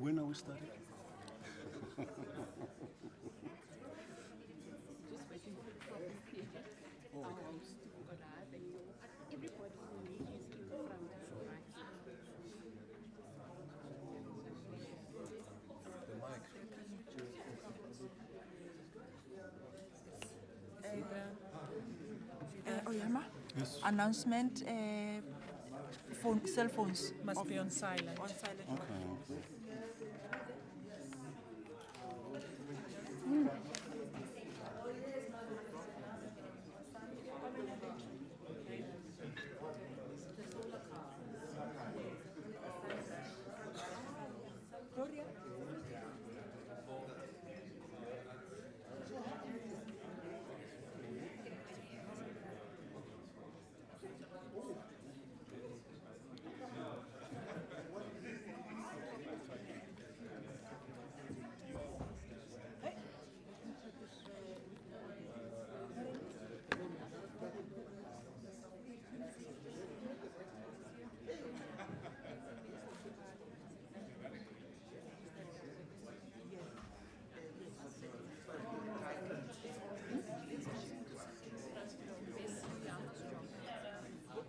When are we starting? Just waiting for the Prof Tshilidzi, our host, to arrive, and everybody will meet you in the front, right? Oyama? Yes. Announcement, cell phones. Must be on silent. On silent. Okay.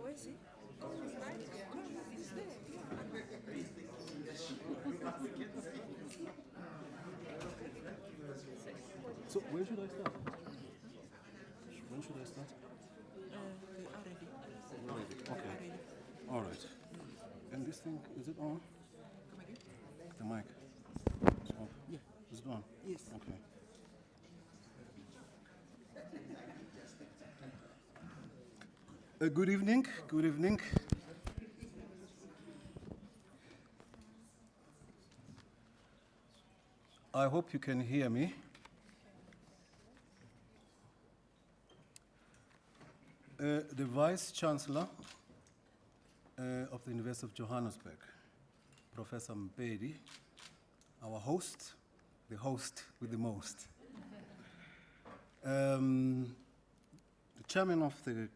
Where is he? So where should I start? When should I start? We are ready. Already. Okay. Ready. All right. And this thing, is it on? Come again? The mic. It's off. Yeah. Is it on? Yes. Okay. Good evening. Good evening. I hope you can hear me. The Vice Chancellor of the University of Johannesburg, Professor Mpedi, our host, the host with the most. The chairman of the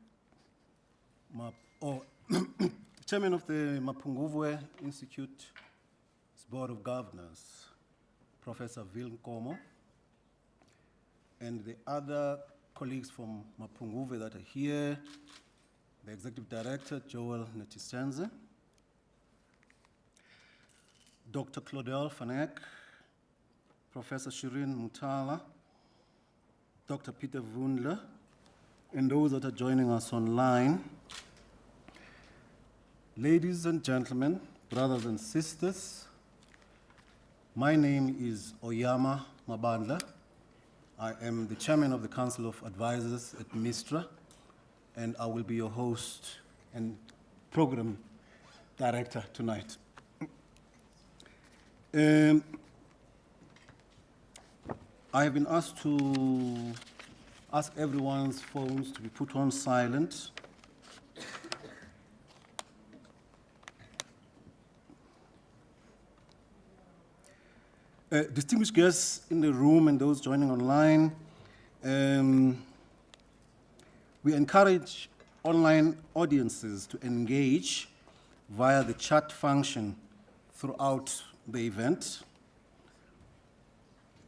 chairman of the Mapungubwe Institute's Board of Governors, Professor Vilnkomo, and the other colleagues from Mapungubwe that are here, the Executive Director, Joel Netisenze, Dr. Claudel van Eck, Professor Shirin Mutala, Dr. Peter Wundler, and those that are joining us online. Ladies and gentlemen, brothers and sisters, my name is Oyama Mabandla. I am the chairman of the Council of Advisors at MISTRA, and I will be your host and program director tonight. I have been asked to ask everyone's phones to be put on silent. Distinguished guests in the room and those joining online, we encourage online audiences to engage via the chat function throughout the event.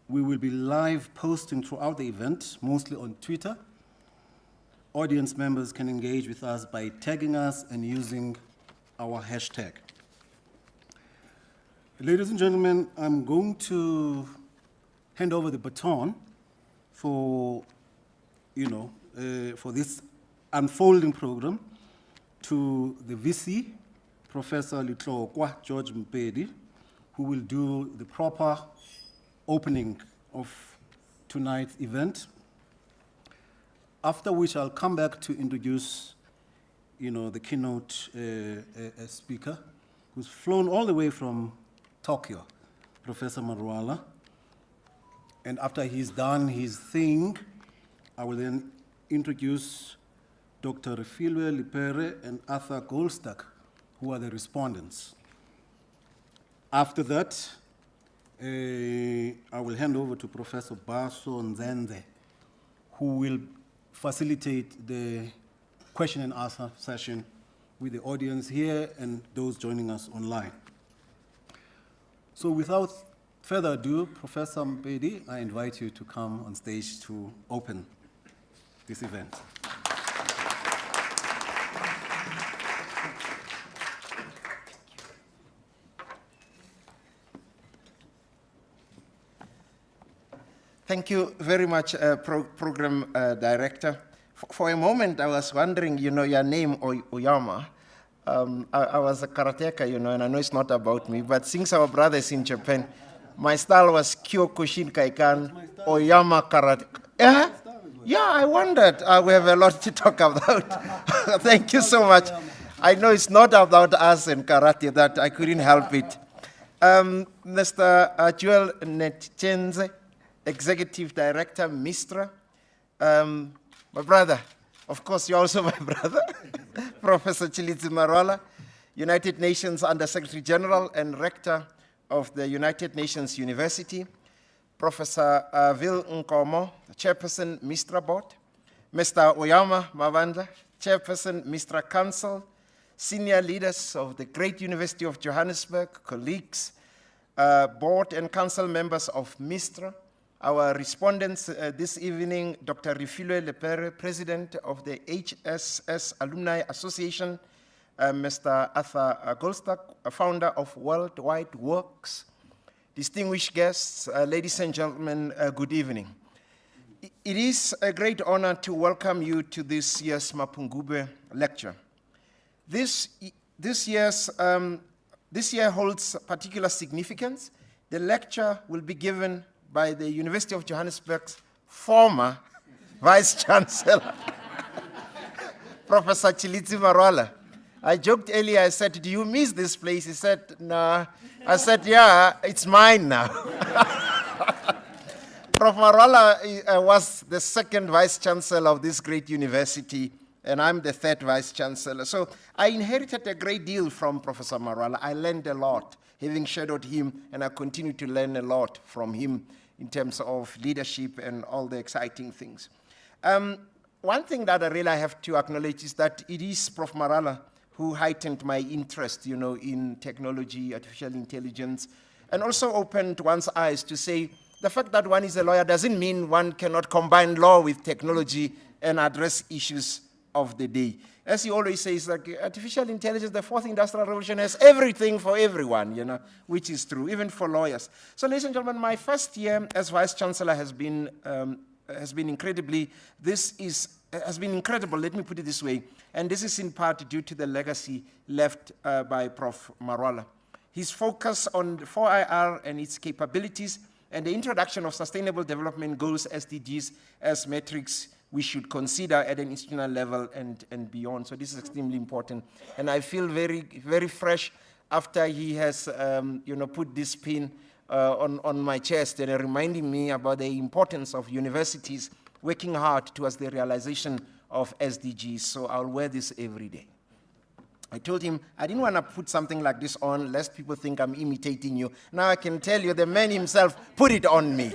We will be live posting throughout the event, mostly on Twitter. Audience members can engage with us by tagging us and using our hashtag. Ladies and gentlemen, I'm going to hand over the baton for, for this unfolding program to the VC, Professor Litlokwa George Mpedi, who will do the proper opening of tonight's event. After which I'll come back to introduce, the keynote speaker, who's flown all the way from Tokyo, Professor Marwala. And after he's done his thing, I will then introduce Dr. Refilwe Lipere and Arthur Goldstack, who are the respondents. After that, I will hand over to Professor Baso Nzenze, who will facilitate the question and answer session with the audience here and those joining us online. So without further ado, Professor Mpedi, I invite you to come on stage to open this event. Thank you very much, Program Director. For a moment, I was wondering, your name, Oyama. I was a karateka, and I know it's not about me, but since our brothers in Japan, my style was Kyokushin Kaikan, Oyama Karate. Yeah, I wondered. We have a lot to talk about. Thank you so much. I know it's not about us and karate, that I couldn't help it. Mr. Joel Netchenze, Executive Director, MISTRA. My brother, of course, you're also my brother, Professor Tshilidzi Marwala, United Nations Under Secretary General and Rector of the United Nations University. Professor Vil Nkomo, Chairperson, MISTRA Board. Mr. Oyama Mavandla, Chairperson, MISTRA Council. Senior leaders of the great University of Johannesburg, colleagues, board and council members of MISTRA. Our respondents this evening, Dr. Refilwe Lepere, President of the HSS Alumni Association, Mr. Arthur Goldstack, founder of Worldwide Works, distinguished guests, ladies and gentlemen, good evening. It is a great honor to welcome you to this year's Mapungubwe lecture. This year holds particular significance. The lecture will be given by the University of Johannesburg's former Vice Chancellor, Professor Tshilidzi Marwala. I joked earlier, I said, do you miss this place? He said, no. I said, yeah, it's mine now. Prof Marwala was the second Vice Chancellor of this great university, and I'm the third Vice Chancellor. So I inherited a great deal from Professor Marwala. I learned a lot, having shadowed him, and I continue to learn a lot from him in terms of leadership and all the exciting things. One thing that I really have to acknowledge is that it is Prof. Marwala who heightened my interest, in technology, artificial intelligence, and also opened one's eyes to say the fact that one is a lawyer doesn't mean one cannot combine law with technology and address issues of the day. As he always says, like artificial intelligence, the fourth industrial revolution has everything for everyone, which is true, even for lawyers. So, ladies and gentlemen, my first year as Vice Chancellor has been incredible, let me put it this way, and this is in part due to the legacy left by Prof. Marwala. His focus on 4IR and its capabilities and the introduction of Sustainable Development Goals, SDGs, as metrics we should consider at an institutional level and beyond. So this is extremely important. And I feel very, very fresh after he has put this pin on my chest and reminding me about the importance of universities working hard towards the realization of SDGs. So I'll wear this every day. I told him I didn't want to put something like this on lest people think I'm imitating you. Now I can tell you the man himself put it on me.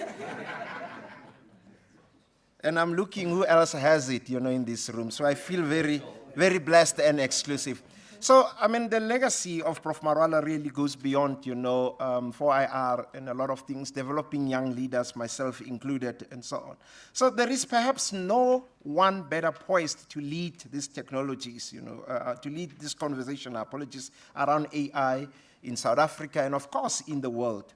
And I'm looking who else has it, in this room. So I feel very, very blessed and exclusive. So, the legacy of Prof. Marwala really goes beyond, 4IR and a lot of things, developing young leaders, myself included, and so on. So there is perhaps no one better poised to lead these technologies, to lead this conversation, around AI in South Africa and, of course, in the world.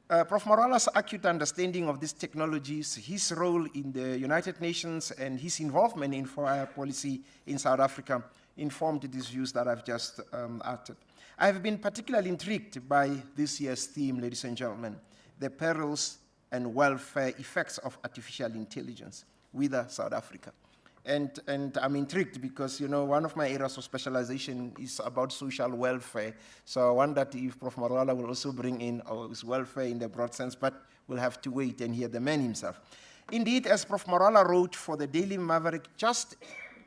Prof. Marwala's acute understanding of these technologies, his role in the United Nations, and his involvement in 4IR policy in South Africa informed these views that I've just uttered. I've been particularly intrigued by this year's theme, ladies and gentlemen, the perils and welfare effects of artificial intelligence, whither South Africa. And I'm intrigued because, one of my areas of specialization is about social welfare. So I wondered if Prof. Marwala will also bring in his welfare in the broad sense, but we'll have to wait and hear the man himself. Indeed, as Prof. Marwala wrote for the Daily Maverick just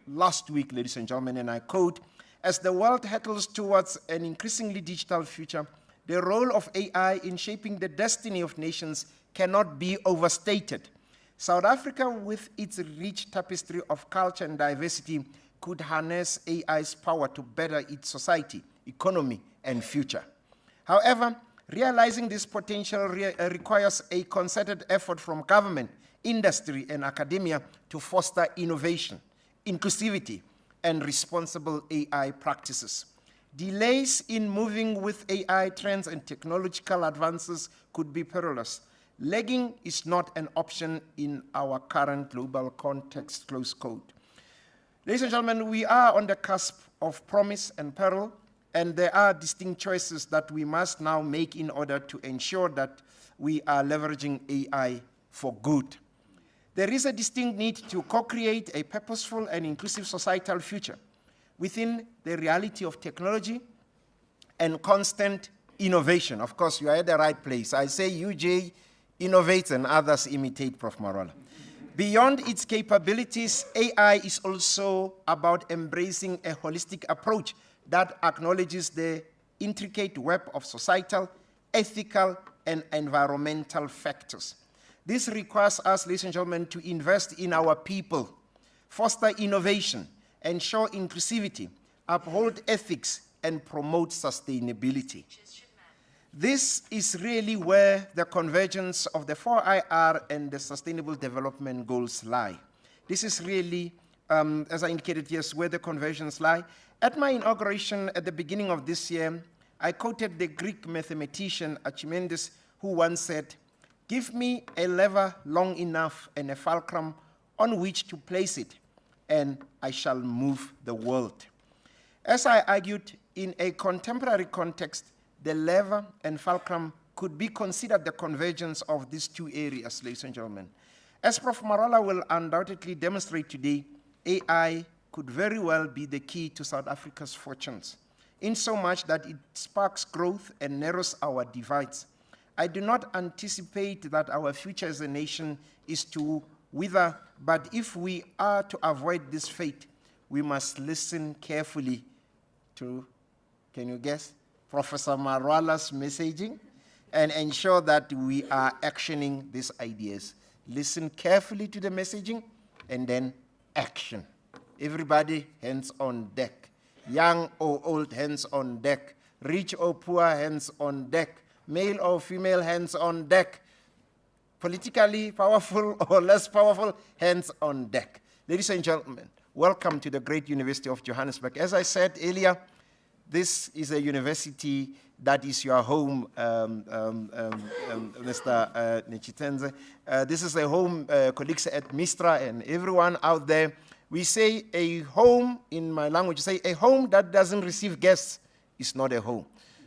last week, ladies and gentlemen, and I quote, as the world hurtles towards an increasingly digital future, the role of AI in shaping the destiny of nations cannot be overstated. South Africa, with its rich tapestry of culture and diversity, could harness AI's power to better its society, economy, and future. However, Realizing this potential requires a concerted effort from government, industry, and academia to foster innovation, inclusivity, and responsible AI practices. Delays in moving with AI trends and technological advances could be perilous. Lagging is not an option in our current global context, close quote. Ladies and gentlemen, we are on the cusp of promise and peril, and there are distinct choices that we must now make in order to ensure that we are leveraging AI for good. There is a distinct need to co-create a purposeful and inclusive societal future within the reality of technology and constant innovation. Of course, you are at the right place. I say UJ innovates and others imitate Prof Marwala. Beyond its capabilities, AI is also about embracing a holistic approach that acknowledges the intricate web of societal, ethical, and environmental factors. This requires us, ladies and gentlemen, to invest in our people, foster innovation, ensure inclusivity, uphold ethics, and promote sustainability. This is really where the convergence of the 4IR and the Sustainable Development Goals lie. This is really, as I indicated, yes, where the convergence lie. At my inauguration at the beginning of this year, I quoted the Greek mathematician Archimedes, who once said, "Give me a lever long enough and a fulcrum on which to place it, and I shall move the world." As I argued, in a contemporary context, the lever and fulcrum could be considered the convergence of these two areas, ladies and gentlemen. As Prof Marwala will undoubtedly demonstrate today, AI could very well be the key to South Africa's fortunes, in so much that it sparks growth and narrows our divides. I do not anticipate that our future as a nation is to wither, but if we are to avoid this fate, we must listen carefully to, can you guess, Professor Marwala's messaging, and ensure that we are actioning these ideas. Listen carefully to the messaging, and then action. Everybody, hands on deck. Young or old, hands on deck. Rich or poor, hands on deck. Male or female, hands on deck. Politically powerful or less powerful, hands on deck. Ladies and gentlemen, welcome to the great University of Johannesburg. As I said earlier, this is a university that is your home, Mr. Nechitenze. This is a home, colleagues at Mistra and everyone out there. We say a home, in my language, say a home that doesn't receive guests is not a home.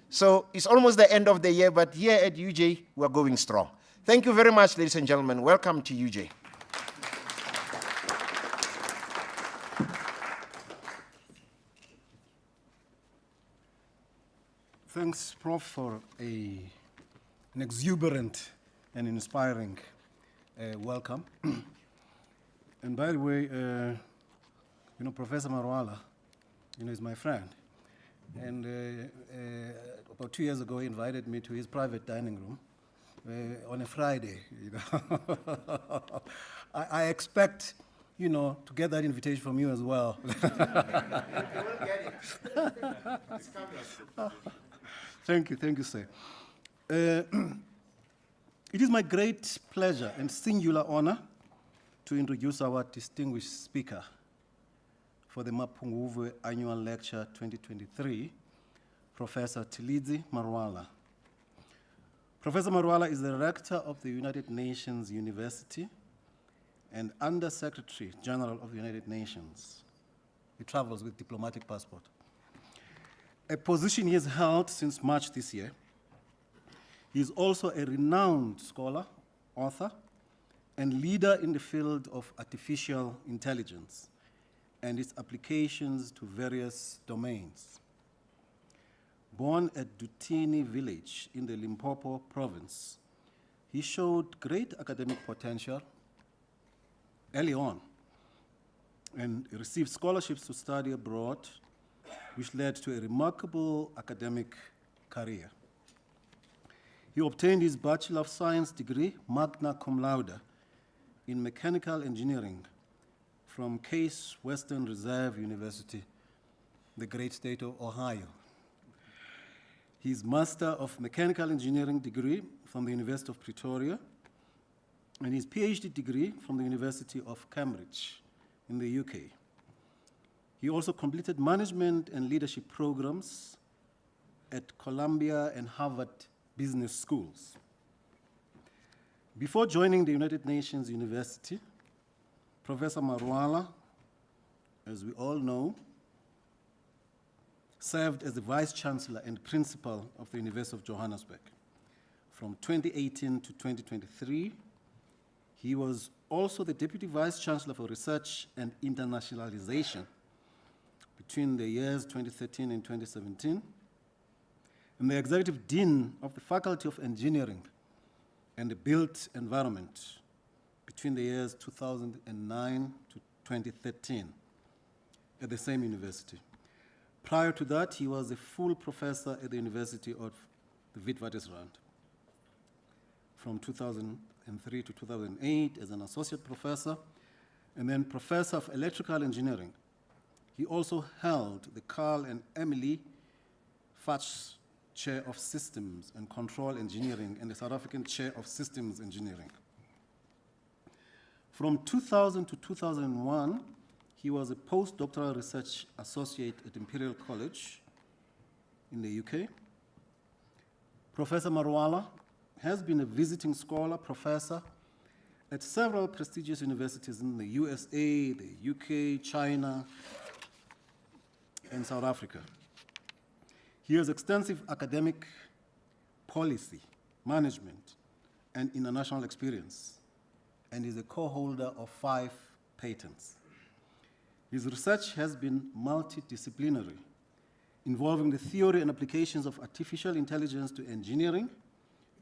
So it's almost the end of the year, but here at UJ, we're going strong. Thank you very much, ladies and gentlemen. Welcome to UJ. Thanks, Prof, for an exuberant and inspiring welcome. And by the way, Professor Marwala, is my friend. And about 2 years ago, he invited me to his private dining room on a Friday. I expect, to get that invitation from you as well. You will get it. It's coming. Thank you, sir. It is my great pleasure and singular honor to introduce our distinguished speaker for the Mapungubwe Annual Lecture 2023, Professor Tshilidzi Marwala. Professor Marwala is the Rector of the United Nations University and Under-Secretary General of the United Nations. He travels with diplomatic passport. A position he has held since March this year. He is also a renowned scholar, author, and leader in the field of artificial intelligence and its applications to various domains. Born at Dutini village in the Limpopo province, he showed great academic potential early on and received scholarships to study abroad, which led to a remarkable academic career. He obtained his Bachelor of Science degree, magna cum laude, in mechanical engineering from Case Western Reserve University, the great state of Ohio. his Master of Mechanical Engineering degree from the University of Pretoria, and his PhD degree from the University of Cambridge in the UK. He also completed management and leadership programs at Columbia and Harvard Business Schools. Before joining the United Nations University, Professor Marwala, as we all know, served as the Vice Chancellor and Principal of the University of Johannesburg. From 2018 to 2023, he was also the Deputy Vice Chancellor for Research and Internationalization between the years 2013 and 2017, and the Executive Dean of the Faculty of Engineering and the Built Environment between the years 2009 to 2013 at the same university. Prior to that, he was a full professor at the University of the Witwatersrand from 2003 to 2008 as an associate professor, and then professor of electrical engineering. He also held the Carl and Emily Fatsch Chair of Systems and Control Engineering and the South African Chair of Systems Engineering. From 2000 to 2001, he was a postdoctoral research associate at Imperial College in the UK. Professor Marwala has been a visiting scholar professor at several prestigious universities in the USA, the UK, China, and South Africa. He has extensive academic, policy, management, and international experience, and is a co-holder of 5 patents. His research has been multidisciplinary, involving the theory and applications of artificial intelligence to engineering,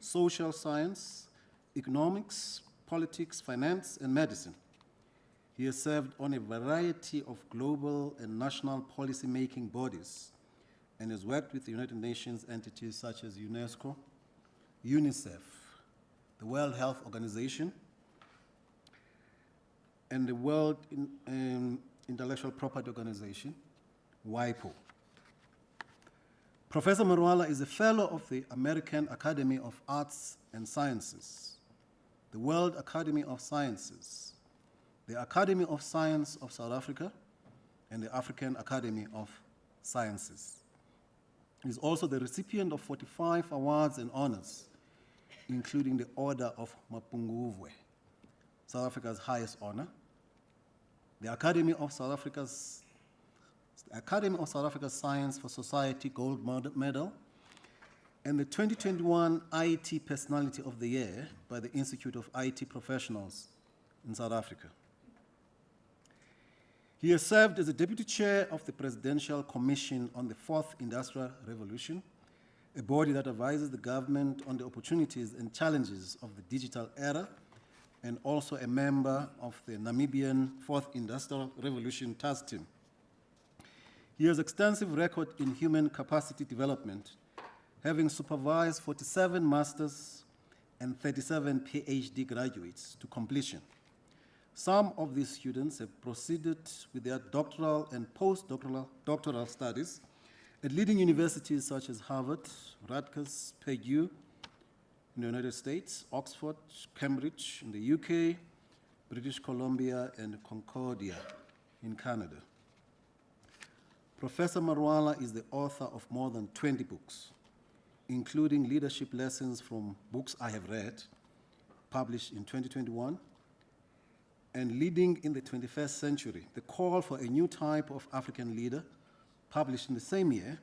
social science, economics, politics, finance, and medicine. He has served on a variety of global and national policy-making bodies and has worked with the United Nations entities such as UNESCO, UNICEF, the World Health Organization, and the World Intellectual Property Organization, WIPO. Professor Marwala is a fellow of the American Academy of Arts and Sciences, the World Academy of Sciences, the Academy of Science of South Africa, and the African Academy of Sciences. He is also the recipient of 45 awards and honors, including the Order of Mapungubwe, South Africa's highest honor, the Academy of South Africa's Science for Society Gold Medal, and the 2021 IT Personality of the Year by the Institute of IT Professionals in South Africa. He has served as the Deputy Chair of the Presidential Commission on the Fourth Industrial Revolution, a body that advises the government on the opportunities and challenges of the digital era, and also a member of the Namibian Fourth Industrial Revolution Task Team. He has extensive record in human capacity development, having supervised 47 master's and 37 PhD graduates to completion. Some of these students have proceeded with their doctoral and postdoctoral studies at leading universities such as Harvard, Rutgers, Purdue in the United States, Oxford, Cambridge in the UK, British Columbia, and Concordia in Canada. Professor Marwala is the author of more than 20 books, including leadership lessons from books I have read, published in 2021, and Leading in the 21st Century, the call for a new type of African leader, published in the same year,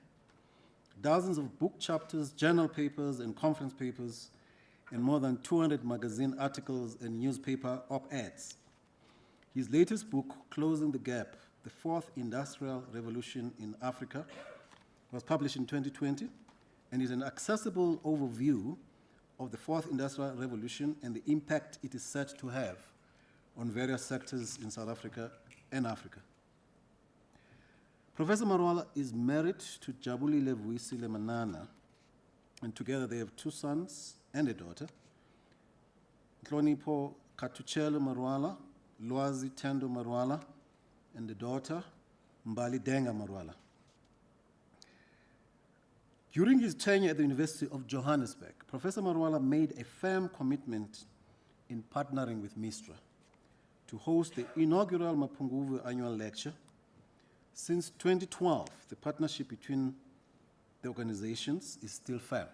dozens of book chapters, journal papers, and conference papers, and more than 200 magazine articles and newspaper op-eds. His latest book, Closing the Gap, The Fourth Industrial Revolution in Africa, was published in 2020, and is an accessible overview of the Fourth Industrial Revolution and the impact it is set to have on various sectors in South Africa and Africa. Professor Marwala is married to Jabulile Vuisile Manana, and together they have 2 sons and a daughter. Nhlonipho Katuchelo Marwala, Lwazi Tendo Marwala, and the daughter, Mbali Denga Marwala. During his tenure at the University of Johannesburg, Professor Marwala made a firm commitment in partnering with MISTRA to host the inaugural Mapungubwe annual lecture. Since 2012, the partnership between the organizations is still firm.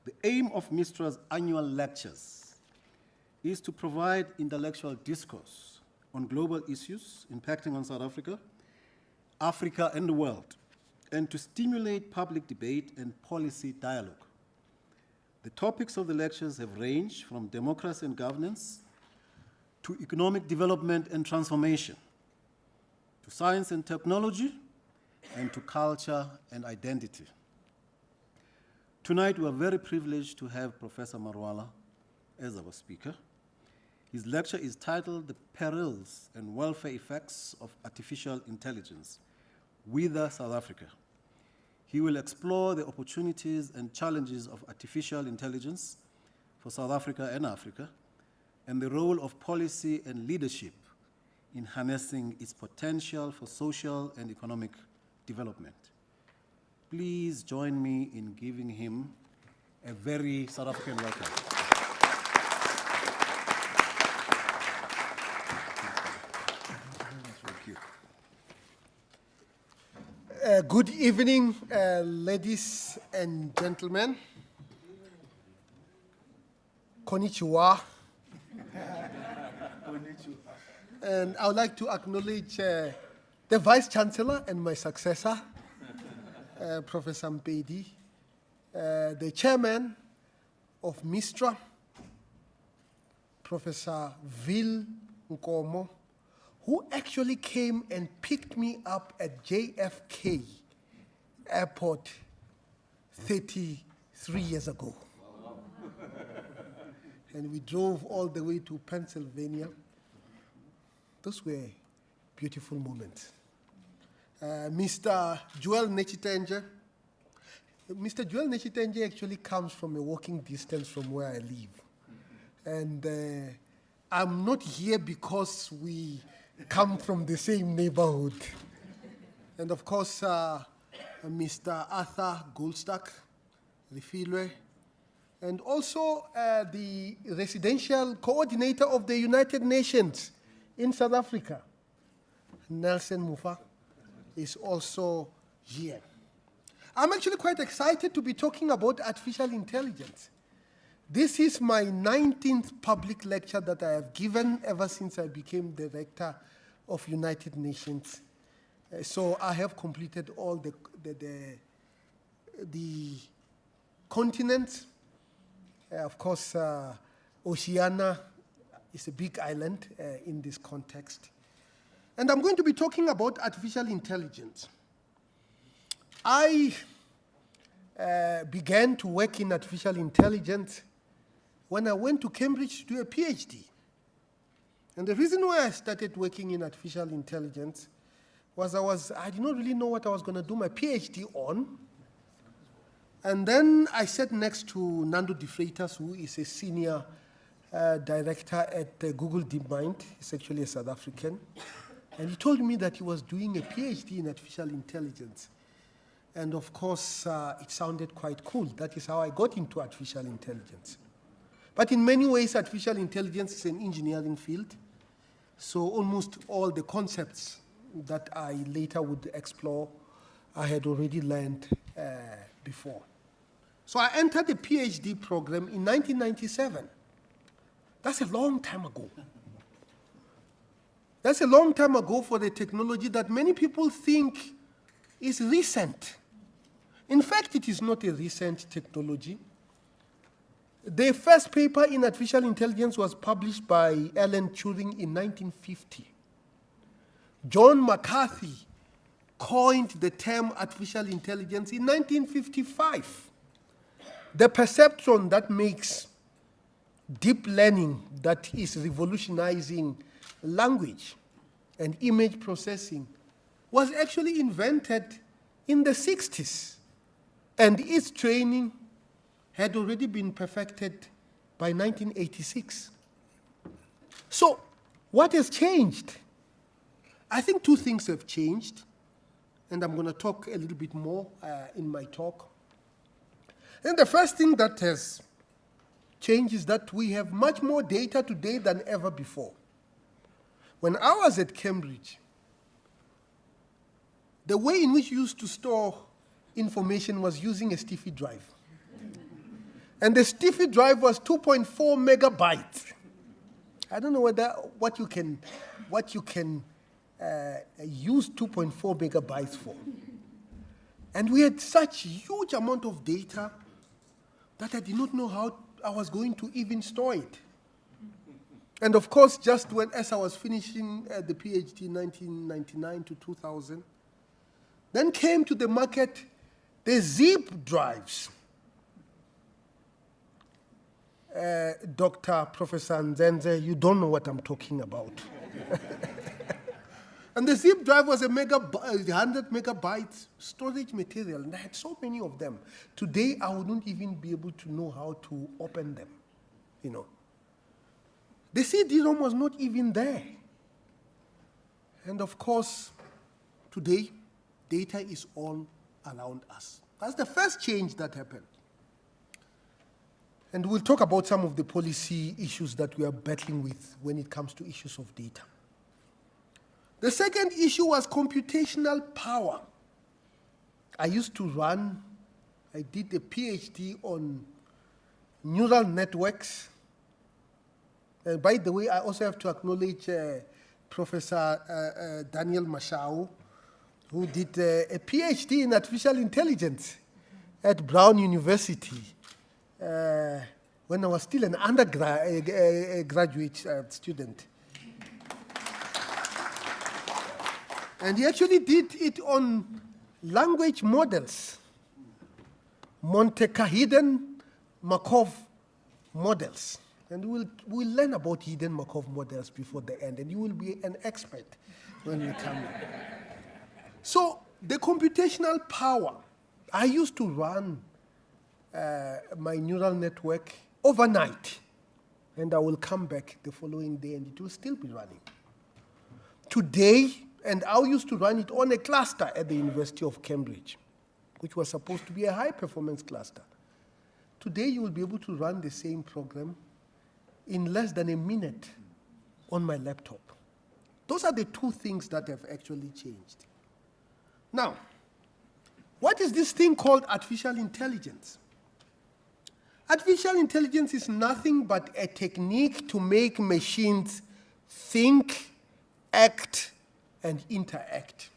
The aim of MISTRA's annual lectures is to provide intellectual discourse on global issues impacting on South Africa, Africa, and the world, and to stimulate public debate and policy dialogue. The topics of the lectures have ranged from democracy and governance to economic development and transformation, to science and technology, and to culture and identity. Tonight, we are very privileged to have Professor Marwala as our speaker. His lecture is titled The Perils and Welfare Effects of Artificial Intelligence, Whither, South Africa. He will explore the opportunities and challenges of artificial intelligence for South Africa and Africa, and the role of policy and leadership in harnessing its potential for social and economic development. Please join me in giving him a very South African welcome. Thank you. Good evening, ladies and gentlemen. Konnichiwa. And I would like to acknowledge the Vice Chancellor and my successor, Professor Mpedi, the Chairman of MISTRA, Professor Vil Nkomo, who actually came and picked me up at JFK Airport 33 years ago. And we drove all the way to Pennsylvania. Those were beautiful moments. Mr. Joel Nechitenje. Mr. Joel Nechitenje actually comes from a walking distance from where I live. And I'm not here because we come from the same neighborhood. And of course, Mr. Arthur Goldstack, Rifilwe, and also the residential coordinator of the United Nations in South Africa, Nelson Mufa, is also here. I'm actually quite excited to be talking about artificial intelligence. This is my 19th public lecture that I have given ever since I became the Rector of United Nations. So I have completed all the continents. Of course, Oceania is a big island in this context. And I'm going to be talking about artificial intelligence. I began to work in artificial intelligence when I went to Cambridge to do a PhD. And the reason why I started working in artificial intelligence was I did not really know what I was going to do my PhD on. And then I sat next to Nando de Freitas, who is a senior director at Google DeepMind. He's actually a South African. And he told me that he was doing a PhD in artificial intelligence. And of course, it sounded quite cool. That is how I got into artificial intelligence. But in many ways, artificial intelligence is an engineering field. So almost all the concepts that I later would explore, I had already learned before. So I entered the PhD program in 1997. That's a long time ago. That's a long time ago for the technology that many people think is recent. In fact, it is not a recent technology. The first paper in artificial intelligence was published by Alan Turing in 1950. John McCarthy coined the term artificial intelligence in 1955. The perceptron that makes deep learning, that is revolutionizing language and image processing, was actually invented in the 60s. And its training had already been perfected by 1986. So what has changed? I think two things have changed. and I'm going to talk a little bit more in my talk. And the first thing that has changed is that we have much more data today than ever before. When I was at Cambridge, the way in which you used to store information was using a stiffy drive. And the stiffy drive was 2.4 megabytes. I don't know what you can use 2.4 megabytes for. And we had such huge amount of data that I did not know how I was going to even store it. And of course, just as I was finishing the PhD in 1999 to 2000, then came to the market the zip drives. Dr. Professor Nzenze, you don't know what I'm talking about. And the zip drive was 100 megabytes storage material, and I had so many of them. Today, I wouldn't even be able to know how to open them, you know. The CD-ROM was not even there. And of course, today, data is all around us. That's the first change that happened. And we'll talk about some of the policy issues that we are battling with when it comes to issues of data. The second issue was computational power. I did a PhD on neural networks. And by the way, I also have to acknowledge Professor Daniel Mashau, who did a PhD in artificial intelligence at Brown University when I was still an undergraduate student. And he actually did it on language models, hidden Markov models. And we'll learn about hidden Markov models before the end, and you will be an expert when we come in. So the computational power, I used to run my neural network overnight, and I will come back the following day, and it will still be running. Today, and I used to run it on a cluster at the University of Cambridge, which was supposed to be a high-performance cluster. Today, you will be able to run the same program in less than a minute on my laptop. Those are the two things that have actually changed. Now, what is this thing called artificial intelligence? Artificial intelligence is nothing but a technique to make machines think, act, and interact.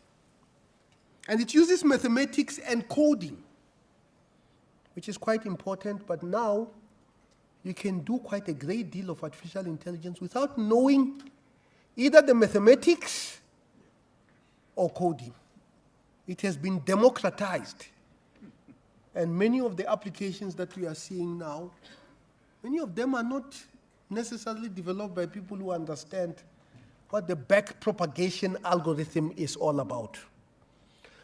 And it uses mathematics and coding, which is quite important, but now you can do quite a great deal of artificial intelligence without knowing either the mathematics or coding. It has been democratized. And many of the applications that we are seeing now, many of them are not necessarily developed by people who understand what the back propagation algorithm is all about.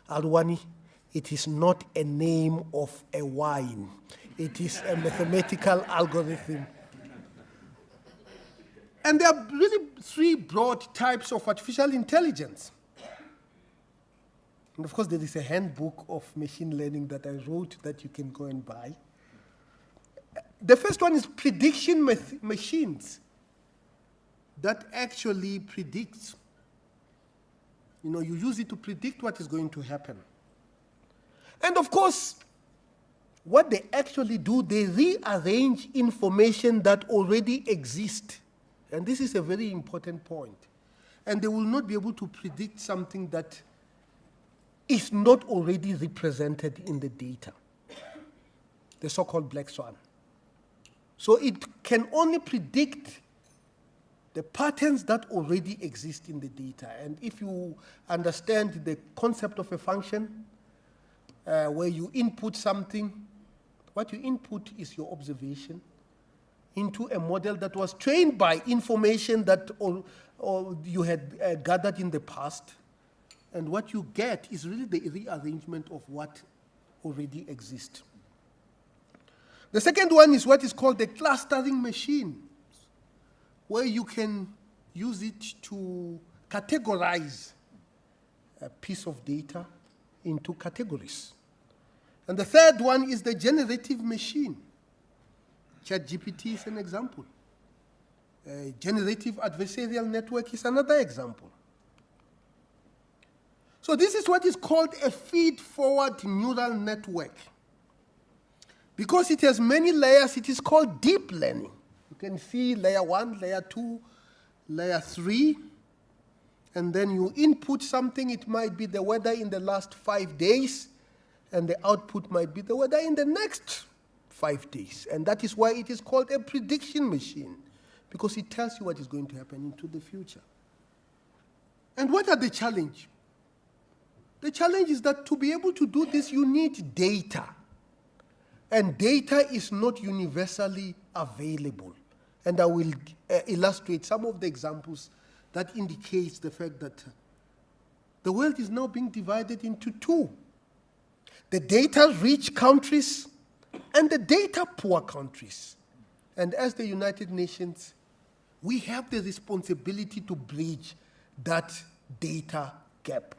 Alwani, it is not a name of a wine. It is a mathematical algorithm. And there are really three broad types of artificial intelligence. And of course, there is a handbook of machine learning that I wrote that you can go and buy. The first one is prediction machines that actually predicts. You know, you use it to predict what is going to happen. And of course, what they actually do, they rearrange information that already exists. And this is a very important point. And they will not be able to predict something that is not already represented in the data, the so-called black swan. So it can only predict the patterns that already exist in the data. And if you understand the concept of a function, where you input something, what you input is your observation into a model that was trained by information that or you had gathered in the past. And what you get is really the rearrangement of what already exists. The second one is what is called the clustering machine, where you can use it to categorize a piece of data into categories. And the third one is the generative machine. ChatGPT is an example. Generative adversarial network is another example. So this is what is called a feed-forward neural network. Because it has many layers, it is called deep learning. You can see layer 1, layer 2, layer 3, and then you input something. It might be the weather in the last 5 days, and the output might be the weather in the next 5 days. And that is why it is called a prediction machine, because it tells you what is going to happen into the future. And what are the challenges? The challenge is that to be able to do this, you need data. And data is not universally available. And I will illustrate some of the examples that indicates the fact that the world is now being divided into two. The data-rich countries and the data-poor countries. And as the United Nations, we have the responsibility to bridge that data gap.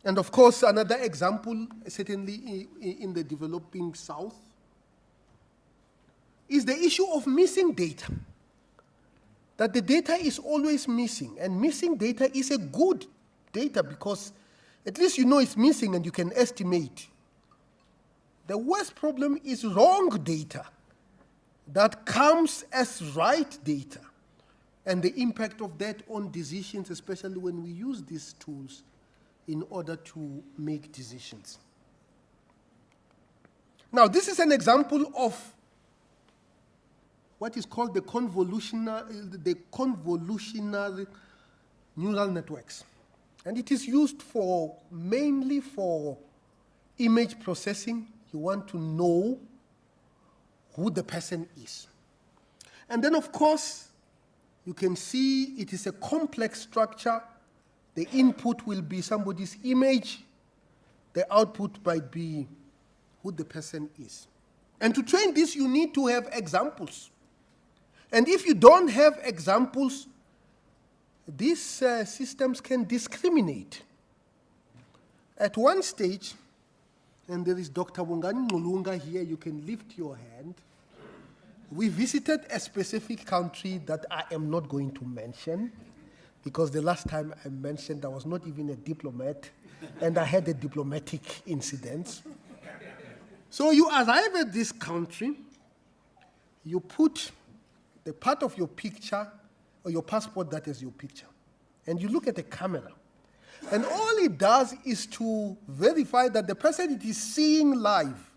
And of course, another example, certainly in the developing South, is the issue of missing data. That the data is always missing, and missing data is a good data because at least you know it's missing and you can estimate. The worst problem is wrong data that comes as right data, and the impact of that on decisions, especially when we use these tools in order to make decisions. Now, this is an example of what is called the convolutional neural networks. And it is used mainly for image processing. You want to know who the person is. And then, of course, you can see it is a complex structure. The input will be somebody's image. The output might be who the person is. And to train this, you need to have examples. And if you don't have examples, these systems can discriminate. At one stage, and there is Dr. Bongani Nqulunga here, you can lift your hand. We visited a specific country that I am not going to mention, because the last time I mentioned I was not even a diplomat, and I had a diplomatic incident. So you arrive at this country, you put the part of your picture, or your passport that is your picture, and you look at the camera. And all it does is to verify that the person it is seeing live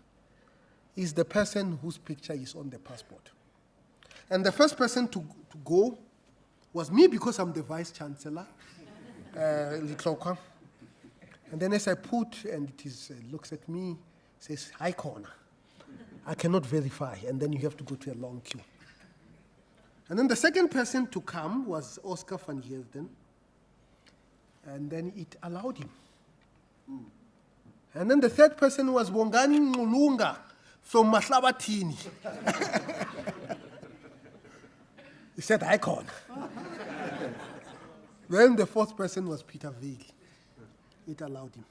is the person whose picture is on the passport. And the first person to go was me, because I'm the Vice Chancellor, Litlokwa. And then as I put, and it is, looks at me, says, "Hi, corner. I cannot verify," and then you have to go to a long queue. And then the second person to come was Oscar van Heerden, and then it allowed him. And then the third person was Bongani Nqulunga from Mahlabathini. He said, "Hi, corner." Then the fourth person was Peter Vig. It allowed him.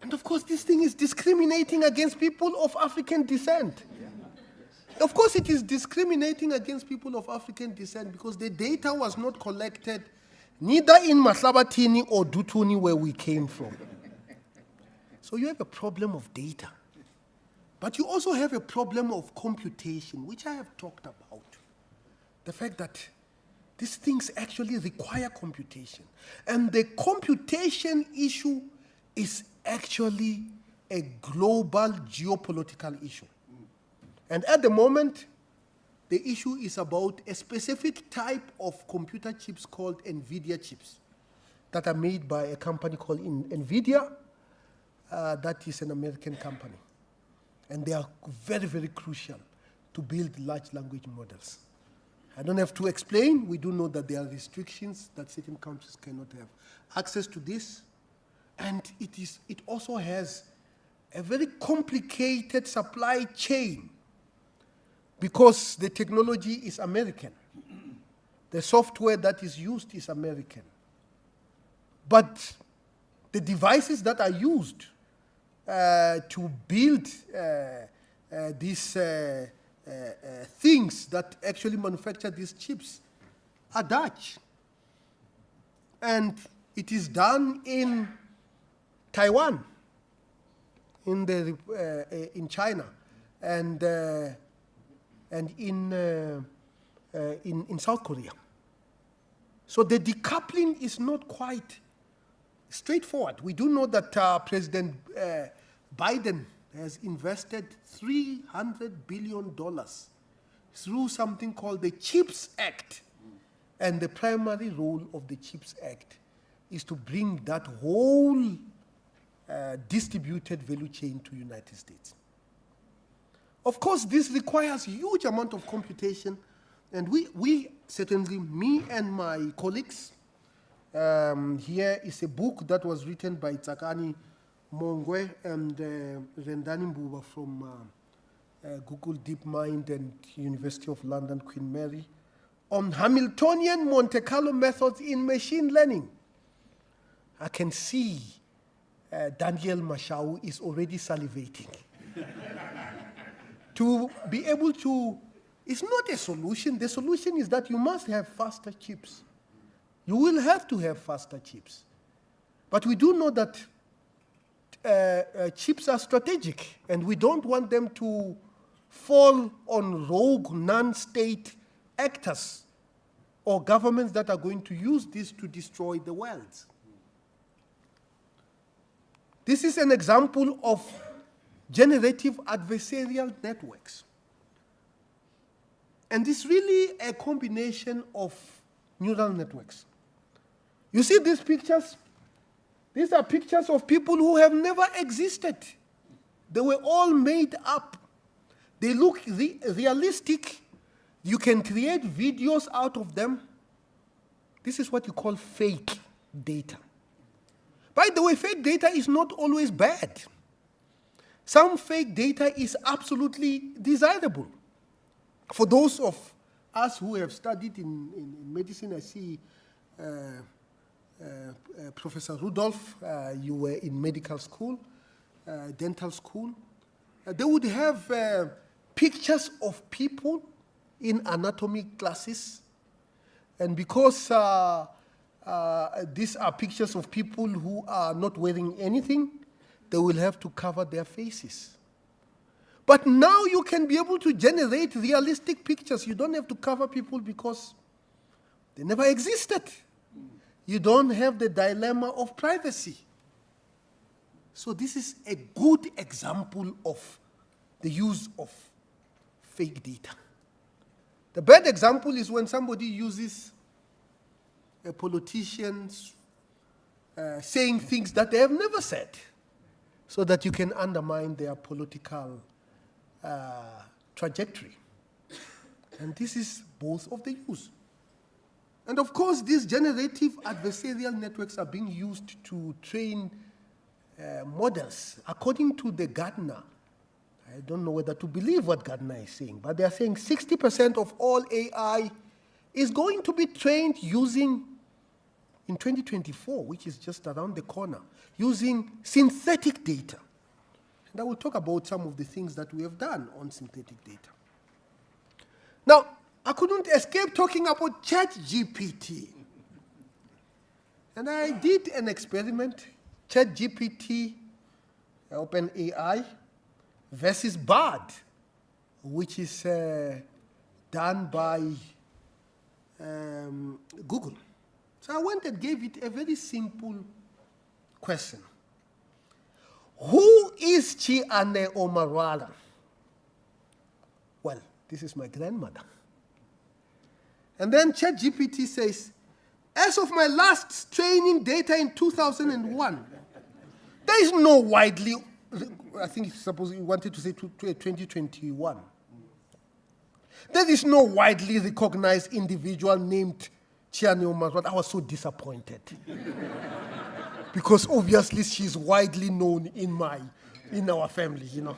And of course, this thing is discriminating against people of African descent. Of course, it is discriminating against people of African descent because the data was not collected neither in Mahlabathini or Dutuni, where we came from. So you have a problem of data. But you also have a problem of computation, which I have talked about. The fact that these things actually require computation. And the computation issue is actually a global geopolitical issue. And at the moment, the issue is about a specific type of computer chips called NVIDIA chips that are made by a company called NVIDIA, that is an American company. And they are very, very crucial to build large language models. I don't have to explain. We do know that there are restrictions that certain countries cannot have access to this. And it also has a very complicated supply chain because the technology is American. The software that is used is American. But the devices that are used to build these things that actually manufacture these chips are Dutch. And it is done in Taiwan, in China, and in South Korea. So the decoupling is not quite straightforward. We do know that President Biden has invested $300 billion through something called the CHIPS Act. And the primary role of the CHIPS Act is to bring that whole distributed value chain to the United States. Of course, this requires huge amount of computation, and we certainly, me and my colleagues, here is a book that was written by Tsakani Mongwe and Rendani Mbuba from Google DeepMind and University of London, Queen Mary, on Hamiltonian Monte Carlo methods in machine learning. I can see Daniel Mashau is already salivating. To be able to, it's not a solution. The solution is that you must have faster chips. You will have to have faster chips. But we do know that chips are strategic, and we don't want them to fall on rogue non-state actors or governments that are going to use this to destroy the world. This is an example of generative adversarial networks. And it's really a combination of neural networks. You see these pictures? These are pictures of people who have never existed. They were all made up. They look realistic. You can create videos out of them. This is what you call fake data. By the way, fake data is not always bad. Some fake data is absolutely desirable. For those of us who have studied in medicine, I see Professor Rudolph, you were in medical school, dental school. They would have pictures of people in anatomy classes. And because these are pictures of people who are not wearing anything, they will have to cover their faces. But now you can be able to generate realistic pictures. You don't have to cover people because they never existed. You don't have the dilemma of privacy. So this is a good example of the use of fake data. The bad example is when somebody uses a politician saying things that they have never said, so that you can undermine their political trajectory. And this is both of the use. And of course, these generative adversarial networks are being used to train models. According to the Gartner, I don't know whether to believe what Gartner is saying, but they are saying 60% of all AI is going to be trained using, in 2024, which is just around the corner, using synthetic data. And I will talk about some of the things that we have done on synthetic data. Now, I couldn't escape talking about ChatGPT. And I did an experiment, ChatGPT, OpenAI, versus BARD, which is done by Google. So I went and gave it a very simple question. Who is Tshilidzi Marwala? Well, this is my grandmother. And then ChatGPT says, as of my last training data in 2001, there is no widely, I think suppose you wanted to say 2021. There is no widely recognized individual named Tshilidzi Marwala. I was so disappointed. Because obviously she's widely known in our family, you know.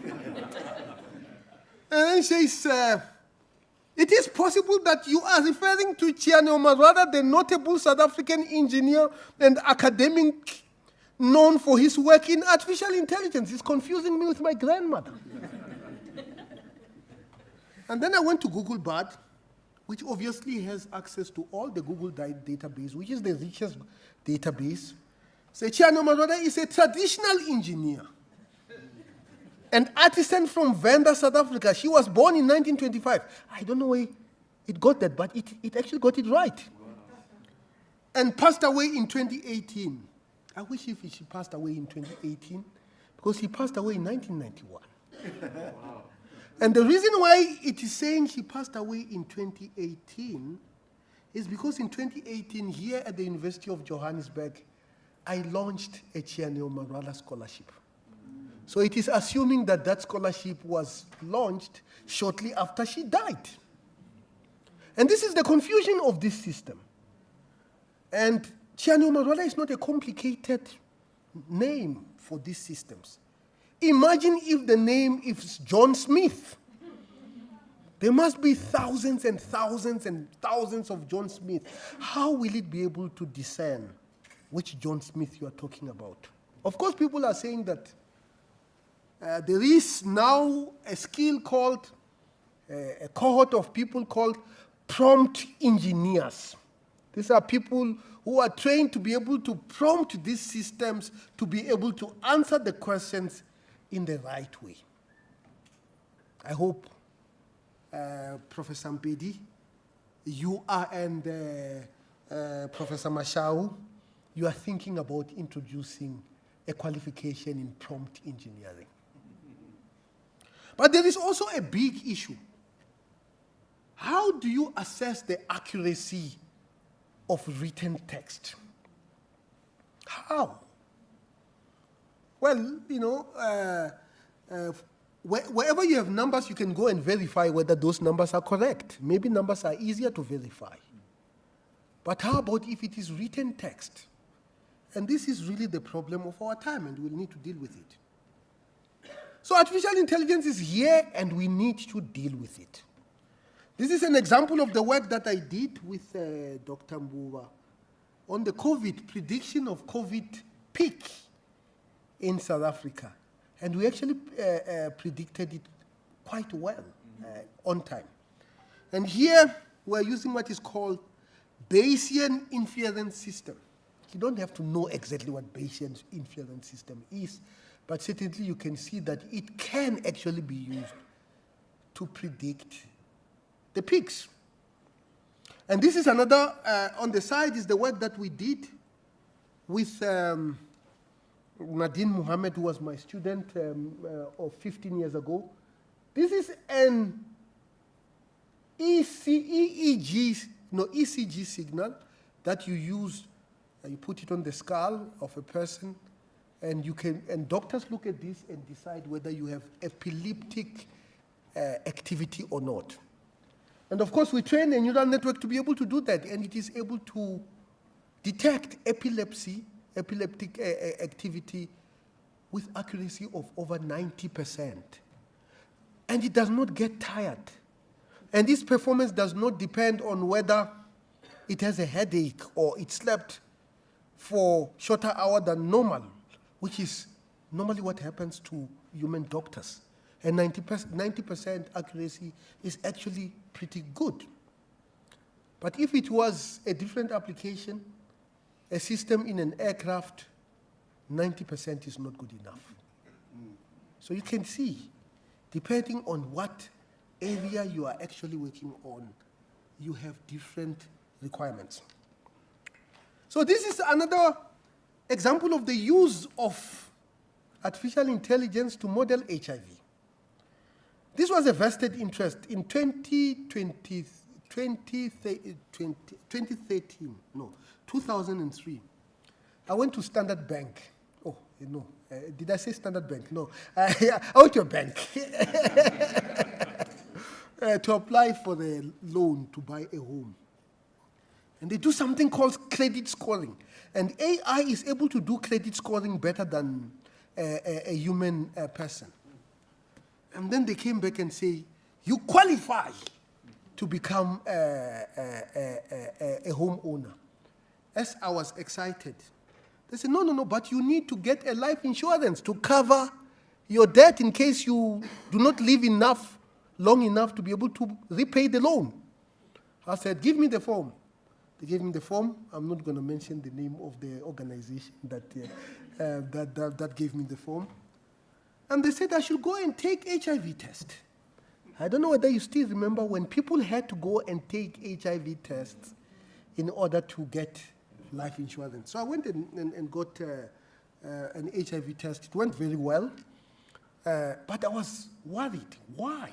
And she says, it is possible that you are referring to Tshilidzi Marwala, the notable South African engineer and academic known for his work in artificial intelligence. It's confusing me with my grandmother. And then I went to Google Bard, which obviously has access to all the Google database, which is the richest database. So Tshilidzi Marwala is a traditional engineer, an artisan from Venda, South Africa. She was born in 1925. I don't know where it got that, but it actually got it right. And passed away in 2018. I wish if she passed away in 2018, because he passed away in 1991. Wow. And the reason why it is saying she passed away in 2018 is because in 2018, here at the University of Johannesburg, I launched a Tshilidzi Marwala scholarship. So it is assuming that that scholarship was launched shortly after she died. And this is the confusion of this system. And Tshilidzi Marwala is not a complicated name for these systems. Imagine if the name is John Smith. There must be thousands and thousands and thousands of John Smith. How will it be able to discern which John Smith you are talking about? Of course, people are saying that there is now a skill called, a cohort of people called prompt engineers. These are people who are trained to be able to prompt these systems to be able to answer the questions in the right way. I hope, Professor Mpedi, you are and Professor Mashau, you are thinking about introducing a qualification in prompt engineering. But there is also a big issue. How do you assess the accuracy of written text? How? Well, you know, wherever you have numbers, you can go and verify whether those numbers are correct. Maybe numbers are easier to verify. But how about if it is written text? And this is really the problem of our time, and we'll need to deal with it. So artificial intelligence is here, and we need to deal with it. This is an example of the work that I did with Dr. Mbuva on the COVID, prediction of COVID peak in South Africa. And we actually predicted it quite well on time. And here we're using what is called Bayesian inference system. You don't have to know exactly what Bayesian inference system is, but certainly you can see that it can actually be used to predict the peaks. And this is another, on the side is the work that we did with Nadine Muhammad, who was my student of 15 years ago. This is an ECG signal that you use, you put it on the skull of a person, and you can, and doctors look at this and decide whether you have epileptic activity or not. And of course, we train a neural network to be able to do that, and it is able to detect epileptic activity with accuracy of over 90%. And it does not get tired. And this performance does not depend on whether it has a headache or it slept for shorter hours than normal, which is normally what happens to human doctors. And 90% accuracy is actually pretty good. But if it was a different application, a system in an aircraft, 90% is not good enough. So you can see, depending on what area you are actually working on, you have different requirements. So this is another example of the use of artificial intelligence to model HIV. This was a vested interest in 2003. I went to Standard Bank. Oh, you know, did I say Standard Bank? No. I went to a bank to apply for the loan to buy a home. And they do something called credit scoring. And AI is able to do credit scoring better than a human person. And then they came back and say, you qualify to become a homeowner. As I was excited, They said, no, but you need to get a life insurance to cover your debt in case you do not live long enough to be able to repay the loan. I said, give me the form. They gave me the form. I'm not going to mention the name of the organization that gave me the form. And they said I should go and take HIV test. I don't know whether you still remember when people had to go and take HIV tests in order to get life insurance. So I went and got an HIV test. It went very well, but I was worried. Why?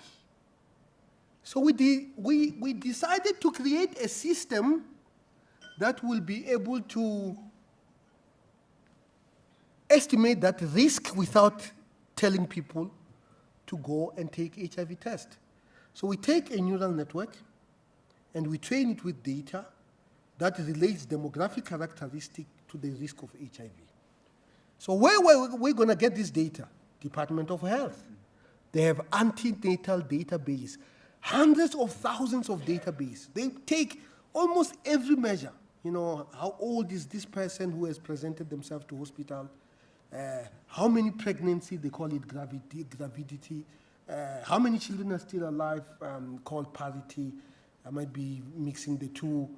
So we decided to create a system that will be able to estimate that risk without telling people to go and take HIV test. So we take a neural network and we train it with data that relates demographic characteristic to the risk of HIV. So where we're going to get this data? Department of Health. They have antenatal database, hundreds of thousands of database. They take almost every measure. You know, how old is this person who has presented themselves to hospital? How many pregnancy, they call it gravidity. How many children are still alive, called parity. I might be mixing the two.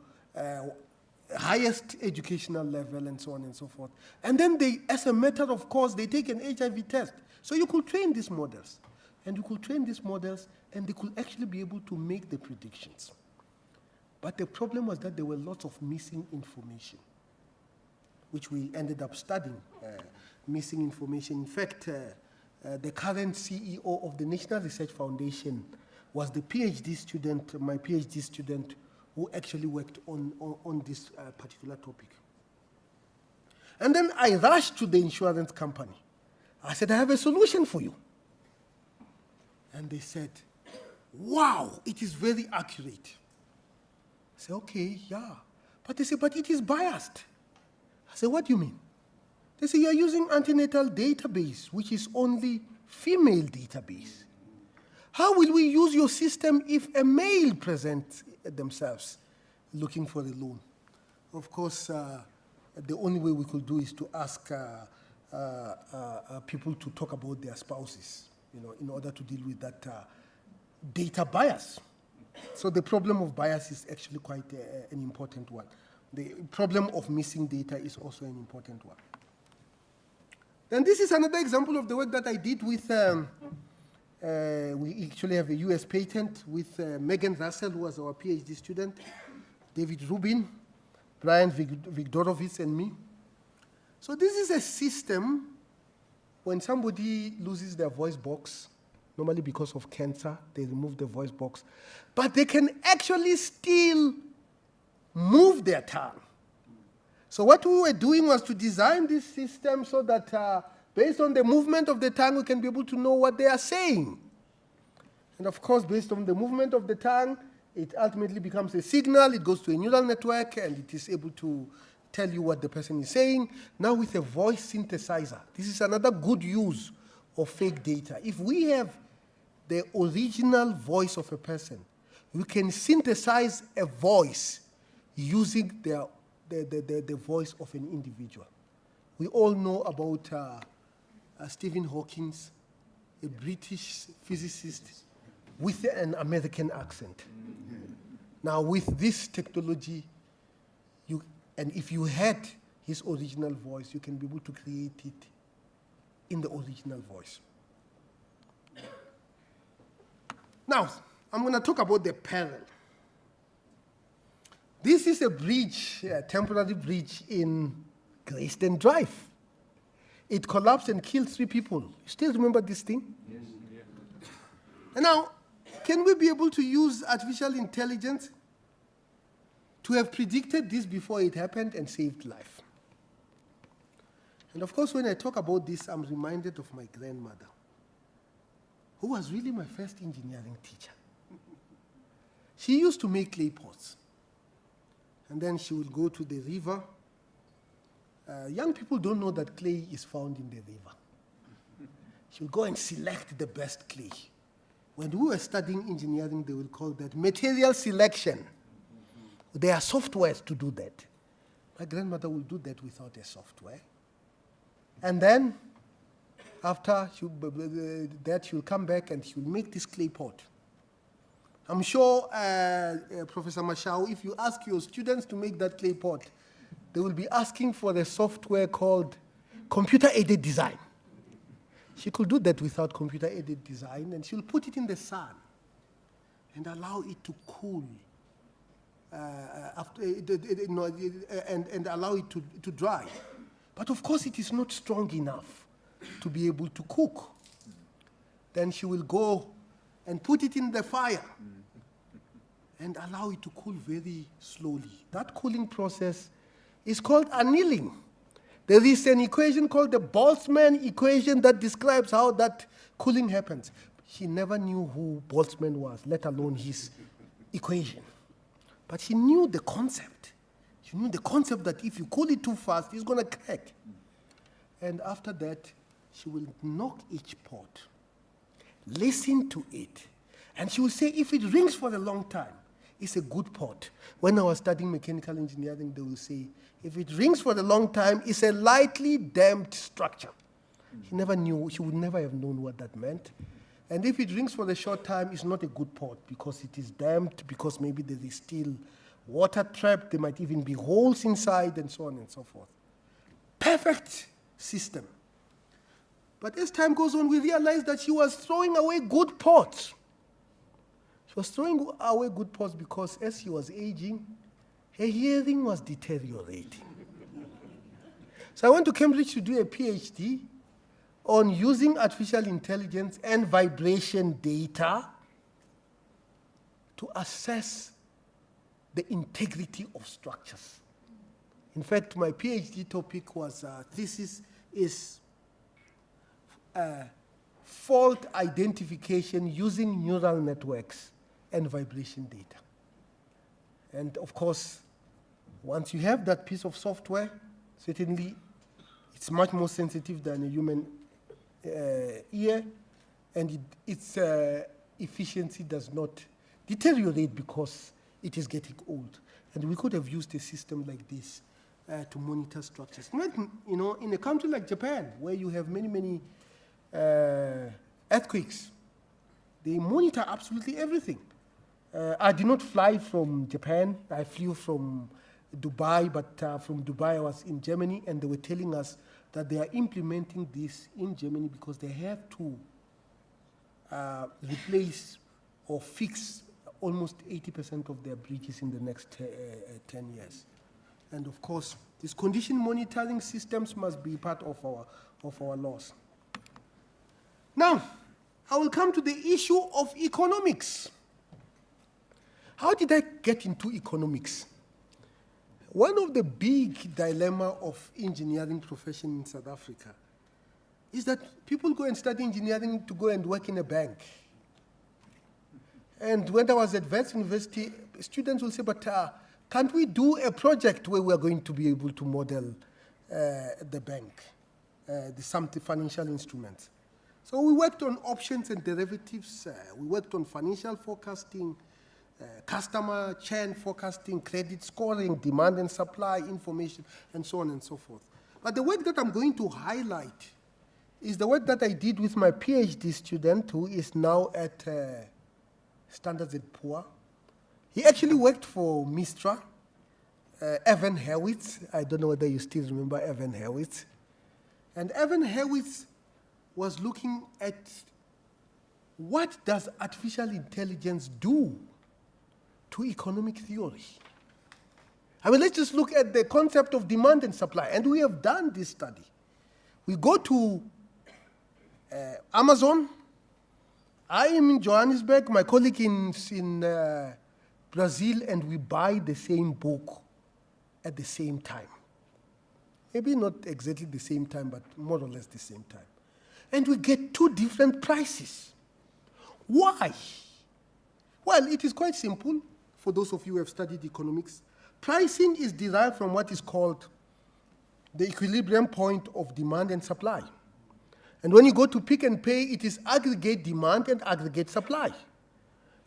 Highest educational level and so on and so forth. And then they, as a matter of course, they take an HIV test. So you could train these models. And you could train these models and they could actually be able to make the predictions. But the problem was that there were lots of missing information, which we ended up studying, missing information. In fact, the current CEO of the National Research Foundation was the PhD student, my PhD student, who actually worked on this particular topic. And then I rushed to the insurance company. I said, I have a solution for you. And they said, wow, it is very accurate. I said, okay, yeah. But they said, but it is biased. I said, what do you mean? They said, you're using antenatal database, which is only female database. How will we use your system if a male presents themselves looking for a loan? Of course, the only way we could do is to ask people to talk about their spouses, you know, in order to deal with that data bias. So the problem of bias is actually quite an important one. The problem of missing data is also an important one. Then this is another example of the work that I did with, we actually have a US patent with Megan Russell, who was our PhD student, David Rubin, Brian Vigdorovitz, and me. So this is a system when somebody loses their voice box, normally because of cancer, they remove the voice box, but they can actually still move their tongue. So what we were doing was to design this system so that based on the movement of the tongue, we can be able to know what they are saying. And of course, based on the movement of the tongue, it ultimately becomes a signal, it goes to a neural network, and it is able to tell you what the person is saying. Now with a voice synthesizer, this is another good use of fake data. If we have the original voice of a person, we can synthesize a voice using the voice of an individual. We all know about Stephen Hawking, a British physicist with an American accent. Now with this technology, and if you had his original voice, you can be able to create it in the original voice. Now, I'm going to talk about the peril. This is a bridge, a temporary bridge in Greyston Drive. It collapsed and killed 3 people. You still remember this thing? Yes. Yeah. And now, can we be able to use artificial intelligence to have predicted this before it happened and saved life? And of course, when I talk about this, I'm reminded of my grandmother, who was really my first engineering teacher. She used to make clay pots. And then she would go to the river. Young people don't know that clay is found in the river. She would go and select the best clay. When we were studying engineering, they would call that material selection. There are softwares to do that. My grandmother will do that without a software. And then, after that, she'll come back and she'll make this clay pot. I'm sure, Professor Mashao, if you ask your students to make that clay pot, they will be asking for the software called computer-aided design. She could do that without computer-aided design, and she'll put it in the sun and allow it to cool, and allow it to dry. But of course, it is not strong enough to be able to cook. Then she will go and put it in the fire and allow it to cool very slowly. That cooling process is called annealing. There is an equation called the Boltzmann equation that describes how that cooling happens. She never knew who Boltzmann was, let alone his equation. But she knew the concept. She knew the concept that if you cool it too fast, it's going to crack. And after that, she will knock each pot, listen to it, and she will say, if it rings for a long time, it's a good pot. When I was studying mechanical engineering, they will say, if it rings for a long time, it's a lightly damped structure. She never knew, she would never have known what that meant. And if it rings for a short time, it's not a good pot because it is damped, because maybe there is still water trapped, there might even be holes inside, and so on and so forth. Perfect system. But as time goes on, we realize that she was throwing away good pots. She was throwing away good pots because as she was aging, her hearing was deteriorating. So I went to Cambridge to do a PhD on using artificial intelligence and vibration data to assess the integrity of structures. In fact, my PhD topic was, thesis is fault identification using neural networks and vibration data. And of course, once you have that piece of software, certainly it's much more sensitive than a human ear, and its efficiency does not deteriorate because it is getting old. And we could have used a system like this to monitor structures. You know, in a country like Japan, where you have many, many earthquakes, they monitor absolutely everything. I did not fly from Japan. I flew from Dubai, but from Dubai I was in Germany, and they were telling us that they are implementing this in Germany because they have to replace or fix almost 80% of their bridges in the next 10 years. And of course, these condition monitoring systems must be part of our laws. Now, I will come to the issue of economics. How did I get into economics? One of the big dilemma of engineering profession in South Africa is that people go and study engineering to go and work in a bank. And when I was at Wits University, students will say, but can't we do a project where we are going to be able to model the bank, some financial instruments? So we worked on options and derivatives. We worked on financial forecasting, customer churn forecasting, credit scoring, demand and supply information, and so on and so forth. But the work that I'm going to highlight is the work that I did with my PhD student who is now at Standard & Poor. He actually worked for Mistra, Evan Hurwitz. I don't know whether you still remember Evan Hurwitz. And Evan Hurwitz was looking at what does artificial intelligence do to economic theory. I mean, let's just look at the concept of demand and supply. And we have done this study. We go to Amazon. I am in Johannesburg, my colleague is in Brazil, and we buy the same book at the same time. Maybe not exactly the same time, but more or less the same time. And we get two different prices. Why? Well, it is quite simple for those of you who have studied economics. Pricing is derived from what is called the equilibrium point of demand and supply. And when you go to Pick and Pay, it is aggregate demand and aggregate supply.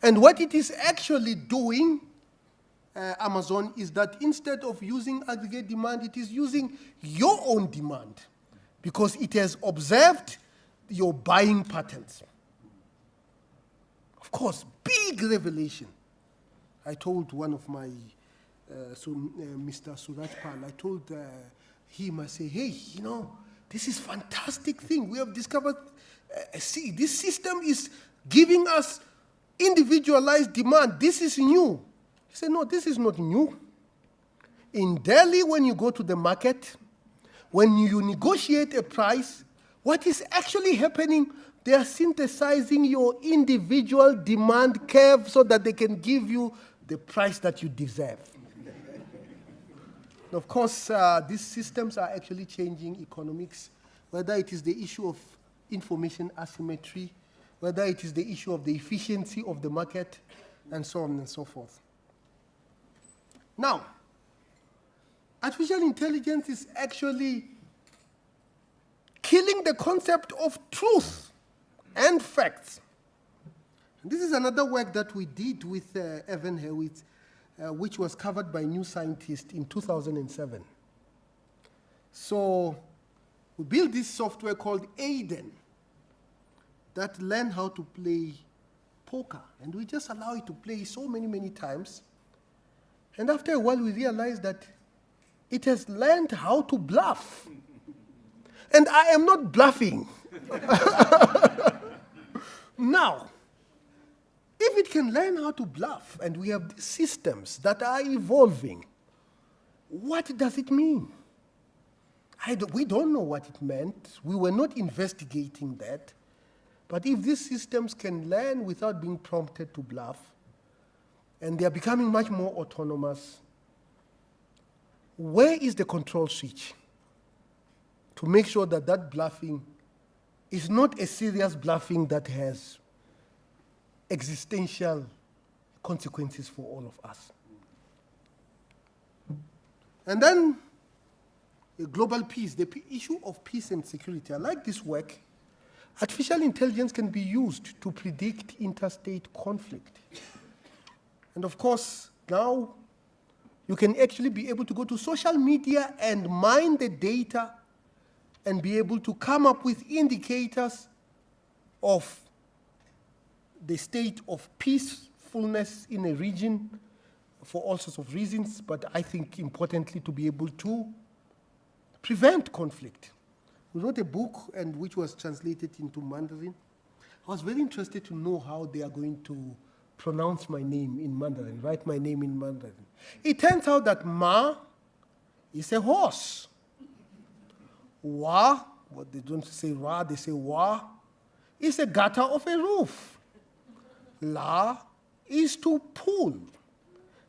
And what it is actually doing Amazon is that instead of using aggregate demand, it is using your own demand because it has observed your buying patterns. Of course, big revelation. I told one of my, Mr. Suraj Pal, I told him, I say, hey, you know, this is fantastic thing. We have discovered, see, this system is giving us individualized demand. This is new. He said, no, this is not new. In Delhi, when you go to the market, when you negotiate a price, what is actually happening, they are synthesizing your individual demand curve so that they can give you the price that you deserve. Of course, these systems are actually changing economics, whether it is the issue of information asymmetry, whether it is the issue of the efficiency of the market, and so on and so forth. Now, artificial intelligence is actually killing the concept of truth and facts. This is another work that we did with Evan Hewitt, which was covered by New Scientist in 2007. So we built this software called Aiden that learn how to play poker. And we just allow it to play so many, many times. And after a while, we realized that it has learned how to bluff. And I am not bluffing. Now, if it can learn how to bluff, and we have systems that are evolving, what does it mean? We don't know what it meant. We were not investigating that. But if these systems can learn without being prompted to bluff, and they are becoming much more autonomous, where is the control switch to make sure that that bluffing is not a serious bluffing that has existential consequences for all of us? And then global peace, the issue of peace and security. I like this work. Artificial intelligence can be used to predict interstate conflict. And of course, now you can actually be able to go to social media and mine the data and be able to come up with indicators of the state of peacefulness in a region for all sorts of reasons, but I think importantly to be able to prevent conflict. We wrote a book and which was translated into Mandarin. I was very interested to know how they are going to pronounce my name in Mandarin, write my name in Mandarin. It turns out that Ma is a horse. Wa, what they don't say Ra, they say Wa, is a gutter of a roof. La is to pull.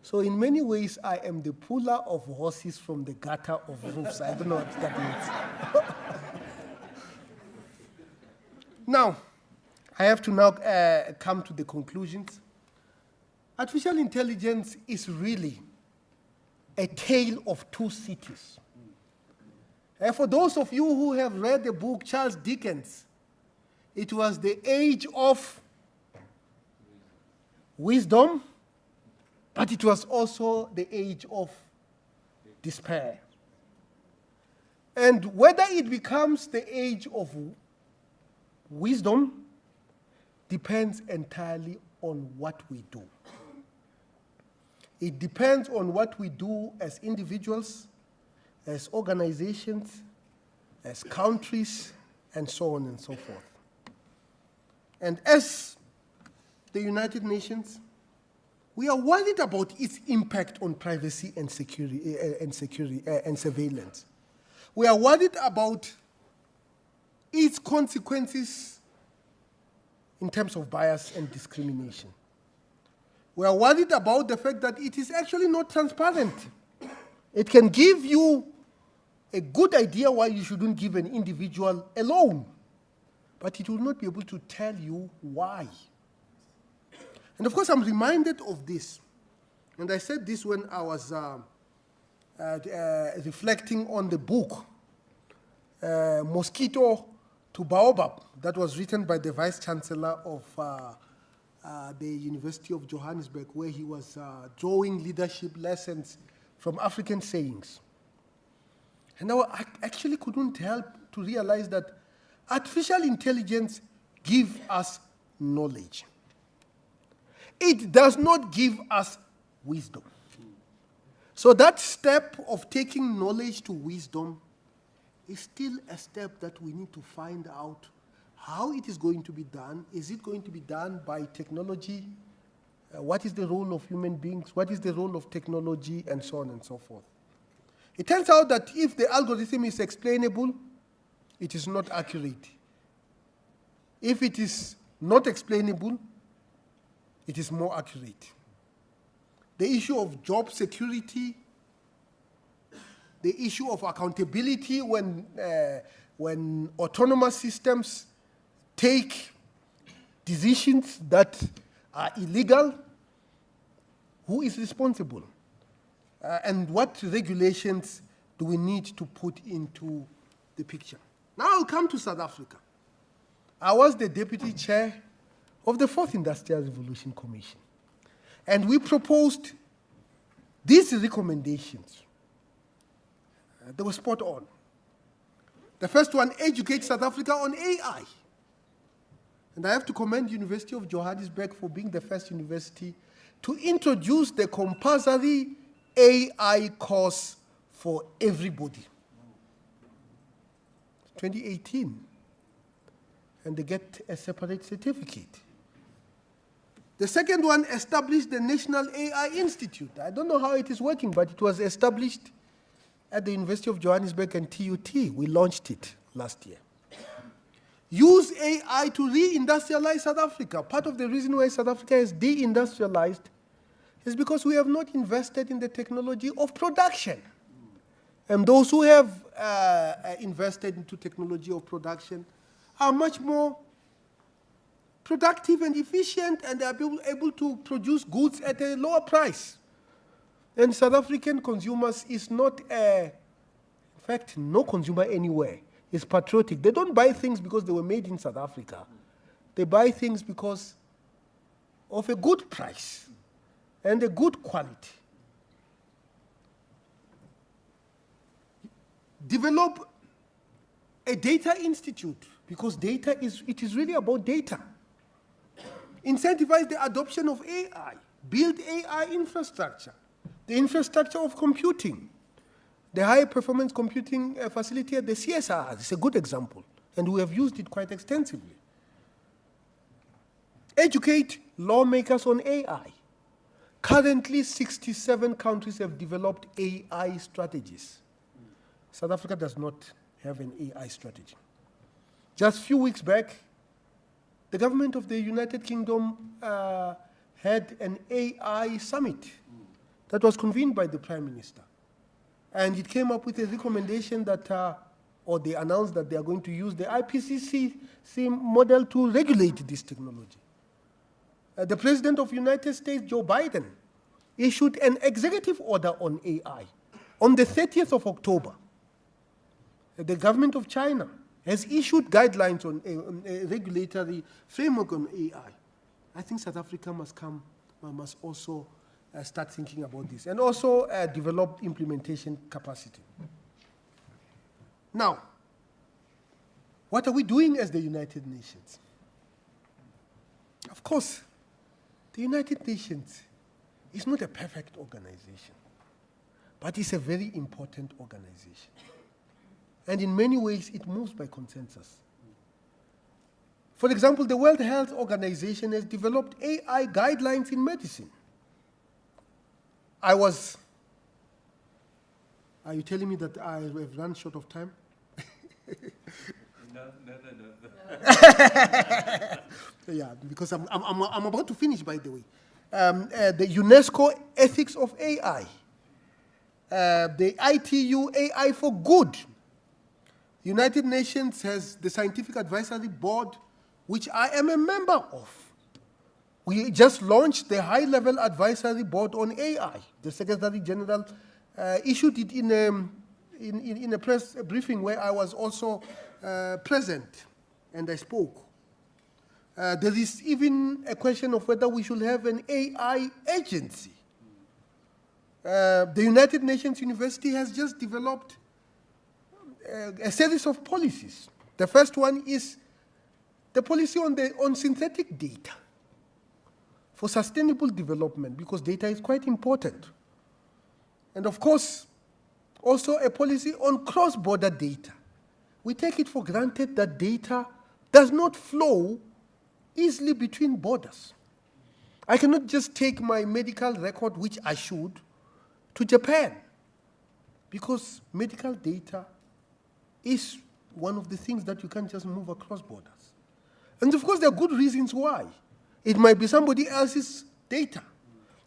So in many ways, I am the puller of horses from the gutter of roofs. I don't know what that means. Now, I have to now come to the conclusions. Artificial intelligence is really a tale of two cities. For those of you who have read the book Charles Dickens, it was the age of wisdom, but it was also the age of despair. And whether it becomes the age of wisdom depends entirely on what we do. It depends on what we do as individuals, as organizations, as countries, and so on and so forth. And as the United Nations, we are worried about its impact on privacy and security and surveillance. We are worried about its consequences in terms of bias and discrimination. We are worried about the fact that it is actually not transparent. It can give you a good idea why you shouldn't give an individual a loan, but it will not be able to tell you why. And of course, I'm reminded of this. And I said this when I was reflecting on the book, Mosquito to Baobab, that was written by the Vice Chancellor of the University of Johannesburg, where he was drawing leadership lessons from African sayings. And now I actually couldn't help to realize that artificial intelligence gives us knowledge. It does not give us wisdom. So that step of taking knowledge to wisdom is still a step that we need to find out how it is going to be done. Is it going to be done by technology? What is the role of human beings? What is the role of technology? And so on and so forth. It turns out that if the algorithm is explainable, it is not accurate. If it is not explainable, it is more accurate. The issue of job security, the issue of accountability when autonomous systems take decisions that are illegal, who is responsible? And what regulations do we need to put into the picture? Now I'll come to South Africa. I was the deputy chair of the Fourth Industrial Revolution Commission. And we proposed these recommendations. They were spot on. The first one, educate South Africa on AI. And I have to commend University of Johannesburg for being the first university to introduce the compulsory AI course for everybody. 2018. And they get a separate certificate. The second one established the National AI Institute. I don't know how it is working, but it was established at the University of Johannesburg and TUT. We launched it last year. Use AI to re-industrialize South Africa. Part of the reason why South Africa is de-industrialized is because we have not invested in the technology of production. And those who have invested into technology of production are much more productive and efficient, and they are able to produce goods at a lower price. And South African consumers is not in fact, no consumer anywhere is patriotic. They don't buy things because they were made in South Africa. They buy things because of a good price and a good quality. Develop a data institute, because it is really about data. Incentivize the adoption of AI. Build AI infrastructure. The infrastructure of computing. The high performance computing facility at the CSR is a good example, and we have used it quite extensively. Educate lawmakers on AI. Currently, 67 countries have developed AI strategies. South Africa does not have an AI strategy. Just a few weeks back, the government of the United Kingdom had an AI summit that was convened by the Prime Minister. And it came up with a recommendation that, or they announced that they are going to use the IPCC model to regulate this technology. The President of the United States, Joe Biden, issued an executive order on AI on the 30th of October. The government of China has issued guidelines on a regulatory framework on AI. I think South Africa must also start thinking about this, and also develop implementation capacity. Now, what are we doing as the United Nations? Of course, the United Nations is not a perfect organization, but it's a very important organization. And in many ways, it moves by consensus. For example, the World Health Organization has developed AI guidelines in medicine. Are you telling me that I have run short of time? No. Yeah, because I'm about to finish, by the way. The UNESCO Ethics of AI. The ITU AI for Good. United Nations has the Scientific Advisory Board, which I am a member of. We just launched the high-level advisory board on AI. The Secretary General issued it in a press briefing where I was also present, and I spoke. There is even a question of whether we should have an AI agency. The United Nations University has just developed a series of policies. The first one is the policy on synthetic data for sustainable development, because data is quite important. And of course, also a policy on cross-border data. We take it for granted that data does not flow easily between borders. I cannot just take my medical record, which I should, to Japan, because medical data is one of the things that you can't just move across borders. And of course, there are good reasons why. It might be somebody else's data.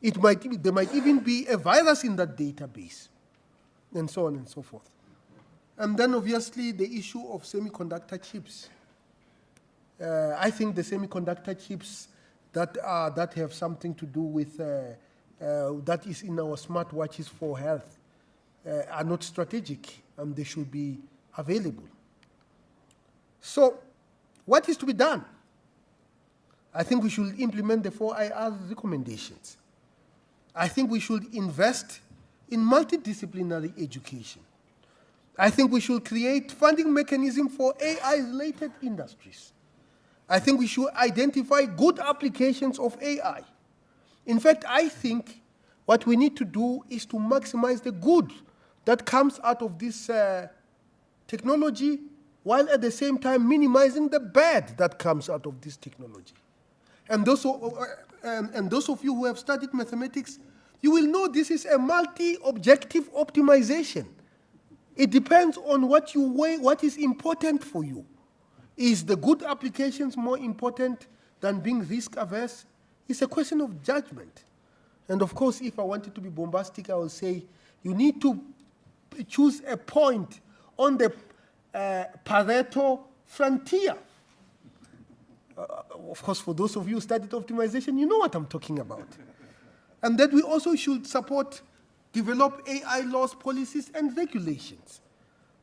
There might even be a virus in that database, and so on and so forth. And then obviously the issue of semiconductor chips. I think the semiconductor chips that have something to do with, that is in our smartwatches for health, are not strategic, and they should be available. So, what is to be done? I think we should implement the 4IR recommendations. I think we should invest in multidisciplinary education. I think we should create funding mechanism for AI-related industries. I think we should identify good applications of AI. In fact, I think what we need to do is to maximize the good that comes out of this technology, while at the same time minimizing the bad that comes out of this technology. And those of you who have studied mathematics, you will know this is a multi-objective optimization. It depends on what you weigh, what is important for you. Is the good applications more important than being risk-averse? It's a question of judgment. And of course, if I wanted to be bombastic, I would say you need to choose a point on the Pareto frontier. Of course, for those of you who studied optimization, you know what I'm talking about. And that we also should develop AI laws, policies, and regulations.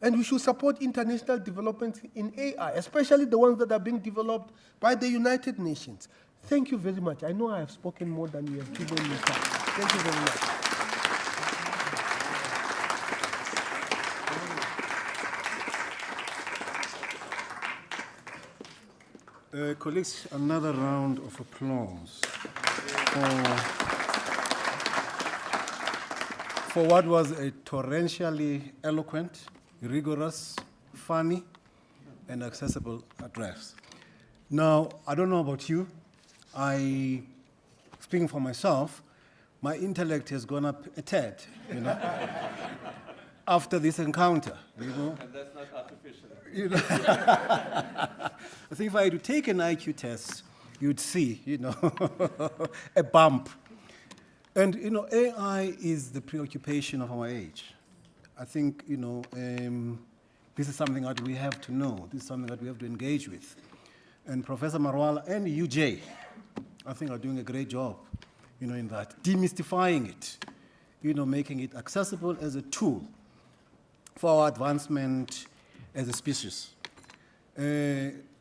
And we should support international developments in AI, especially the ones that are being developed by the United Nations. Thank you very much. I know I have spoken more than you have given me time. Thank you very much. Colleagues, another round of applause for what was a torrentially eloquent, rigorous, funny, and accessible address. Now, I don't know about you. Speaking for myself, my intellect has gone up a tad, after this encounter, And that's not artificial. I think if I had to take an IQ test, you'd see, a bump. And, AI is the preoccupation of our age. I think, this is something that we have to know. This is something that we have to engage with. And Professor Marwala and UJ, I think, are doing a great job, in that, demystifying it, making it accessible as a tool for our advancement as a species.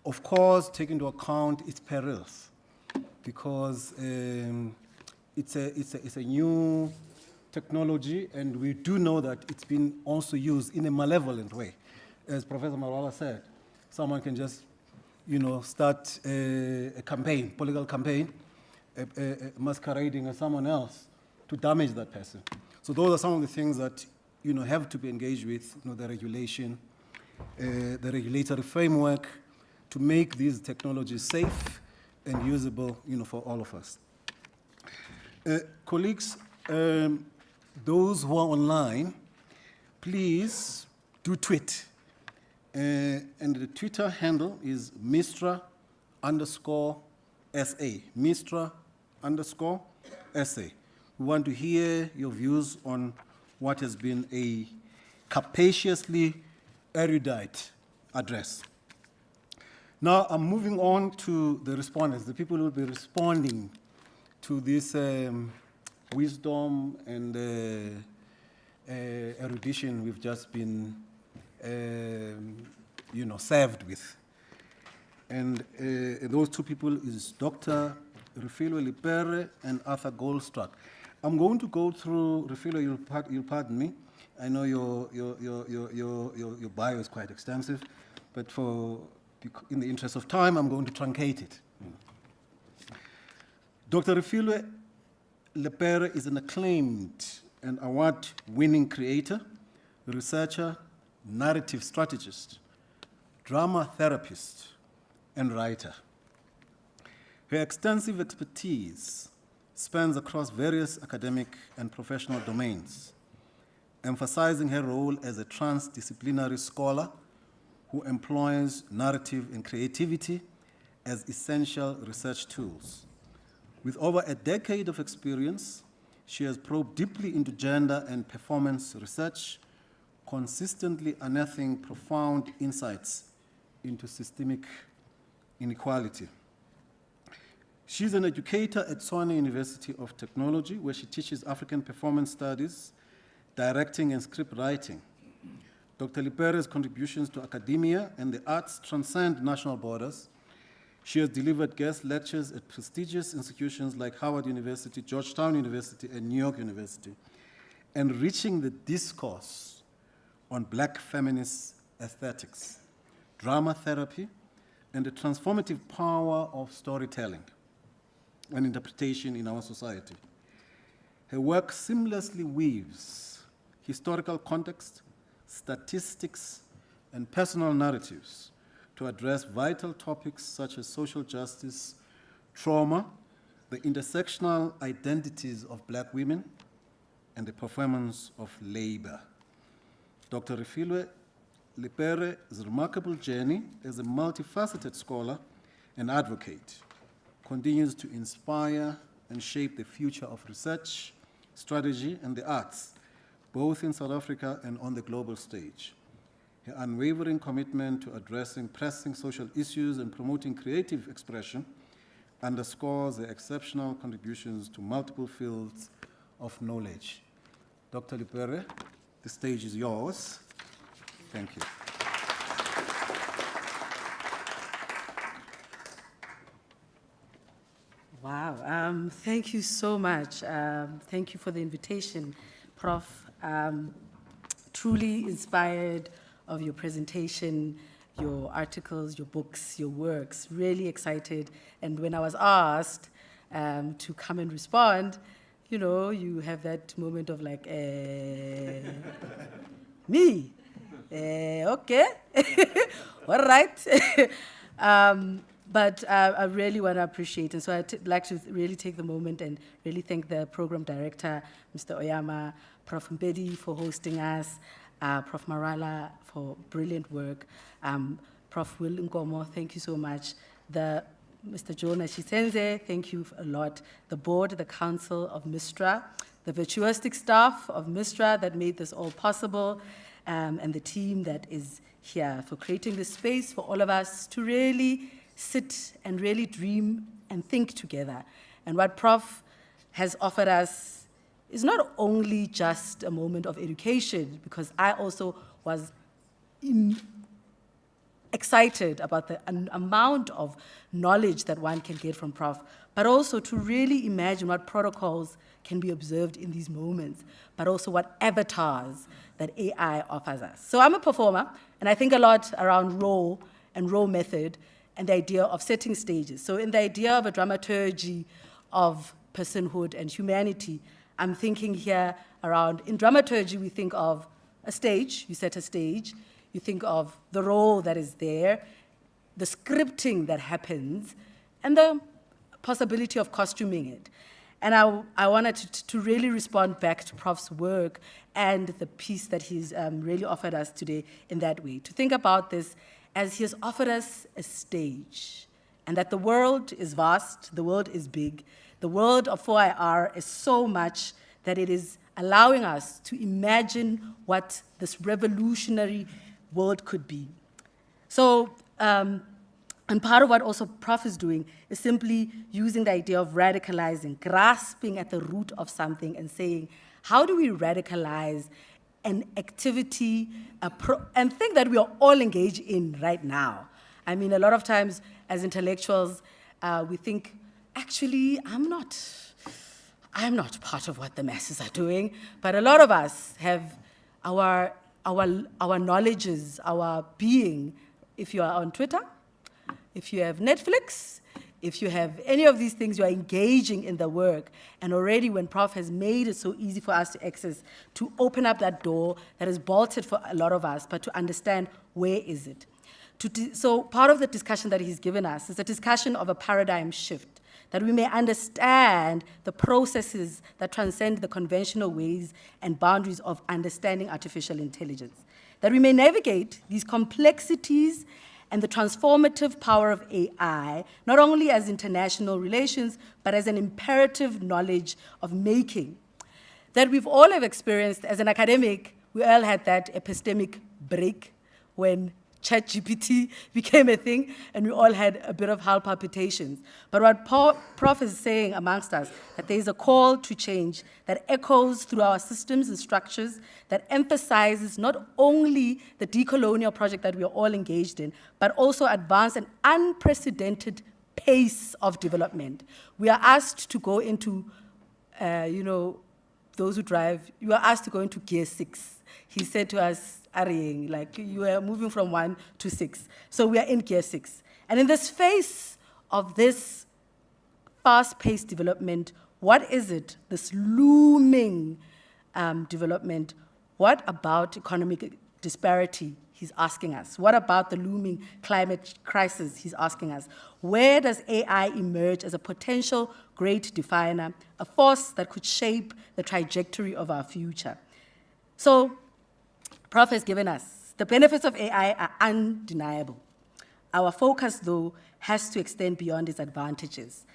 Of course, take into account its perils, because it's a new technology, and we do know that it's been also used in a malevolent way. As Professor Marwala said, someone can just, start a campaign, political campaign, masquerading as someone else to damage that person. So those are some of the things that, have to be engaged with, the regulation, the regulatory framework, to make these technologies safe and usable, for all of us. Colleagues, those who are online, please do tweet. And the Twitter handle is Mistra_SA. Mistra_SA. We want to hear your views on what has been a capaciously erudite address. Now I'm moving on to the respondents, the people who will be responding to this wisdom and erudition we've just been, served with. And those two people is Dr. Refilwe Lipere and Arthur Goldstruck. I'm going to go through, Refilwe, you'll pardon me. I know your bio is quite extensive, but in the interest of time, I'm going to truncate it. Dr. Refilwe Lipere is an acclaimed and award-winning creator, researcher, narrative strategist, drama therapist, and writer. Her extensive expertise spans across various academic and professional domains, emphasizing her role as a transdisciplinary scholar who employs narrative and creativity as essential research tools. With over a decade of experience, she has probed deeply into gender and performance research, consistently unearthing profound insights into systemic inequality. She's an educator at Tshwane University of Technology, where she teaches African performance studies, directing and script writing. Dr. Lipere's contributions to academia and the arts transcend national borders. She has delivered guest lectures at prestigious institutions like Howard University, Georgetown University, and New York University, enriching the discourse on Black feminist aesthetics, drama therapy, and the transformative power of storytelling and interpretation in our society. Her work seamlessly weaves historical context, statistics, and personal narratives to address vital topics such as social justice, trauma, the intersectional identities of Black women, and the performance of labor. Dr. Refilwe Lipere's remarkable journey as a multifaceted scholar and advocate continues to inspire and shape the future of research, strategy, and the arts, both in South Africa and on the global stage. Her unwavering commitment to addressing pressing social issues and promoting creative expression underscores her exceptional contributions to multiple fields of knowledge. Dr. Lipere, the stage is yours. Thank you. Wow, thank you so much. Thank you for the invitation, Prof. Truly inspired of your presentation, your articles, your books, your works, really excited. And when I was asked to come and respond, you know, you have that moment of like, me? Okay, all right. But I really want to appreciate, and so I'd like to really take the moment and really thank the program director, Mr. Oyama, Prof. Mbedi for hosting us, Prof. Marwala for brilliant work, Prof. Will Nkomo, thank you so much, Mr. Jonah Chisenze, thank you a lot, the board, the council of MISTRA, the virtuosic staff of MISTRA that made this all possible, and the team that is here for creating this space for all of us to really sit and really dream and think together. And what Prof has offered us is not only just a moment of education, because I also was excited about the amount of knowledge that one can get from Prof, but also to really imagine what protocols can be observed in these moments, but also what avatars that AI offers us. So I'm a performer, and I think a lot around role and role method and the idea of setting stages. So in the idea of a dramaturgy of personhood and humanity, I'm thinking here around, in dramaturgy, we think of a stage, you set a stage, you think of the role that is there, the scripting that happens, and the possibility of costuming it. And I wanted to really respond back to Prof's work and the piece that he's really offered us today in that way, to think about this as he has offered us a stage, and that the world is vast, the world is big, the world of 4IR is so much that it is allowing us to imagine what this revolutionary world could be. So, and part of what also Prof is doing is simply using the idea of radicalizing, grasping at the root of something and saying, how do we radicalize an activity and thing that we are all engaged in right now? I mean, a lot of times as intellectuals, we think, actually, I'm not part of what the masses are doing, but a lot of us have our knowledges, our being. If you are on Twitter, if you have Netflix, if you have any of these things, you are engaging in the work. And already when Prof has made it so easy for us to access, to open up that door that is bolted for a lot of us, but to understand where is it. So part of the discussion that he's given us is a discussion of a paradigm shift, that we may understand the processes that transcend the conventional ways and boundaries of understanding artificial intelligence, that we may navigate these complexities and the transformative power of AI, not only as international relations, but as an imperative knowledge of making. That we've all have experienced, as an academic, we all had that epistemic break when ChatGPT became a thing, and we all had a bit of heart palpitations. But what Prof is saying amongst us, that there is a call to change that echoes through our systems and structures, that emphasizes not only the decolonial project that we are all engaged in, but also advance an unprecedented pace of development. We are asked to go into, those who drive, you are asked to go into gear 6. He said to us, Arieng, like you are moving from 1 to 6. So we are in gear 6. And in this phase of this fast-paced development, what is it, this looming development? What about economic disparity? He's asking us. What about the looming climate crisis? He's asking us. Where does AI emerge as a potential great definer, a force that could shape the trajectory of our future? So, Prof has given us, the benefits of AI are undeniable. Our focus, though, has to extend beyond its advantages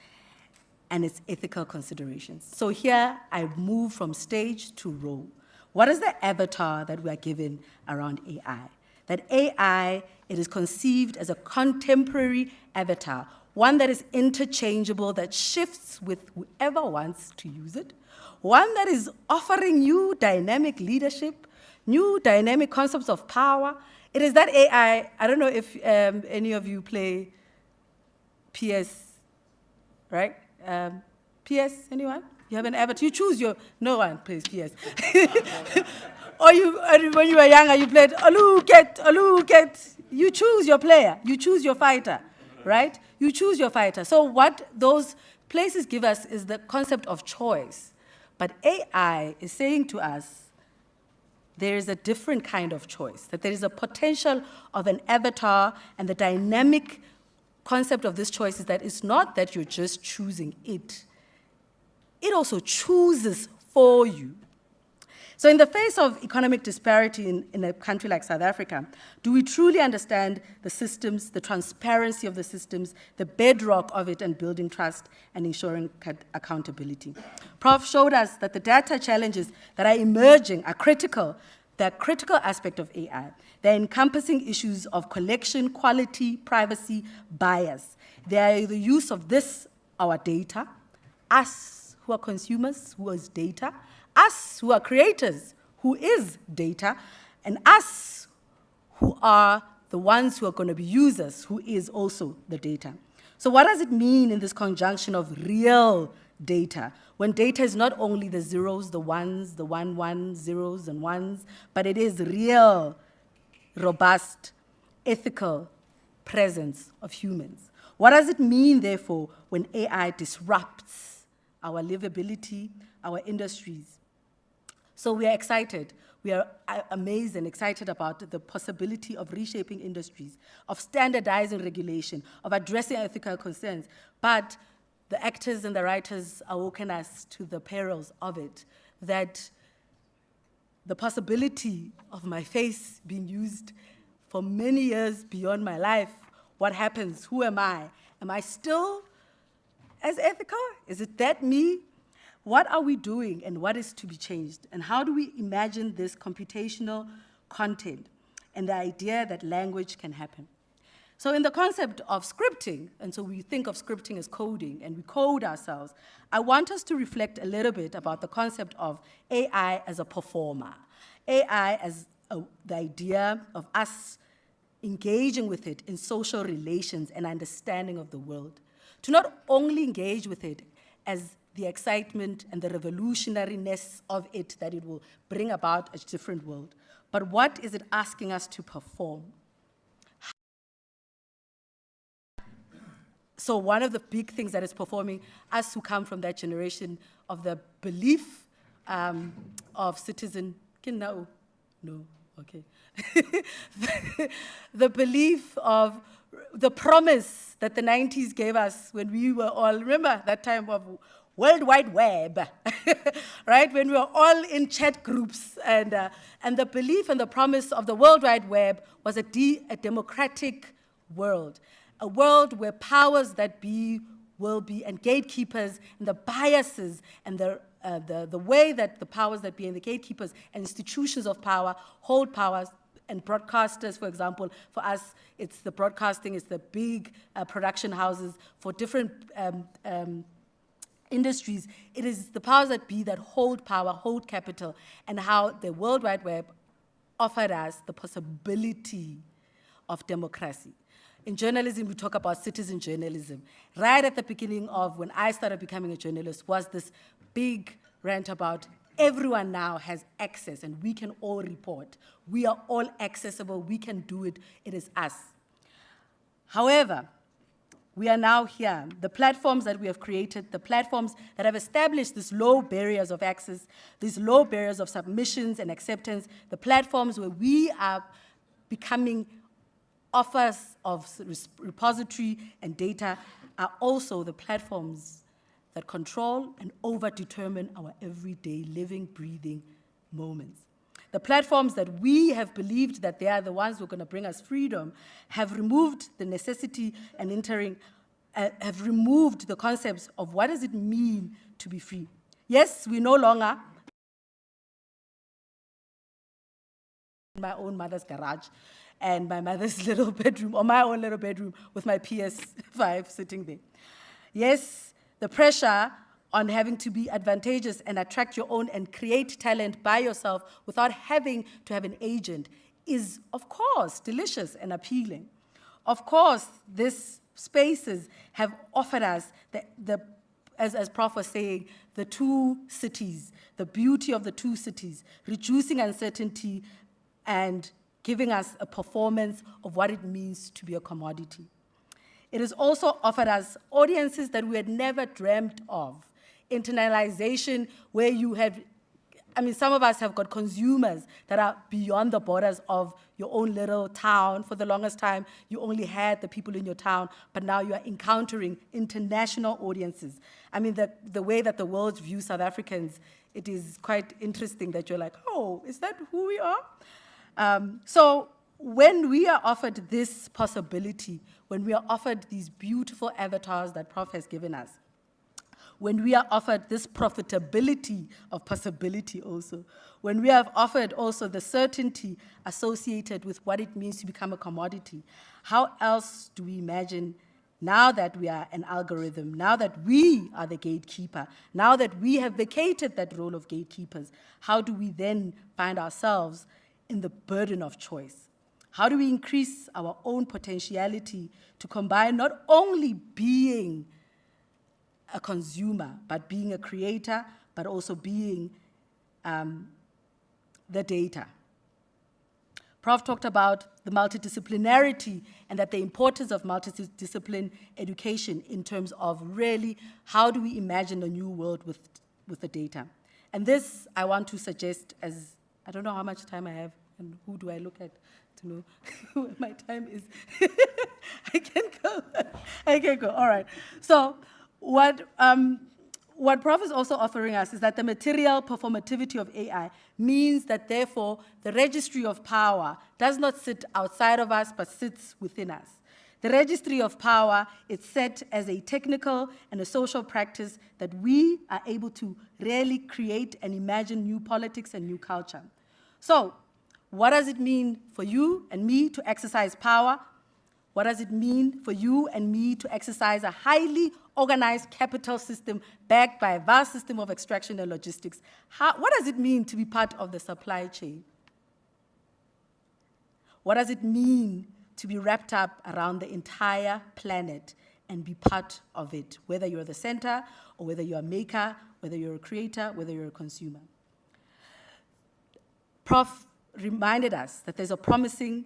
and its ethical considerations. So here, I move from stage to role. What is the avatar that we are given around AI? That AI, it is conceived as a contemporary avatar, one that is interchangeable, that shifts with whoever wants to use it, one that is offering new dynamic leadership, new dynamic concepts of power. It is that AI, I don't know if any of you play PS, right? PS, anyone? You have an avatar, you choose your, no one plays PS. Or when you were younger, you played Aluket. You choose your player, you choose your fighter, right? You choose your fighter. So what those places give us is the concept of choice. But AI is saying to us, there is a different kind of choice, that there is a potential of an avatar, and the dynamic concept of this choice is that it's not that you're just choosing it. It also chooses for you. So in the face of economic disparity in a country like South Africa, do we truly understand the systems, the transparency of the systems, the bedrock of it, and building trust and ensuring accountability? Prof showed us that the data challenges that are emerging are critical. They're a critical aspect of AI. They're encompassing issues of collection, quality, privacy, bias. They are the use of this, our data, us who are consumers, who is data, us who are creators, who is data, and us who are the ones who are going to be users, who is also the data. So what does it mean in this conjunction of real data, when data is not only the zeros, the ones, the 1, zeros and ones, but it is real, robust, ethical presence of humans? What does it mean, therefore, when AI disrupts our livability, our industries? So we are excited. We are amazed and excited about the possibility of reshaping industries, of standardizing regulation, of addressing ethical concerns. But the actors and the writers awoken us to the perils of it, that the possibility of my face being used for many years beyond my life, what happens? Who am I? Am I still as ethical? Is it that me? What are we doing, and what is to be changed? And how do we imagine this computational content and the idea that language can happen? So in the concept of scripting, and so we think of scripting as coding, and we code ourselves, I want us to reflect a little bit about the concept of AI as a performer, AI as the idea of us engaging with it in social relations and understanding of the world. To not only engage with it as the excitement and the revolutionariness of it that it will bring about a different world, but what is it asking us to perform? So one of the big things that is performing, us who come from that generation of the belief of citizen, no, okay. The belief of the promise that the 90s gave us when we were all, remember that time of World Wide Web, right? When we were all in chat groups, and the belief and the promise of the World Wide Web was a democratic world, a world where powers that be will be, and gatekeepers, and the biases, and the way that the powers that be and the gatekeepers and institutions of power hold powers, and broadcasters, for example, for us, it's the broadcasting, it's the big production houses for different industries. It is the powers that be that hold power, hold capital, and how the World Wide Web offered us the possibility of democracy. In journalism, we talk about citizen journalism. Right at the beginning of when I started becoming a journalist was this big rant about everyone now has access and we can all report. We are all accessible, we can do it, it is us. However, we are now here. The platforms that we have created, the platforms that have established these low barriers of access, these low barriers of submissions and acceptance, the platforms where we are becoming authors of repository and data are also the platforms that control and over-determine our everyday living, breathing moments. The platforms that we have believed that they are the ones who are going to bring us freedom have removed the necessity and have removed the concepts of what does it mean to be free. Yes, we no longer in my own mother's garage and my mother's little bedroom, or my own little bedroom with my PS5 sitting there. Yes, the pressure on having to be advantageous and attract your own and create talent by yourself without having to have an agent is, of course, delicious and appealing. Of course, these spaces have offered us, as Prof was saying, the two cities, the beauty of the two cities, reducing uncertainty and giving us a performance of what it means to be a commodity. It has also offered us audiences that we had never dreamt of. Internalization, where you have, some of us have got consumers that are beyond the borders of your own little town. For the longest time, you only had the people in your town, but now you are encountering international audiences. The way that the world views South Africans, it is quite interesting that you're like, oh, is that who we are? So when we are offered this possibility, when we are offered these beautiful avatars that Prof has given us, when we are offered this profitability of possibility also, when we have offered also the certainty associated with what it means to become a commodity, how else do we imagine, now that we are an algorithm, now that we are the gatekeeper, now that we have vacated that role of gatekeepers, how do we then find ourselves in the burden of choice? How do we increase our own potentiality to combine not only being a consumer, but being a creator, but also being the data? Prof talked about the multidisciplinarity and that the importance of multidiscipline education in terms of really how do we imagine a new world with the data. And this I want to suggest as, I don't know how much time I have and who do I look at to know where my time is. I can go, all right. So what Prof is also offering us is that the material performativity of AI means that therefore the registry of power does not sit outside of us, but sits within us. The registry of power is set as a technical and a social practice that we are able to really create and imagine new politics and new culture. So, what does it mean for you and me to exercise power? What does it mean for you and me to exercise a highly organized capital system backed by a vast system of extraction and logistics? What does it mean to be part of the supply chain? What does it mean to be wrapped up around the entire planet and be part of it, whether you're the center or whether you're a maker, whether you're a creator, whether you're a consumer. Prof reminded us that there's a promising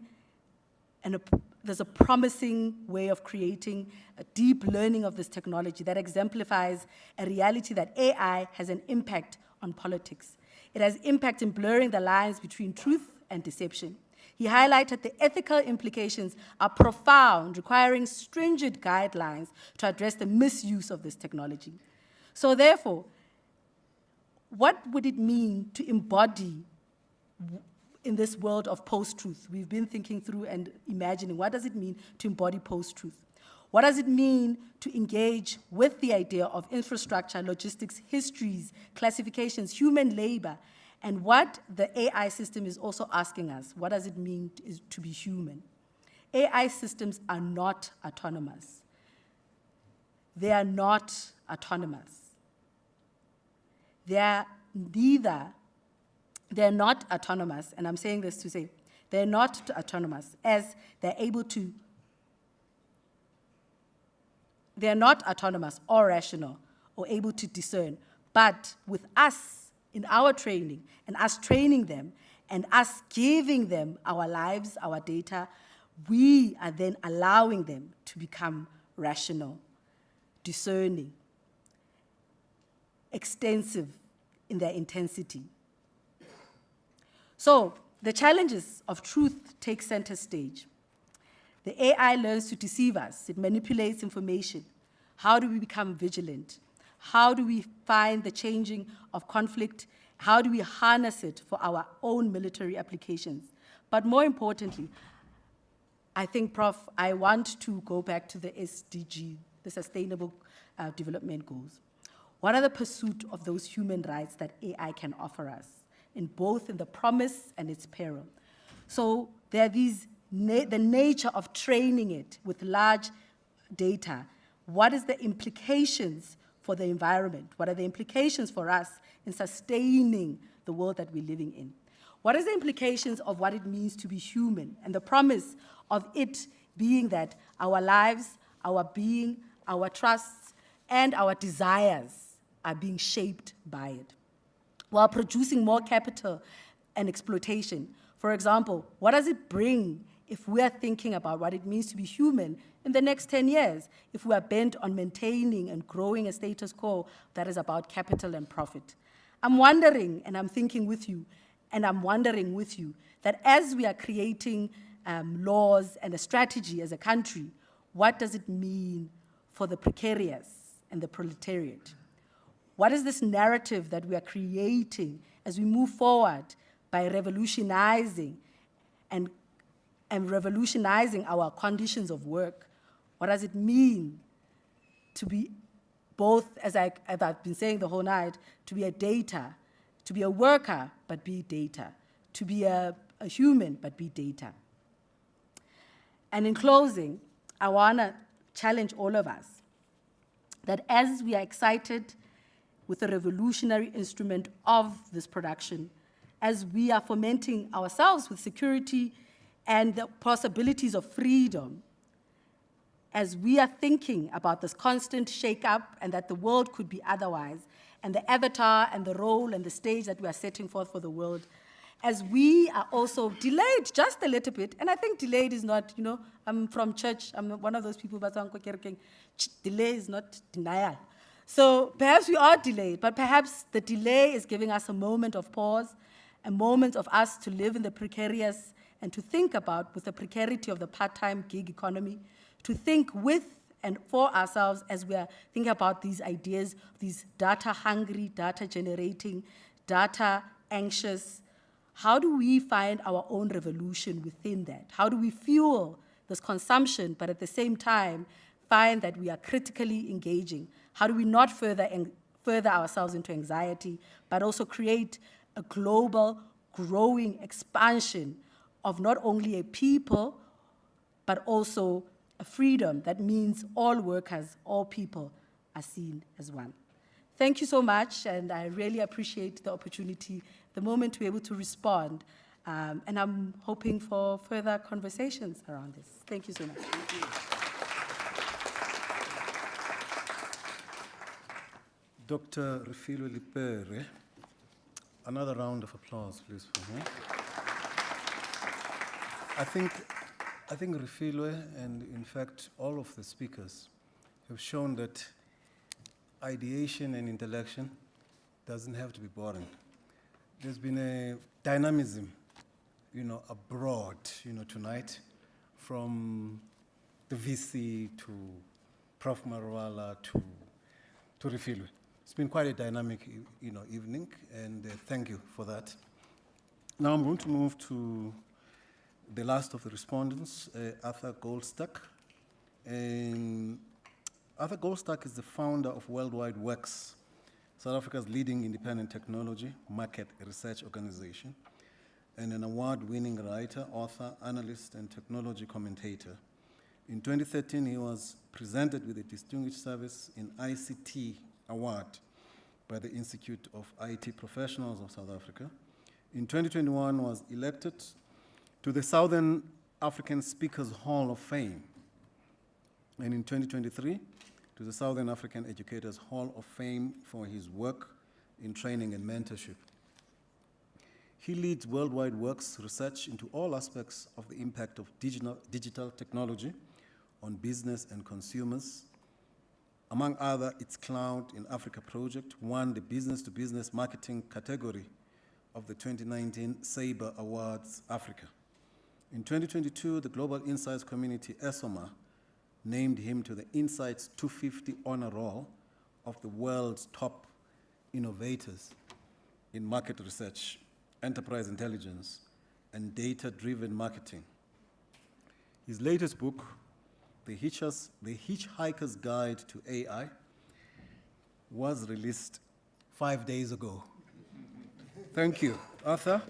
way of creating a deep learning of this technology that exemplifies a reality that AI has an impact on politics. It has impact in blurring the lines between truth and deception. He highlighted the ethical implications are profound, requiring stringent guidelines to address the misuse of this technology. So therefore, what would it mean to embody in this world of post-truth? We've been thinking through and imagining, what does it mean to embody post-truth? What does it mean to engage with the idea of infrastructure, logistics, histories, classifications, human labor, and what the AI system is also asking us, what does it mean to be human? AI systems are not autonomous. They are not autonomous. They're not autonomous, and I'm saying this to say, they're not autonomous as they're not autonomous or rational or able to discern, but with us in our training and us training them and us giving them our lives, our data, we are then allowing them to become rational, discerning, extensive in their intensity. So the challenges of truth take center stage. The AI learns to deceive us. It manipulates information. How do we become vigilant? How do we find the changing of conflict? How do we harness it for our own military applications? But more importantly, I think, Prof, I want to go back to the SDG, the Sustainable Development Goals. What are the pursuit of those human rights that AI can offer us, in both in the promise and its peril? So there are these, the nature of training it with large data. What is the implications for the environment? What are the implications for us in sustaining the world that we're living in? What is the implications of what it means to be human and the promise of it being that our lives, our being, our trusts, and our desires are being shaped by it, while producing more capital and exploitation? For example, what does it bring if we are thinking about what it means to be human in the next 10 years, if we are bent on maintaining and growing a status quo that is about capital and profit? I'm wondering, and I'm thinking with you, and I'm wondering with you, that as we are creating laws and a strategy as a country, what does it mean for the precarious and the proletariat? What is this narrative that we are creating as we move forward by revolutionizing and revolutionizing our conditions of work? What does it mean to be both, as I've been saying the whole night, to be a data, to be a worker, but be data, to be a human, but be data? And in closing, I wanna challenge all of us that as we are excited with the revolutionary instrument of this production, as we are fomenting ourselves with security and the possibilities of freedom, as we are thinking about this constant shake-up and that the world could be otherwise, and the avatar and the role and the stage that we are setting forth for the world, as we are also delayed just a little bit, and I think delayed is not, I'm from church, I'm one of those people, but delay is not denial. So perhaps we are delayed, but perhaps the delay is giving us a moment of pause, a moment of us to live in the precarious and to think about with the precarity of the part-time gig economy, to think with and for ourselves as we are thinking about these ideas, these data-hungry, data-generating, data-anxious. How do we find our own revolution within that? How do we fuel this consumption, but at the same time, find that we are critically engaging? How do we not further ourselves into anxiety, but also create a global, growing expansion of not only a people, but also a freedom that means all workers, all people are seen as one? Thank you so much, and I really appreciate the opportunity, the moment to be able to respond And I'm hoping for further conversations around this. Thank you so much. Dr. Refilwe Lipere, another round of applause, please, for him. I think Refilwe, and in fact all of the speakers, have shown that ideation and intellection doesn't have to be boring. There's been a dynamism, abroad, tonight, from the VC to Prof Marwala to Refilwe. It's been quite a dynamic, evening, and thank you for that. Now I'm going to move to the last of the respondents, Arthur Goldstack. And Arthur Goldstack is the founder of Worldwide Works, South Africa's leading independent technology market research organization, and an award-winning writer, author, analyst, and technology commentator. In 2013, he was presented with a Distinguished Service in ICT Award by the Institute of IT Professionals of South Africa. In 2021, was elected to the Southern African Speakers Hall of Fame. And in 2023, to the Southern African Educators Hall of Fame for his work in training and mentorship. He leads Worldwide Works research into all aspects of the impact of digital technology on business and consumers. Among other, its Cloud in Africa project won the business-to-business marketing category of the 2019 SABRE Awards Africa. In 2022, the Global Insights Community, ESOMA, named him to the Insights 250 honor roll of the world's top innovators in market research, enterprise intelligence, and data-driven marketing. His latest book, The Hitchhiker's Guide to AI, was released 5 days ago. Thank you. Arthur,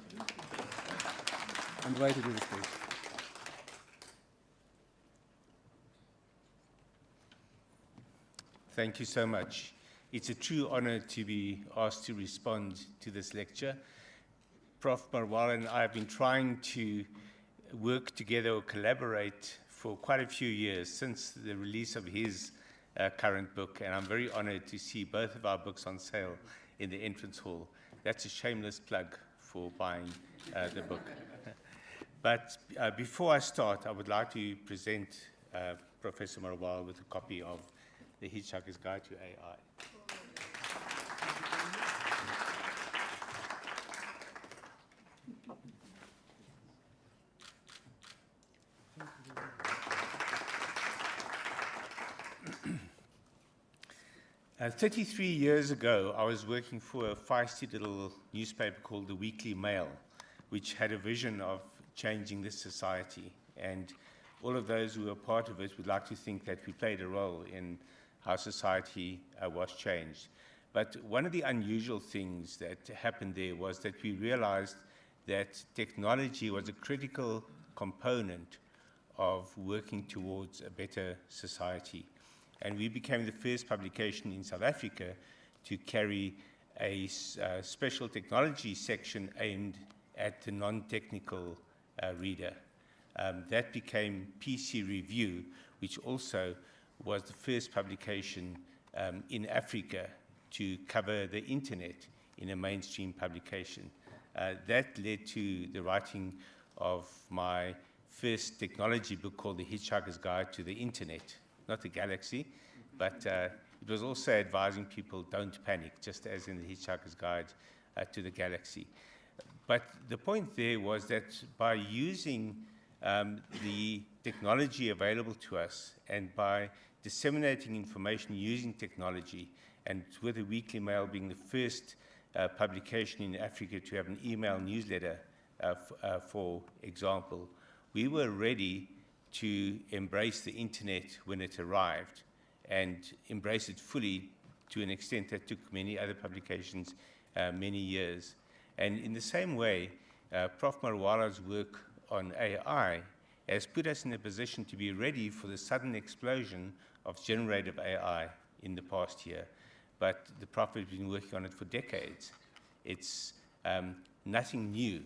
invite you to the stage. Thank you so much. It's a true honor to be asked to respond to this lecture. Prof Marwala and I have been trying to work together or collaborate for quite a few years since the release of his current book, and I'm very honored to see both of our books on sale in the entrance hall. That's a shameless plug for buying the book. But before I start, I would like to present Professor Marwala with a copy of The Hitchhiker's Guide to AI. Uh, 33 years ago, I was working for a feisty little newspaper called the Weekly Mail, which had a vision of changing this society. And all of those who were part of it would like to think that we played a role in how society was changed. But one of the unusual things that happened there was that we realized that technology was a critical component of working towards a better society. And we became the first publication in South Africa to carry a special technology section aimed at the non-technical reader. That became PC Review, which also was the first publication in Africa to cover the internet in a mainstream publication. That led to the writing of my first technology book called The Hitchhiker's Guide to the Internet. Not the galaxy, but it was also advising people don't panic, just as in The Hitchhiker's Guide to the Galaxy. But the point there was that by using the technology available to us and by disseminating information using technology, and with the Weekly Mail being the first publication in Africa to have an email newsletter, for example, we were ready to embrace the internet when it arrived and embrace it fully to an extent that took many other publications many years. And in the same way, Prof Marwala's work on AI has put us in a position to be ready for the sudden explosion of generative AI in the past year. But the Prof has been working on it for decades. It's nothing new.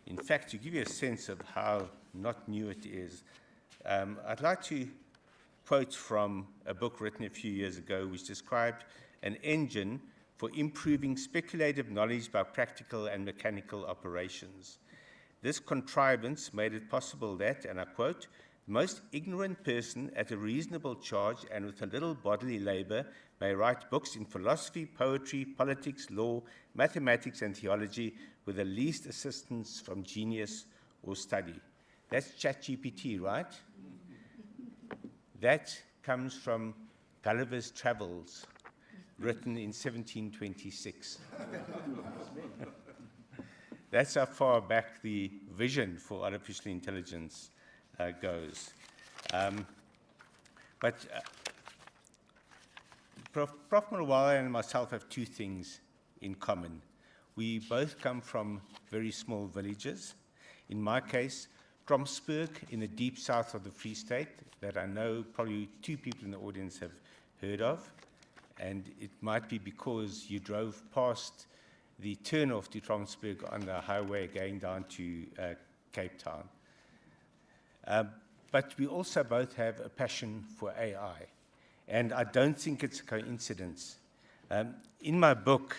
In fact, to give you a sense of how not new it is, I'd like to quote from a book written a few years ago which described an engine for improving speculative knowledge by practical and mechanical operations. This contrivance made it possible that, and I quote, the most ignorant person at a reasonable charge and with a little bodily labor may write books in philosophy, poetry, politics, law, mathematics, and theology with the least assistance from genius or study. That's ChatGPT, right? That comes from Gulliver's Travels, written in 1726. That's how far back the vision for artificial intelligence goes. Prof Marwala and myself have two things in common. We both come from very small villages. In my case, Tromsburg in the deep south of the Free State, that I know probably 2 people in the audience have heard of. And it might be because you drove past the turnoff to Tromsburg on the highway going down to Cape Town. But we also both have a passion for AI. And I don't think it's a coincidence. In my book,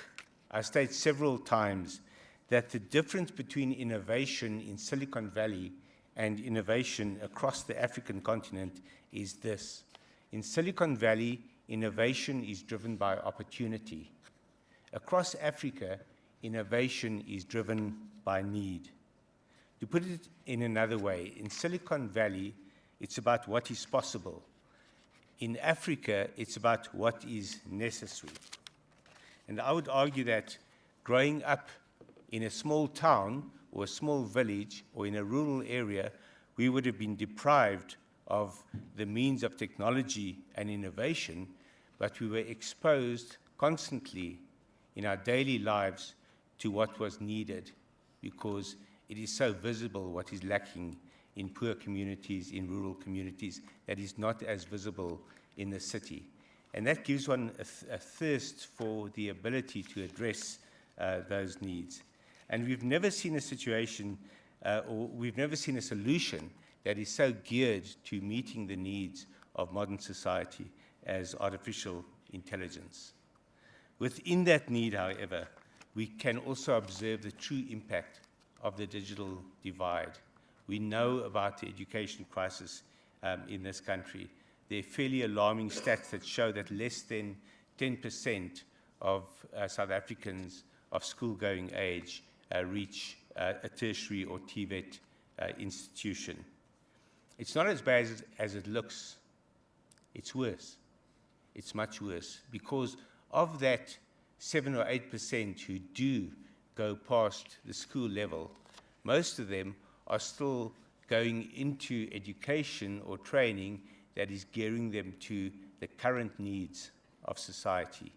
I state several times that the difference between innovation in Silicon Valley and innovation across the African continent is this. In Silicon Valley, innovation is driven by opportunity. Across Africa, innovation is driven by need. To put it in another way, in Silicon Valley, it's about what is possible. In Africa, it's about what is necessary. And I would argue that growing up in a small town or a small village or in a rural area, we would have been deprived of the means of technology and innovation, but we were exposed constantly in our daily lives to what was needed, because it is so visible what is lacking in poor communities, in rural communities, that is not as visible in the city. And that gives one a thirst for the ability to address those needs. And we've never seen a situation, or we've never seen a solution that is so geared to meeting the needs of modern society as artificial intelligence. Within that need, however, we can also observe the true impact of the digital divide. We know about the education crisis in this country. There are fairly alarming stats that show that less than 10% of South Africans of school-going age reach a tertiary or TVET institution. It's not as bad as it looks. It's worse. It's much worse, because of that 7 or 8% who do go past the school level, most of them are still going into education or training that is gearing them to the current needs of society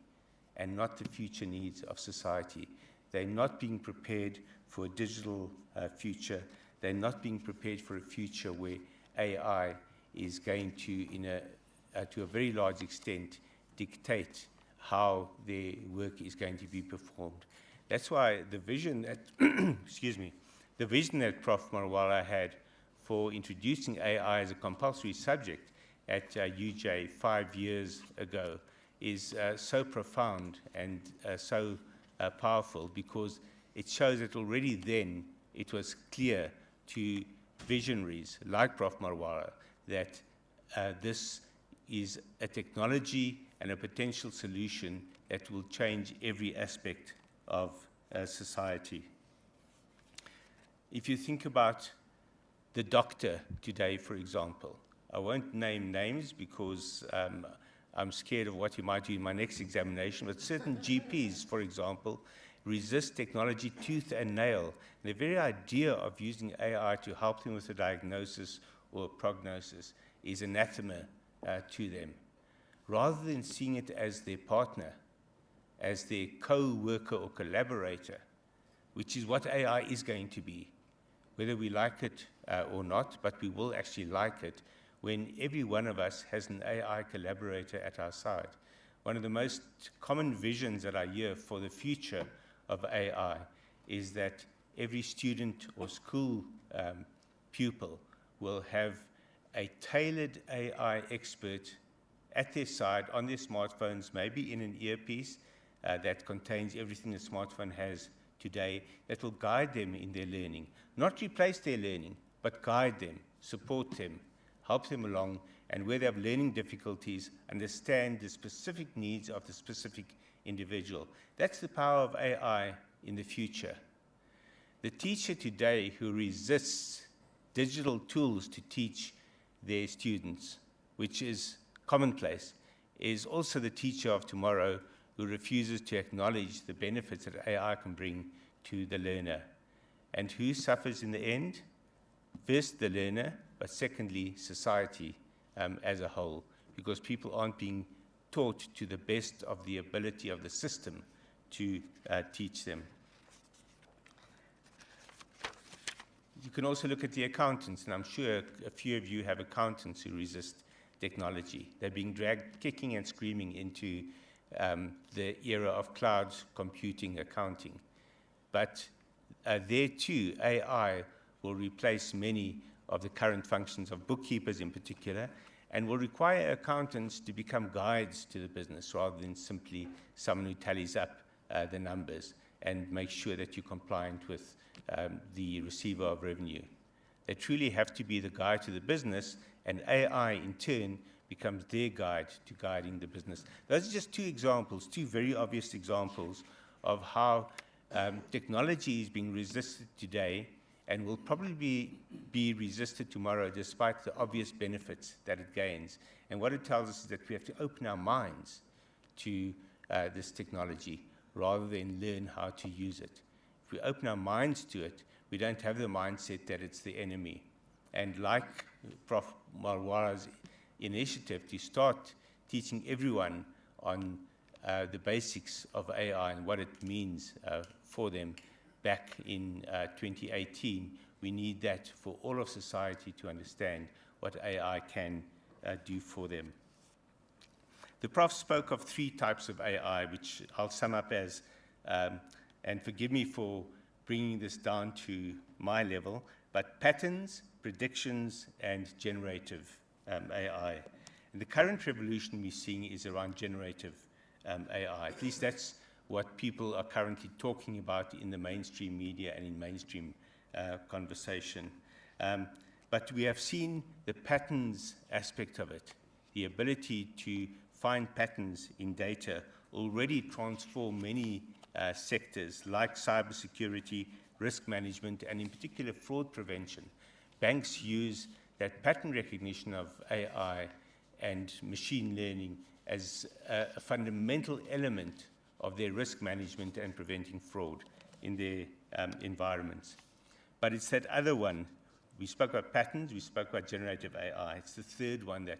and not the future needs of society. They're not being prepared for a digital future. They're not being prepared for a future where AI is going to, to a very large extent, dictate how their work is going to be performed. That's why the vision that, excuse me, the vision that Prof Marwala had for introducing AI as a compulsory subject at UJ 5 years ago is so profound and so powerful, because it shows that already then it was clear to visionaries like Prof Marwala that this is a technology and a potential solution that will change every aspect of society. If you think about the doctor today, for example, I won't name names because I'm scared of what he might do in my next examination, but certain GPs, for example, resist technology tooth and nail. And the very idea of using AI to help them with a diagnosis or a prognosis is anathema to them. Rather than seeing it as their partner, as their co-worker or collaborator, which is what AI is going to be, whether we like it or not, but we will actually like it when every one of us has an AI collaborator at our side. One of the most common visions that I hear for the future of AI is that every student or school pupil will have a tailored AI expert at their side on their smartphones, maybe in an earpiece that contains everything a smartphone has today, that will guide them in their learning. Not replace their learning, but guide them, support them, help them along, and where they have learning difficulties, understand the specific needs of the specific individual. That's the power of AI in the future. The teacher today who resists digital tools to teach their students, which is commonplace, is also the teacher of tomorrow who refuses to acknowledge the benefits that AI can bring to the learner. And who suffers in the end? First, the learner, but secondly, society as a whole, because people aren't being taught to the best of the ability of the system to teach them. You can also look at the accountants, and I'm sure a few of you have accountants who resist technology. They're being dragged kicking and screaming into the era of cloud computing accounting. But there too, AI will replace many of the current functions of bookkeepers in particular, and will require accountants to become guides to the business rather than simply someone who tallies up the numbers and make sure that you're compliant with the receiver of revenue. They truly have to be the guide to the business, and AI in turn becomes their guide to guiding the business. Those are just two examples, two very obvious examples of how technology is being resisted today and will probably be resisted tomorrow despite the obvious benefits that it gains. And what it tells us is that we have to open our minds to this technology rather than learn how to use it. If we open our minds to it, we don't have the mindset that it's the enemy. And like Prof Marwala's initiative to start teaching everyone on the basics of AI and what it means for them back in 2018, we need that for all of society to understand what AI can do for them. The Prof spoke of 3 types of AI, which I'll sum up as, and forgive me for bringing this down to my level, but patterns, predictions, and generative AI. And the current revolution we're seeing is around generative AI. At least that's what people are currently talking about in the mainstream media and in mainstream conversation. But we have seen the patterns aspect of it, the ability to find patterns in data already transform many sectors like cybersecurity, risk management, and in particular fraud prevention. Banks use that pattern recognition of AI and machine learning as a fundamental element of their risk management and preventing fraud in their environments. But it's that other one. We spoke about patterns, we spoke about generative AI. It's the third one that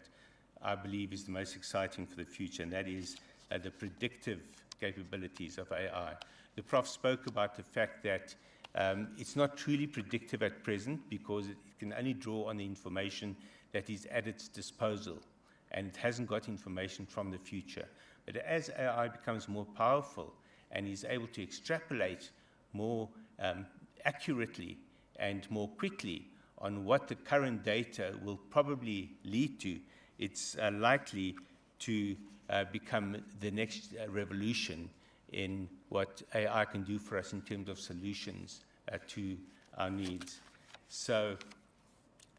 I believe is the most exciting for the future, and that is the predictive capabilities of AI. The Prof spoke about the fact that it's not truly predictive at present because it can only draw on the information that is at its disposal, and it hasn't got information from the future. But as AI becomes more powerful and is able to extrapolate more accurately and more quickly on what the current data will probably lead to, it's likely to become the next revolution in what AI can do for us in terms of solutions to our needs. So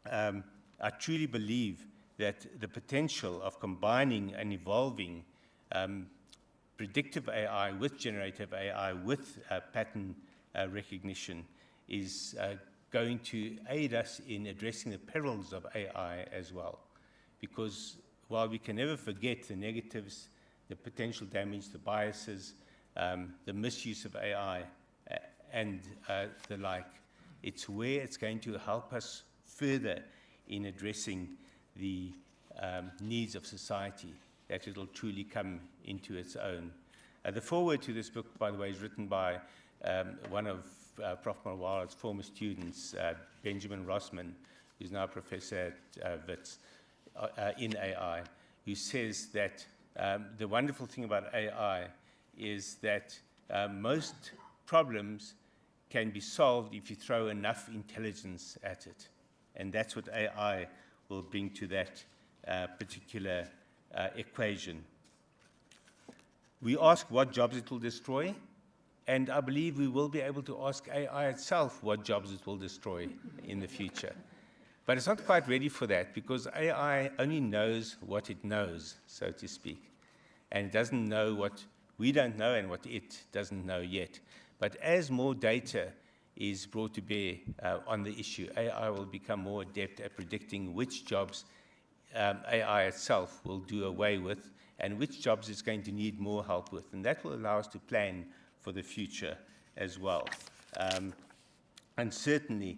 I truly believe that the potential of combining and evolving predictive AI with generative AI with pattern recognition is going to aid us in addressing the perils of AI as well. Because while we can never forget the negatives, the potential damage, the biases, the misuse of AI, and the like, it's where it's going to help us further in addressing the needs of society that it'll truly come into its own. The foreword to this book, by the way, is written by one of Prof Marwala's former students, Benjamin Rossman, who's now a professor at Wits in AI, who says that the wonderful thing about AI is that most problems can be solved if you throw enough intelligence at it. And that's what AI will bring to that particular equation. We ask what jobs it will destroy, and I believe we will be able to ask AI itself what jobs it will destroy in the future. But it's not quite ready for that, because AI only knows what it knows, so to speak. And it doesn't know what we don't know and what it doesn't know yet. But as more data is brought to bear on the issue, AI will become more adept at predicting which jobs AI itself will do away with and which jobs it's going to need more help with. And that will allow us to plan for the future as well. And certainly,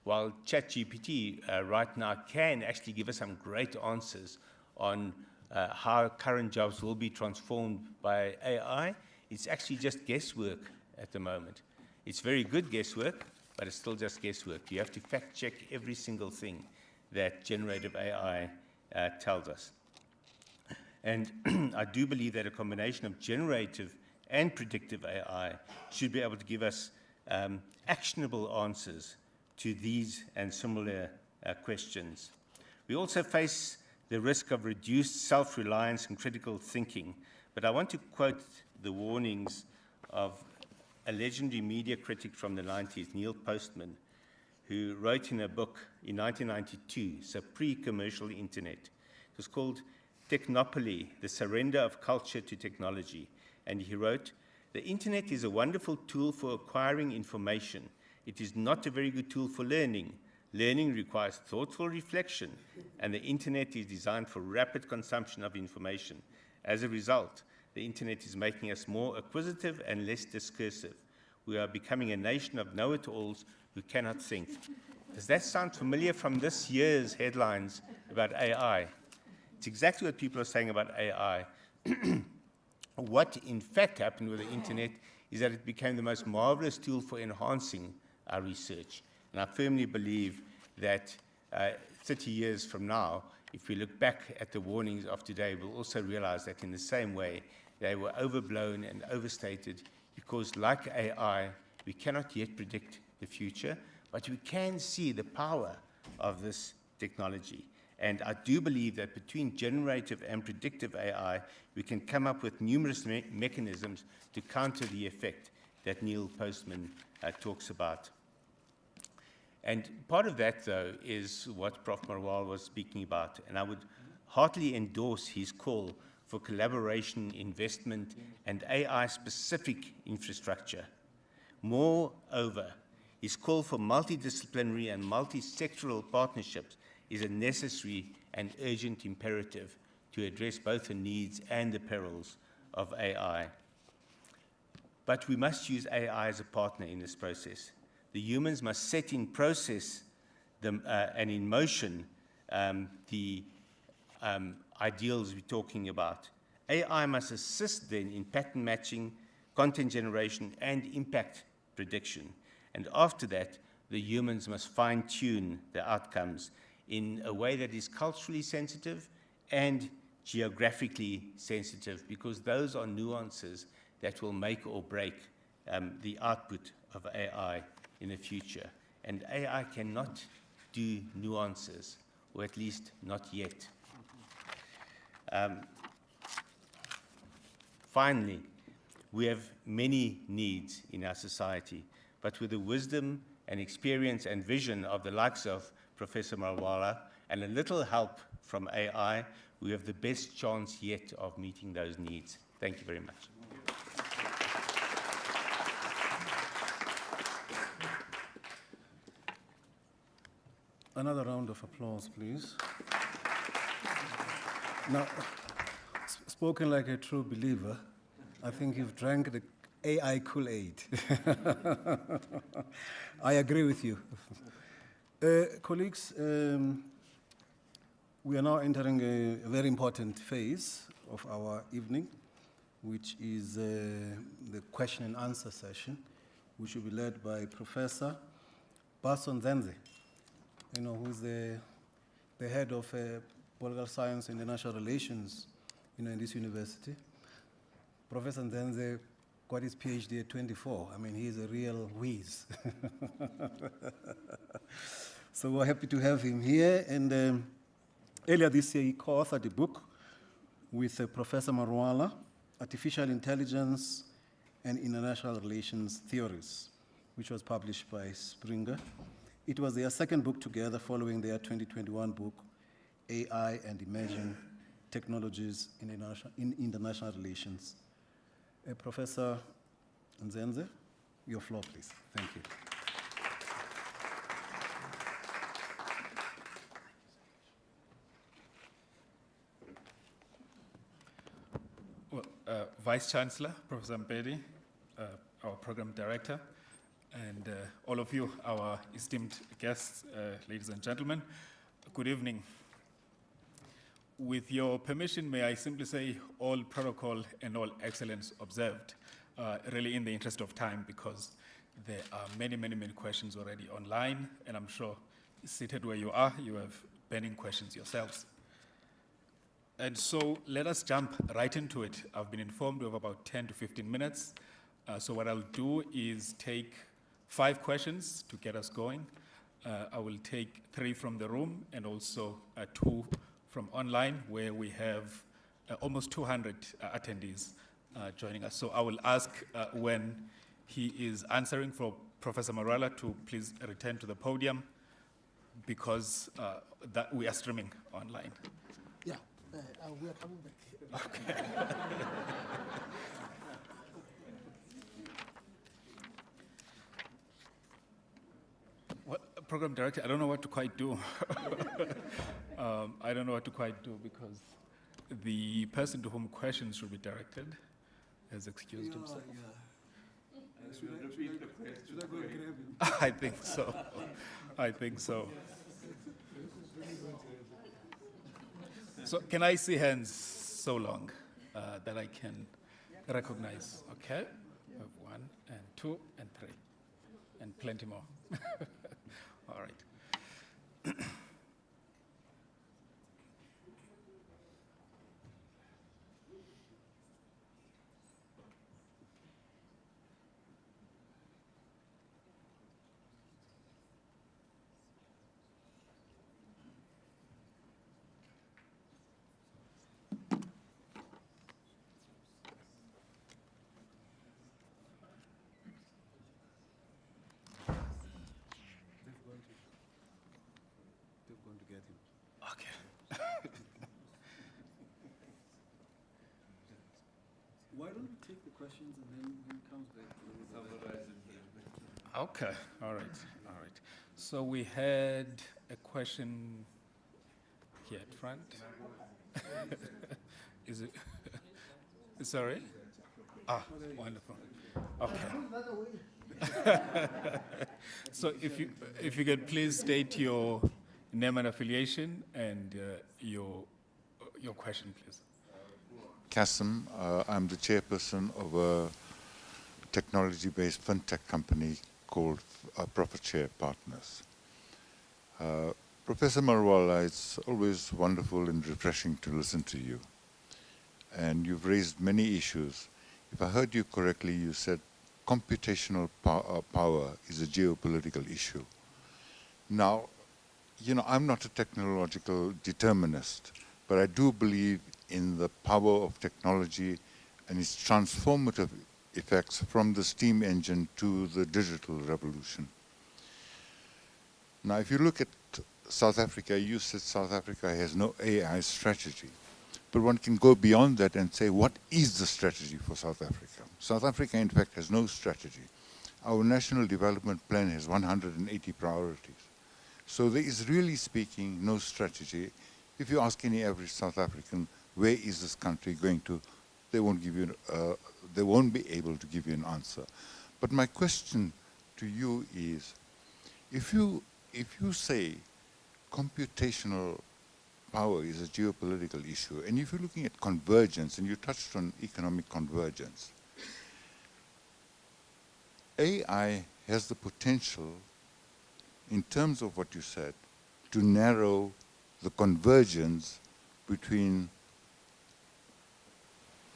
while ChatGPT right now can actually give us some great answers on how current jobs will be transformed by AI, it's actually just guesswork at the moment. It's very good guesswork, but it's still just guesswork. You have to fact check every single thing that generative AI tells us. And I do believe that a combination of generative and predictive AI should be able to give us actionable answers to these and similar questions. We also face the risk of reduced self-reliance and critical thinking. But I want to quote the warnings of a legendary media critic from the 90s, Neil Postman, who wrote in a book in 1992, so pre-commercial internet. It was called Technopoly, The Surrender of Culture to Technology. And he wrote, "The internet is a wonderful tool for acquiring information. It is not a very good tool for learning. Learning requires thoughtful reflection, and the internet is designed for rapid consumption of information. As a result, the internet is making us more acquisitive and less discursive. We are becoming a nation of know-it-alls who cannot think." Does that sound familiar from this year's headlines about AI? It's exactly what people are saying about AI. What in fact happened with the internet is that it became the most marvelous tool for enhancing our research. And I firmly believe that 30 years from now, if we look back at the warnings of today, we'll also realize that in the same way, they were overblown and overstated, because like AI, we cannot yet predict the future, but we can see the power of this technology. And I do believe that between generative and predictive AI, we can come up with numerous mechanisms to counter the effect that Neil Postman talks about. And part of that, though, is what Prof Marwala was speaking about. And I would heartily endorse his call for collaboration, investment, and AI-specific infrastructure. Moreover, his call for multidisciplinary and multi-sectoral partnerships is a necessary and urgent imperative to address both the needs and the perils of AI. But we must use AI as a partner in this process. The humans must set in process and in motion the ideals we're talking about. AI must assist then in pattern matching, content generation, and impact prediction. And after that, the humans must fine-tune the outcomes in a way that is culturally sensitive and geographically sensitive, because those are nuances that will make or break the output of AI in the future. And AI cannot do nuances, or at least not yet. Finally, we have many needs in our society, but with the wisdom and experience and vision of the likes of Professor Marwala and a little help from AI, we have the best chance yet of meeting those needs. Thank you very much. Another round of applause, please. Now, spoken like a true believer, I think you've drank the AI Kool-Aid. I agree with you. Colleagues, we are now entering a very important phase of our evening, which is the question and answer session, which will be led by Professor Bason Zenze, who's the head of political science and international relations, in this university. Professor Zenze got his PhD at 24. I mean, he's a real whiz. So we're happy to have him here. And earlier this year, he co-authored a book with Professor Marwala, Artificial Intelligence and International Relations Theories, which was published by Springer. It was their second book together following their 2021 book, AI and Emerging Technologies in International Relations. Professor Nzenze, your floor, please. Thank you. Well, Vice Chancellor, Professor Mpedi, our Program Director, and all of you, our esteemed guests, ladies and gentlemen, good evening. With your permission, may I simply say all protocol and all excellence observed, really in the interest of time, because there are many, many, many questions already online, and I'm sure seated where you are, you have burning questions yourselves. And so let us jump right into it. I've been informed we have about 10 to 15 minutes. So what I'll do is take 5 questions to get us going. I will take 3 from the room and also 2 from online, where we have almost 200 attendees joining us. So I will ask when he is answering for Professor Marwala to please return to the podium, because that we are streaming online. Yeah, we are coming back. Okay. Well, Program Director, I don't know what to quite do. I don't know what to quite do, because the person to whom questions should be directed has excused himself. Should I go grab him? I think so. I think so. So can I see hands so long that I can recognize? Okay. We have 1 and 2 and 3 and plenty more. All right. They're going to get him. Okay. Why don't we take the questions and then when he comes back, we'll summarize it. Okay. All right. All right. So we had a question here at front. Is it? Sorry? Ah, wonderful. Okay. So if you could please state your name and affiliation and your question, please. Kasim, I'm the chairperson of a technology-based fintech company called Prof Partners. Professor Marwala, it's always wonderful and refreshing to listen to you. And you've raised many issues. If I heard you correctly, you said computational power is a geopolitical issue. Now, you know, I'm not a technological determinist, but I do believe in the power of technology and its transformative effects from the steam engine to the digital revolution. Now, if you look at South Africa, you said South Africa has no AI strategy. But one can go beyond that and say, what is the strategy for South Africa? South Africa, in fact, has no strategy. Our National Development Plan has 180 priorities. So there is, really speaking, no strategy. If you ask any average South African, where is this country going to, they won't be able to give you an answer. But my question to you is, if you say computational power is a geopolitical issue, and if you're looking at convergence, and you touched on economic convergence, AI has the potential, in terms of what you said, to narrow the convergence between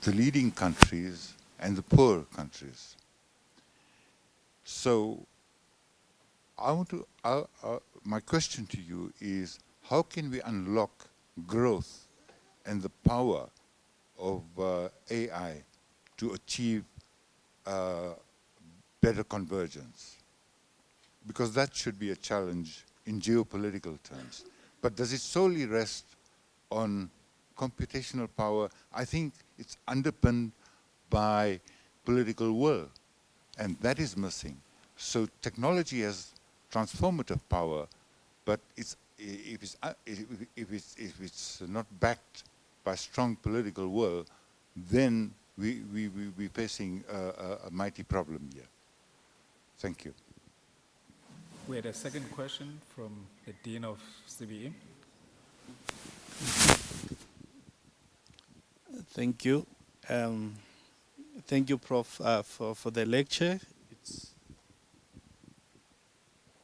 the leading countries and the poor countries. So I want to, my question to you is, how can we unlock growth and the power of AI to achieve better convergence? Because that should be a challenge in geopolitical terms. But does it solely rest on computational power? I think it's underpinned by political will, and that is missing. So technology has transformative power, but if it's not backed by strong political will, then we're facing a mighty problem here. Thank you. We had a second question from the Dean of CBE. Thank you. Thank you, Prof, for the lecture.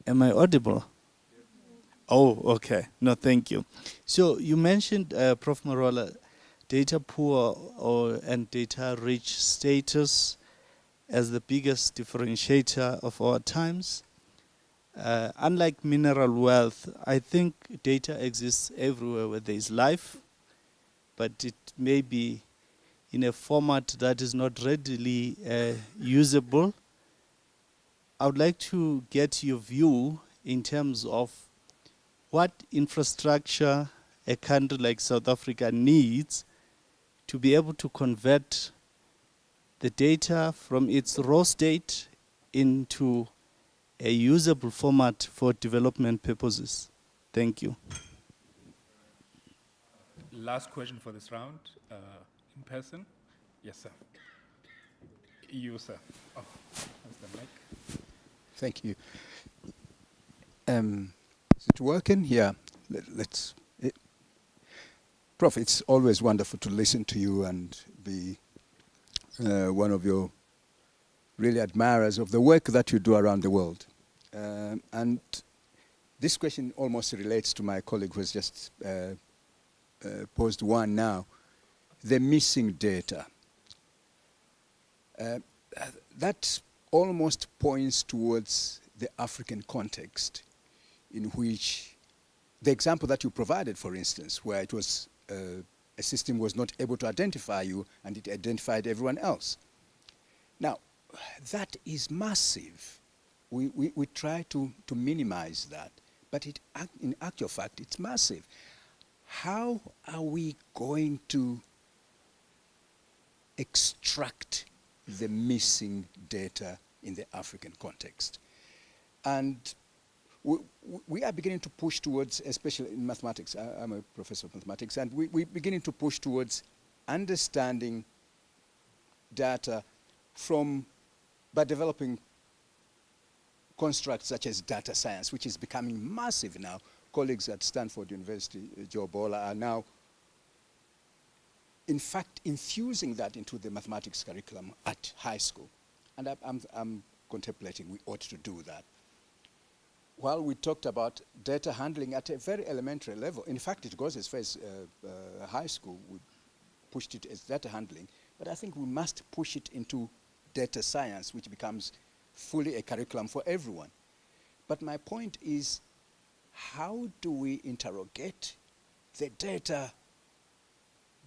Am I audible? Oh, okay. No, thank you. So you mentioned, Prof Marwala, data poor and data rich status as the biggest differentiator of our times. Unlike mineral wealth, I think data exists everywhere where there is life, but it may be in a format that is not readily usable. I would like to get your view in terms of what infrastructure a country like South Africa needs to be able to convert the data from its raw state into a usable format for development purposes. Thank you. Last question for this round, in person. Yes, sir. You, sir. Oh, that's the mic. Thank you. Is it working? Yeah. Prof, it's always wonderful to listen to you and be one of your really admirers of the work that you do around the world. And this question almost relates to my colleague who has just posed one now, the missing data. That almost points towards the African context in which the example that you provided, for instance, where it was a system was not able to identify you and it identified everyone else. Now, that is massive. We try to minimize that, but in actual fact, it's massive. How are we going to extract the missing data in the African context? And we are beginning to push towards, especially in mathematics, I'm a professor of mathematics, and we're beginning to push towards understanding data by developing constructs such as data science, which is becoming massive now. Colleagues at Stanford University, Joe Bola, are now, in fact, infusing that into the mathematics curriculum at high school. And I'm contemplating we ought to do that. While we talked about data handling at a very elementary level, in fact, it goes as far as high school, we pushed it as data handling, but I think we must push it into data science, which becomes fully a curriculum for everyone. But my point is, how do we interrogate the data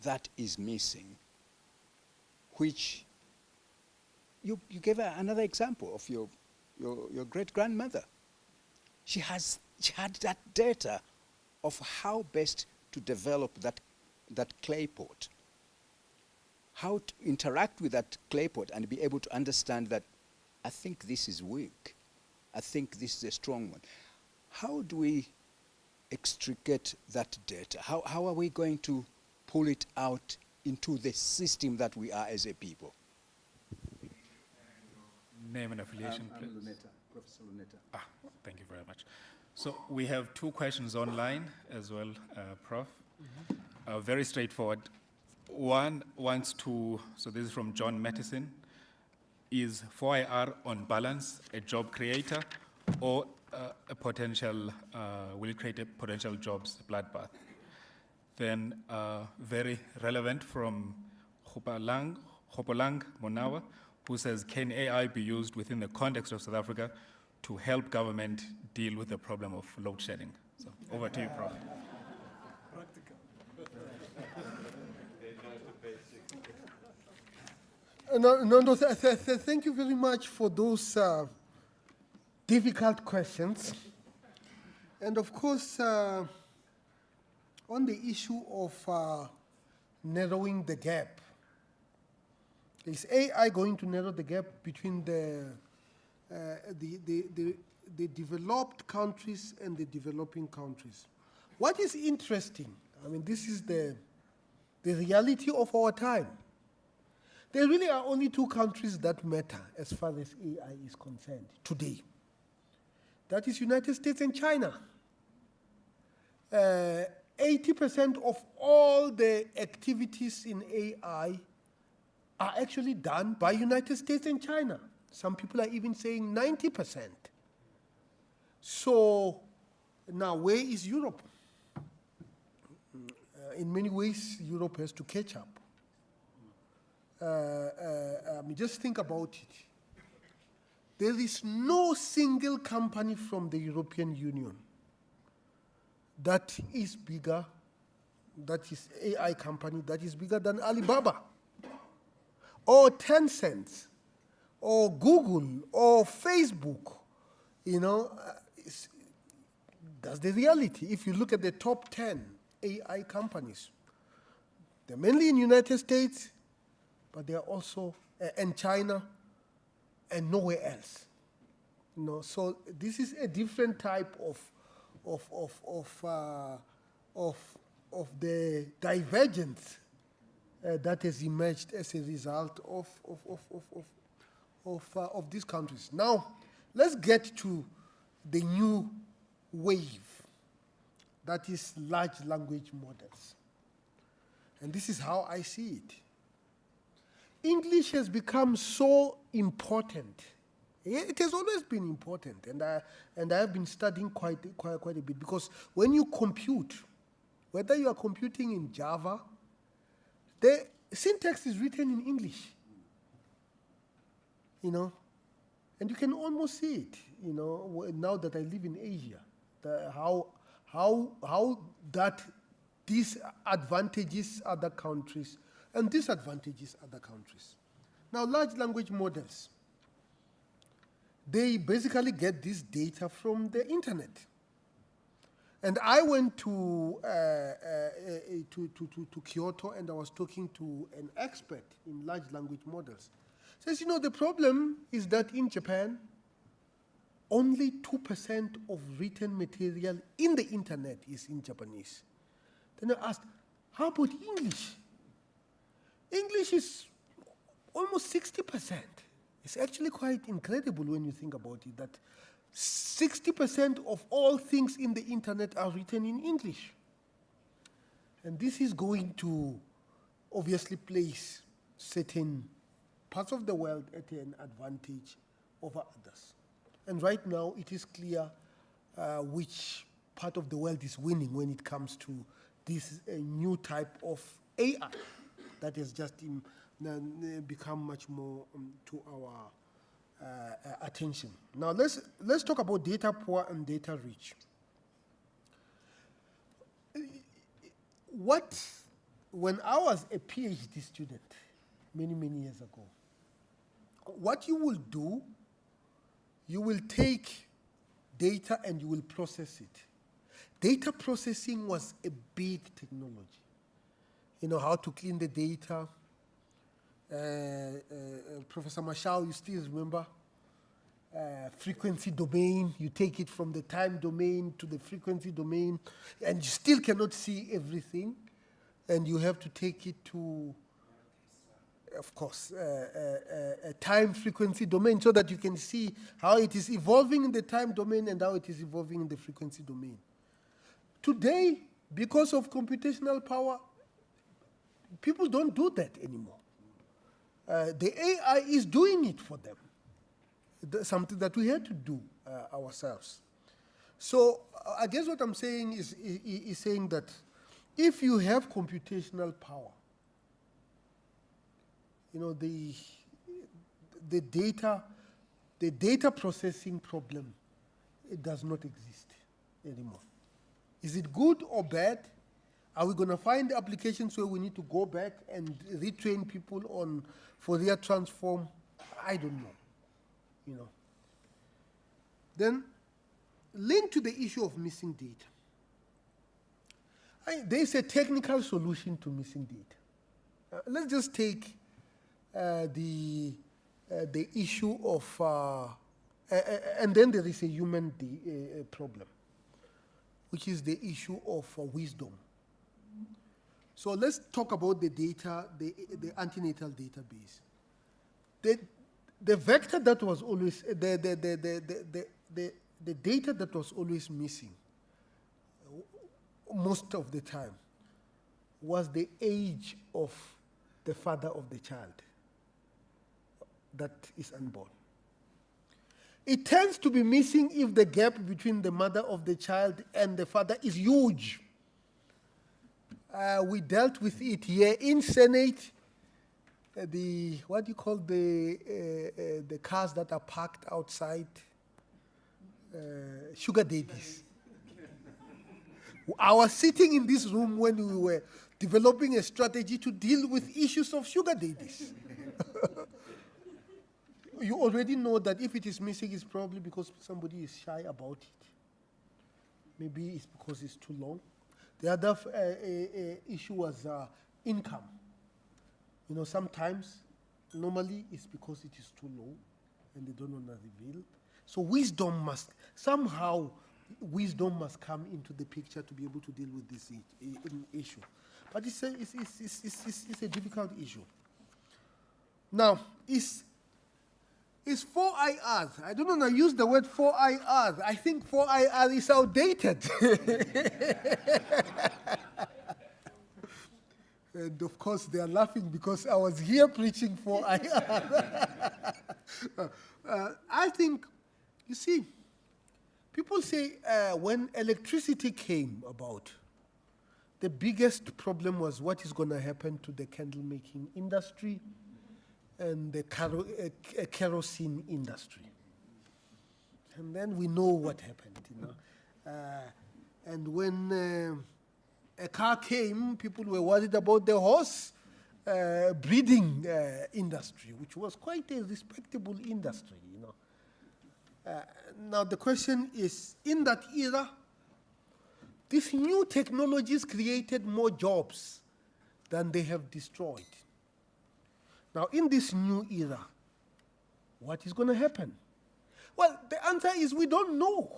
that is missing, which you gave another example of your great-grandmother. She had that data of how best to develop that clay pot, how to interact with that clay pot and be able to understand that I think this is weak, I think this is a strong one. How do we extricate that data? How are we going to pull it out into the system that we are as a people? Name and affiliation, please. Luneta, Professor Luneta. Thank you very much. So we have two questions online as well, Prof. Very straightforward. One wants to, so this is from John Mattison, is 4IR on balance a job creator or a potential, will it create a potential jobs bloodbath? Then very relevant from Hupa Lang, Hopolang Monawa, who says, can AI be used within the context of South Africa to help government deal with the problem of load shedding? So over to you, Prof. Thank you very much for those difficult questions. And of course, on the issue of narrowing the gap, is AI going to narrow the gap between the developed countries and the developing countries? What is interesting, I mean, this is the reality of our time. There really are only two countries that matter as far as AI is concerned today. That is United States and China. 80% of all the activities in AI are actually done by United States and China. Some people are even saying 90%. So now where is Europe? In many ways, Europe has to catch up. Just think about it. There is no single company from the European Union that is bigger, that is AI company, that is bigger than Alibaba, or Tencent, or Google, or Facebook. You know, that's the reality. If you look at the top 10 AI companies, they're mainly in the United States, but they are also in China and nowhere else. You know, so this is a different type of the divergence that has emerged as a result of these countries. Now, let's get to the new wave, that is large language models. And this is how I see it. English has become so important. It has always been important, and I have been studying quite a bit, because when you compute, whether you are computing in Java, the syntax is written in English, you know, and you can almost see it, you know, now that I live in Asia, how that disadvantages other countries and disadvantages other countries. Now, large language models, they basically get this data from the internet. And I went to Kyoto, and I was talking to an expert in large language models. Says, you know, the problem is that in Japan, only 2% of written material in the internet is in Japanese. Then I asked, how about English? English is almost 60%. It's actually quite incredible when you think about it, that 60% of all things in the internet are written in English. And this is going to obviously place certain parts of the world at an advantage over others. And right now, it is clear which part of the world is winning when it comes to this new type of AI that has just become much more to our attention. Now let's talk about data poor and data rich. When I was a PhD student many years ago, what you will do, you will take data and you will process it. Data processing was a big technology. You know, how to clean the data. Professor Mashao, you still remember? Frequency domain, you take it from the time domain to the frequency domain, and you still cannot see everything, and you have to take it to, of course, a time frequency domain, so that you can see how it is evolving in the time domain and how it is evolving in the frequency domain. Today, because of computational power, people don't do that anymore. The AI is doing it for them. Something that we had to do ourselves. So I guess what I'm saying is saying that if you have computational power, you know, the data processing problem, it does not exist anymore. Is it good or bad? Are we going to find applications where we need to go back and retrain people on Fourier transform? I don't know, you know. Then, linked to the issue of missing data. There's a technical solution to missing data. Let's just take the issue of, and then there is a human problem, which is the issue of wisdom. So let's talk about the data, the antenatal database. The vector that was always, the data that was always missing, most of the time, was the age of the father of the child that is unborn. It tends to be missing if the gap between the mother of the child and the father is huge. We dealt with it here in Senate. What do you call the cars that are parked outside? Sugar daddies. I was sitting in this room when we were developing a strategy to deal with issues of sugar daddies. You already know that if it is missing, it's probably because somebody is shy about it. Maybe it's because it's too long. The other issue was income. You know, sometimes, normally, it's because it is too low and they don't want to reveal. So wisdom must, somehow, wisdom must come into the picture to be able to deal with this issue. But it's a difficult issue. Now, is 4IR, I don't want to use the word 4IR. I think 4IR is outdated. And of course, they are laughing because I was here preaching 4IR. I think, you see, people say when electricity came about, the biggest problem was what is going to happen to the candle making industry and the kerosene industry. And then we know what happened, you know. And when a car came, people were worried about the horse breeding industry, which was quite a respectable industry, you know. Now the question is, in that era, these new technologies created more jobs than they have destroyed. Now, in this new era, what is going to happen? Well, the answer is we don't know.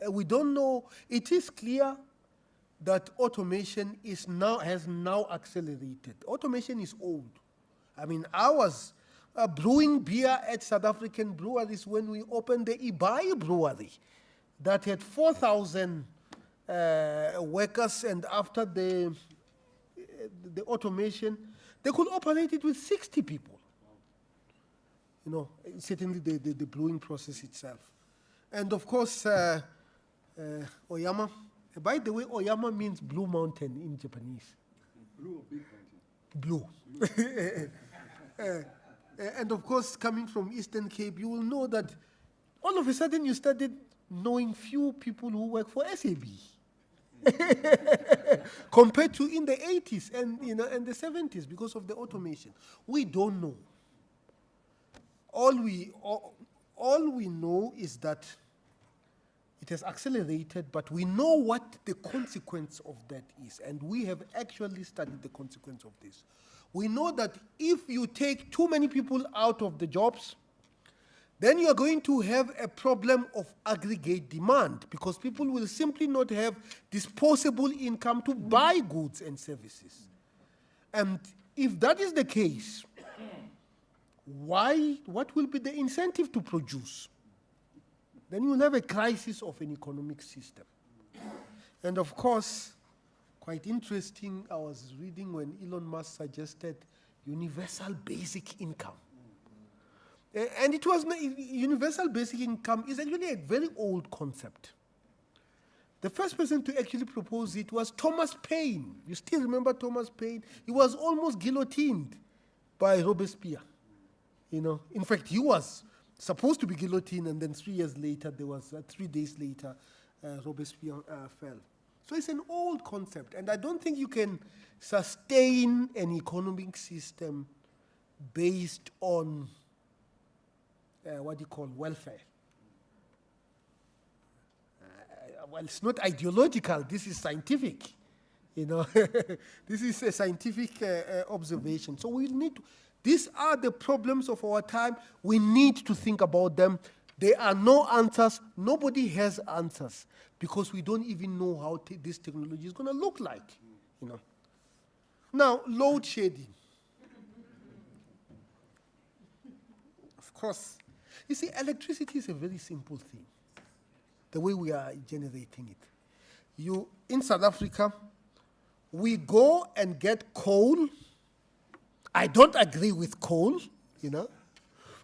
We don't know. It is clear that automation has now accelerated. Automation is old. I mean, I was brewing beer at South African breweries when we opened the Ibai brewery that had 4,000 workers, and after the automation, they could operate it with 60 people. You know, certainly the brewing process itself. And of course, Oyama, by the way, Oyama means blue mountain in Japanese. Blue or big mountain? Blue. And of course, coming from Eastern Cape, you will know that all of a sudden you started knowing few people who work for SAB. Compared to in the 80s and, you know, and the 70s because of the automation. We don't know. All we know is that it has accelerated, but we know what the consequence of that is, and we have actually studied the consequence of this. We know that if you take too many people out of the jobs, then you are going to have a problem of aggregate demand because people will simply not have disposable income to buy goods and services. And if that is the case, what will be the incentive to produce? Then you will have a crisis of an economic system. And of course, quite interesting, I was reading when Elon Musk suggested universal basic income. And it was universal basic income is actually a very old concept. The first person to actually propose it was Thomas Paine. You still remember Thomas Paine? He was almost guillotined by Robespierre. You know, in fact, he was supposed to be guillotined, and then 3 years later, 3 days later, Robespierre fell. So it's an old concept, and I don't think you can sustain an economic system based on what you call welfare. Well, it's not ideological, this is scientific. You know, this is a scientific observation. So we need to, these are the problems of our time. We need to think about them. There are no answers. Nobody has answers because we don't even know how this technology is going to look like. You know. Now, load shedding. Of course, you see, electricity is a very simple thing. The way we are generating it. In South Africa, we go and get coal. I don't agree with coal, you know.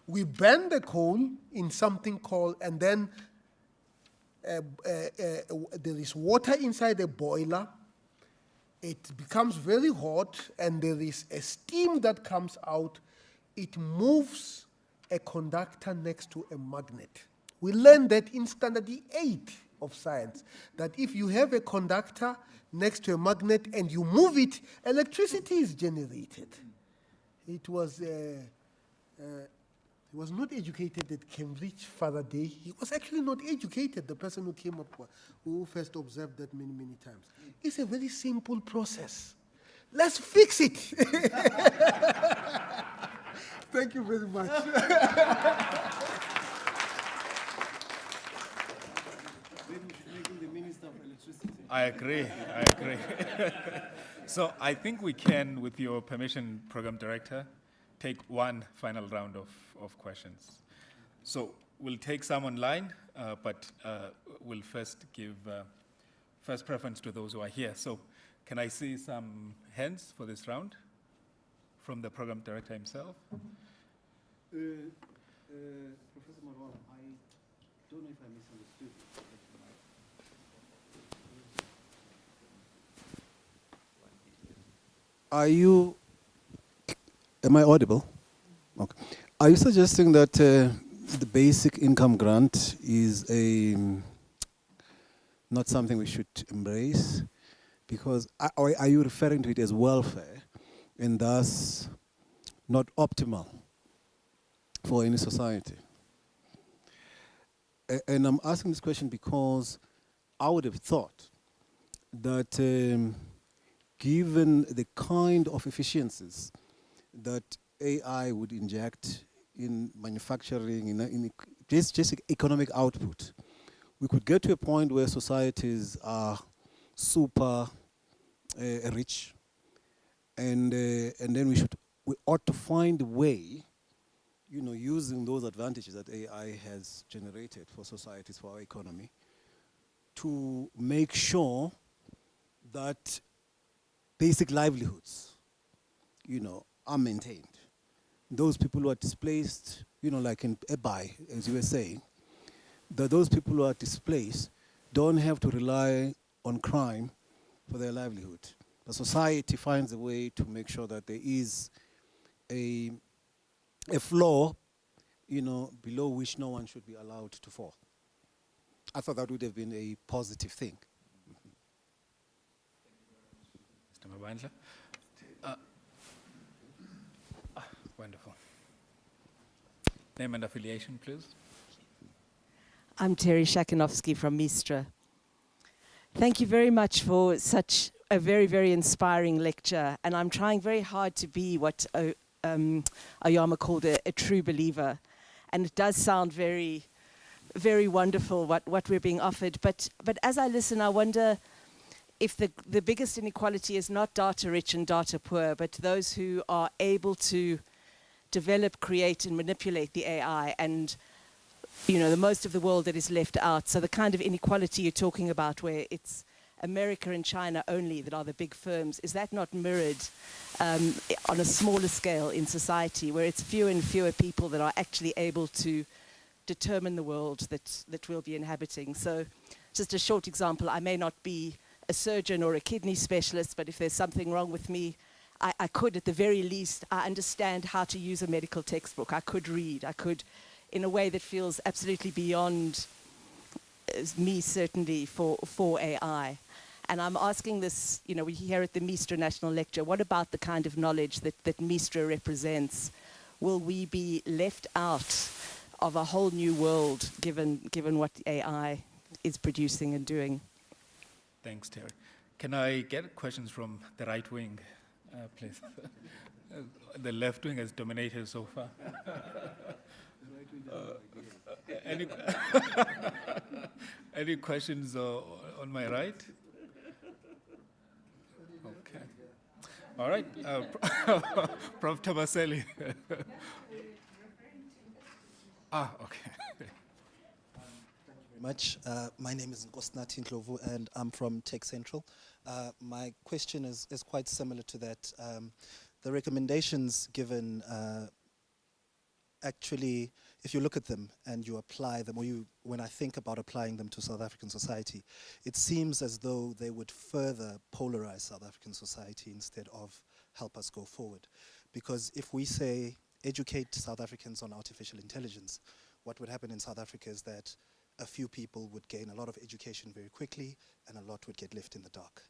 We burn the coal in something called, and then there is water inside the boiler. It becomes very hot, and there is a steam that comes out. It moves a conductor next to a magnet. We learned that in standard 8 of science, that if you have a conductor next to a magnet and you move it, electricity is generated. It was he was not educated at Cambridge, Faraday. He was actually not educated, the person who came up, who first observed that many, many times. It's a very simple process. Let's fix it. Thank you very much. I agree. So I think we can, with your permission, Program Director, take one final round of questions. So we'll take some online, but we'll first give first preference to those who are here. So can I see some hands for this round from the Program Director himself? Professor Marwala, I don't know if I misunderstood. Am I audible? Okay. Are you suggesting that the basic income grant is not something we should embrace? Because are you referring to it as welfare and thus not optimal for any society? And I'm asking this question because I would have thought that given the kind of efficiencies that AI would inject in manufacturing, in just economic output, we could get to a point where societies are super rich, and then we ought to find a way, you know, using those advantages that AI has generated for societies, for our economy, to make sure that basic livelihoods, you know, are maintained. Those people who are displaced, you know, like in Ebai, as you were saying, that those people who are displaced don't have to rely on crime for their livelihood. The society finds a way to make sure that there is a floor, you know, below which no one should be allowed to fall. I thought that would have been a positive thing. Mr. Mabandla. Wonderful. Name and affiliation, please. I'm Terry Shakinovsky from Mistra. Thank you very much for such a very, very inspiring lecture. And I'm trying very hard to be what Oyama called a true believer. And it does sound very, very wonderful what we're being offered. But as I listen, I wonder if the biggest inequality is not data rich and data poor, but those who are able to develop, create, and manipulate the AI, and you know, the most of the world that is left out. So the kind of inequality you're talking about, where it's America and China only that are the big firms, is that not mirrored on a smaller scale in society, where it's fewer and fewer people that are actually able to determine the world that we'll be inhabiting? So just a short example, I may not be a surgeon or a kidney specialist, but if there's something wrong with me, I could, at the very least, understand how to use a medical textbook. I could read. I could, in a way that feels absolutely beyond me, certainly, for AI. And I'm asking this, you know, we hear at the Mistra National Lecture, what about the kind of knowledge that Mistra represents? Will we be left out of a whole new world given what AI is producing and doing? Thanks, Terry. Can I get questions from the right wing, please? The left wing has dominated so far. Any, any questions on my right? Okay. All right, Prof Tomaselli. Okay. Much. My name is Nkosinathi Ndlovu and I'm from Tech Central. My question is quite similar to that. The recommendations given, actually, if you look at them and you apply them, or when I think about applying them to South African society, it seems as though they would further polarize South African society instead of help us go forward. Because if we say educate South Africans on artificial intelligence, what would happen in South Africa is that a few people would gain a lot of education very quickly and a lot would get left in the dark.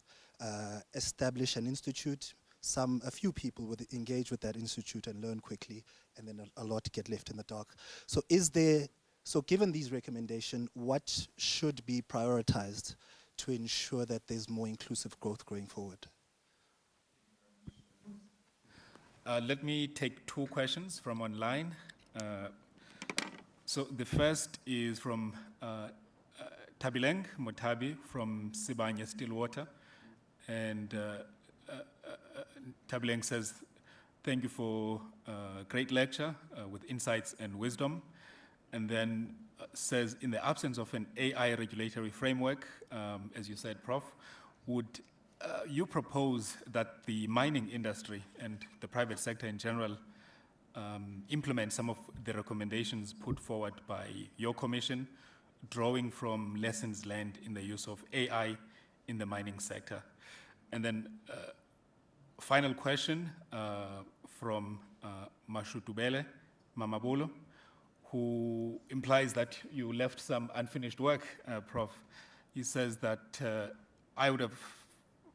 Establish an institute, a few people would engage with that institute and learn quickly, and then a lot get left in the dark. So given these recommendations, what should be prioritized to ensure that there's more inclusive growth going forward? Let me take two questions from online. So the first is from Tabileng Motabi from Sibanye Stillwater. And Tabileng says, thank you for a great lecture with insights and wisdom. And then says, in the absence of an AI regulatory framework, as you said, Prof, would you propose that the mining industry and the private sector in general implement some of the recommendations put forward by your commission, drawing from lessons learned in the use of AI in the mining sector? And then final question from Mashutubele Mamabolo, who implies that you left some unfinished work, Prof. He says that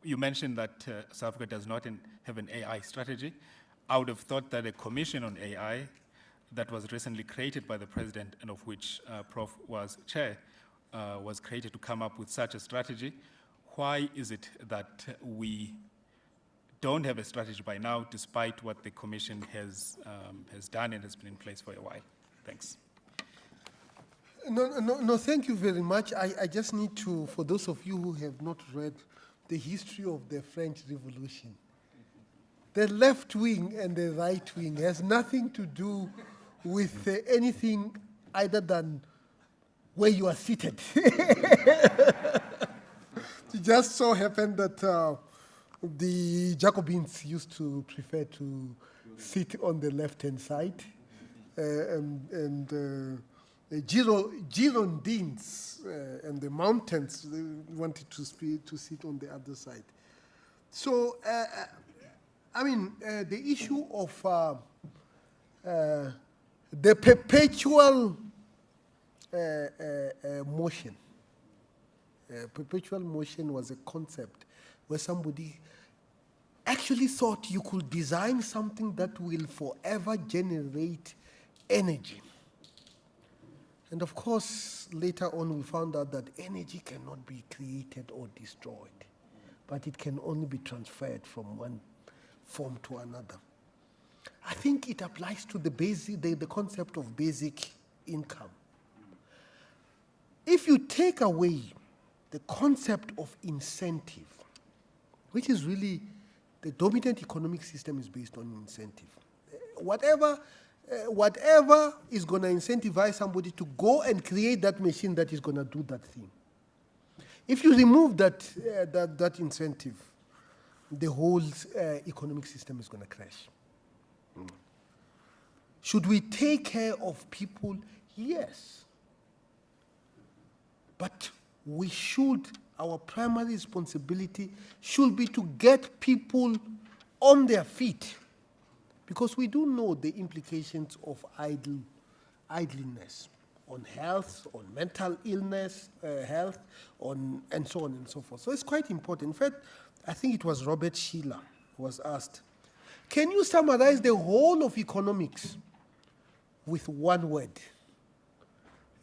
you mentioned that South Africa does not have an AI strategy. I would have thought that a commission on AI that was recently created by the president and of which Prof was chair was created to come up with such a strategy. Why is it that we don't have a strategy by now, despite what the commission has done and has been in place for a while? Thanks. No, thank you very much. I just need to, for those of you who have not read the history of the French Revolution, the left wing and the right wing has nothing to do with anything other than where you are seated. It just so happened that the Jacobins used to prefer to sit on the left-hand side, and the Girondins and the mountains wanted to sit on the other side. So, I mean, the issue of the perpetual motion. Perpetual motion was a concept where somebody actually thought you could design something that will forever generate energy. And of course, later on we found out that energy cannot be created or destroyed, but it can only be transferred from one form to another. I think it applies to the concept of basic income. If you take away the concept of incentive, which is really the dominant economic system is based on incentive. Whatever is going to incentivize somebody to go and create that machine that is going to do that thing. If you remove that incentive, the whole economic system is going to crash. Should we take care of people? Yes. But our primary responsibility should be to get people on their feet, because we do know the implications of idleness on health, on mental illness, health, and so on and so forth. So it's quite important. In fact, I think it was Robert Schiller who was asked, can you summarize the whole of economics with one word?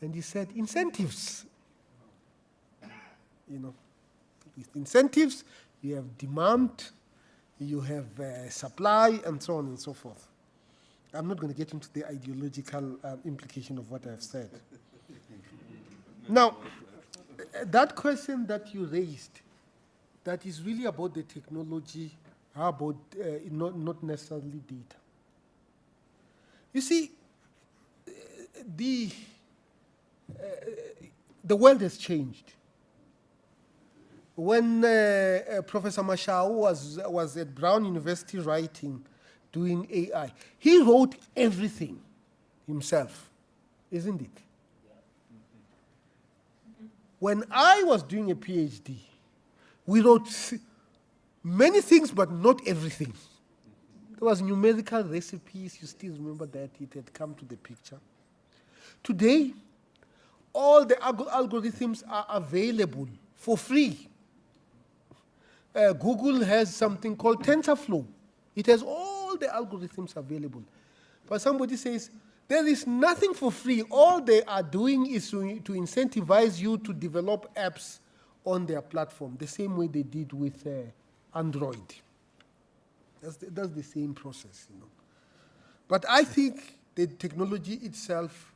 And he said, incentives. You know, with incentives, you have demand, you have supply, and so on and so forth. I'm not going to get into the ideological implication of what I've said. Now, that question that you raised, that is really about the technology, about not necessarily data. You see, the world has changed. When Professor Mashau was at Brown University doing AI, he wrote everything himself, isn't it? When I was doing a PhD, we wrote many things, but not everything. There was numerical recipes, you still remember that, it had come to the picture. Today, all the algorithms are available for free. Google has something called TensorFlow. It has all the algorithms available. But somebody says, there is nothing for free. All they are doing is to incentivize you to develop apps on their platform, the same way they did with Android. That's the same process, you know. But I think the technology itself,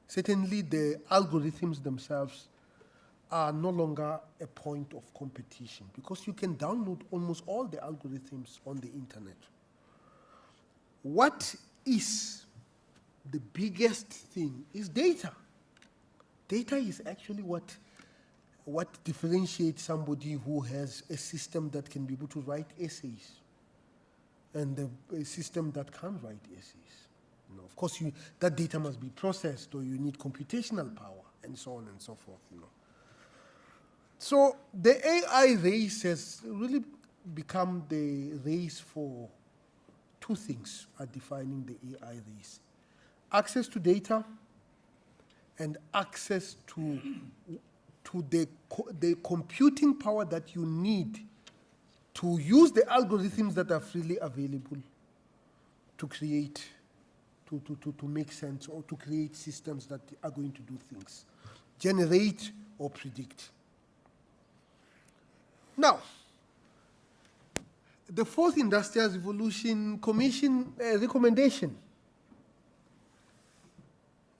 certainly the algorithms themselves, are no longer a point of competition, because you can download almost all the algorithms on the internet. What is the biggest thing is data. Data is actually what differentiates somebody who has a system that can be able to write essays and a system that can't write essays. You know, of course, that data must be processed, or you need computational power, and so on and so forth. You know. So the AI race has really become the race for two things are defining the AI race: access to data and access to the computing power that you need to use the algorithms that are freely available to create, to make sense, or to create systems that are going to do things, generate or predict. Now, the Fourth Industrial Revolution Commission recommendation.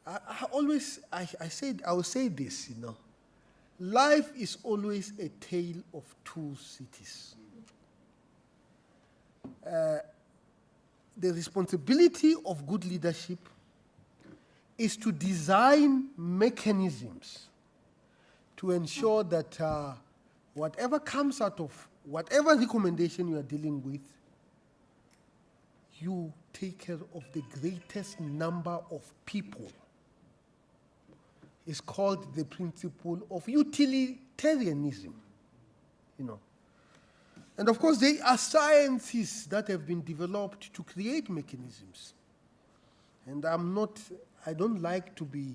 I will say this, you know. Life is always a tale of two cities. The responsibility of good leadership is to design mechanisms to ensure that whatever comes out of whatever recommendation you are dealing with, you take care of the greatest number of people. It's called the principle of utilitarianism, you know. And of course, there are sciences that have been developed to create mechanisms. And I don't like to be,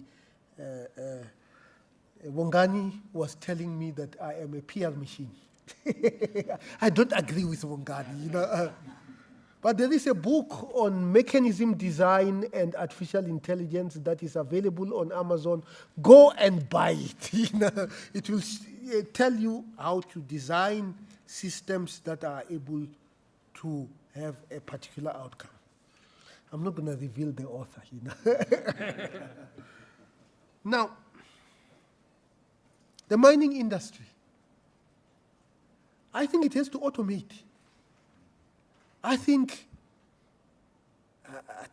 Wongani was telling me that I am a PR machine. I don't agree with Wongani, you know. But there is a book on mechanism design and artificial intelligence that is available on Amazon. Go and buy it. You know, it will tell you how to design systems that are able to have a particular outcome. I'm not going to reveal the author, you know. Now, the mining industry, I think it has to automate. I think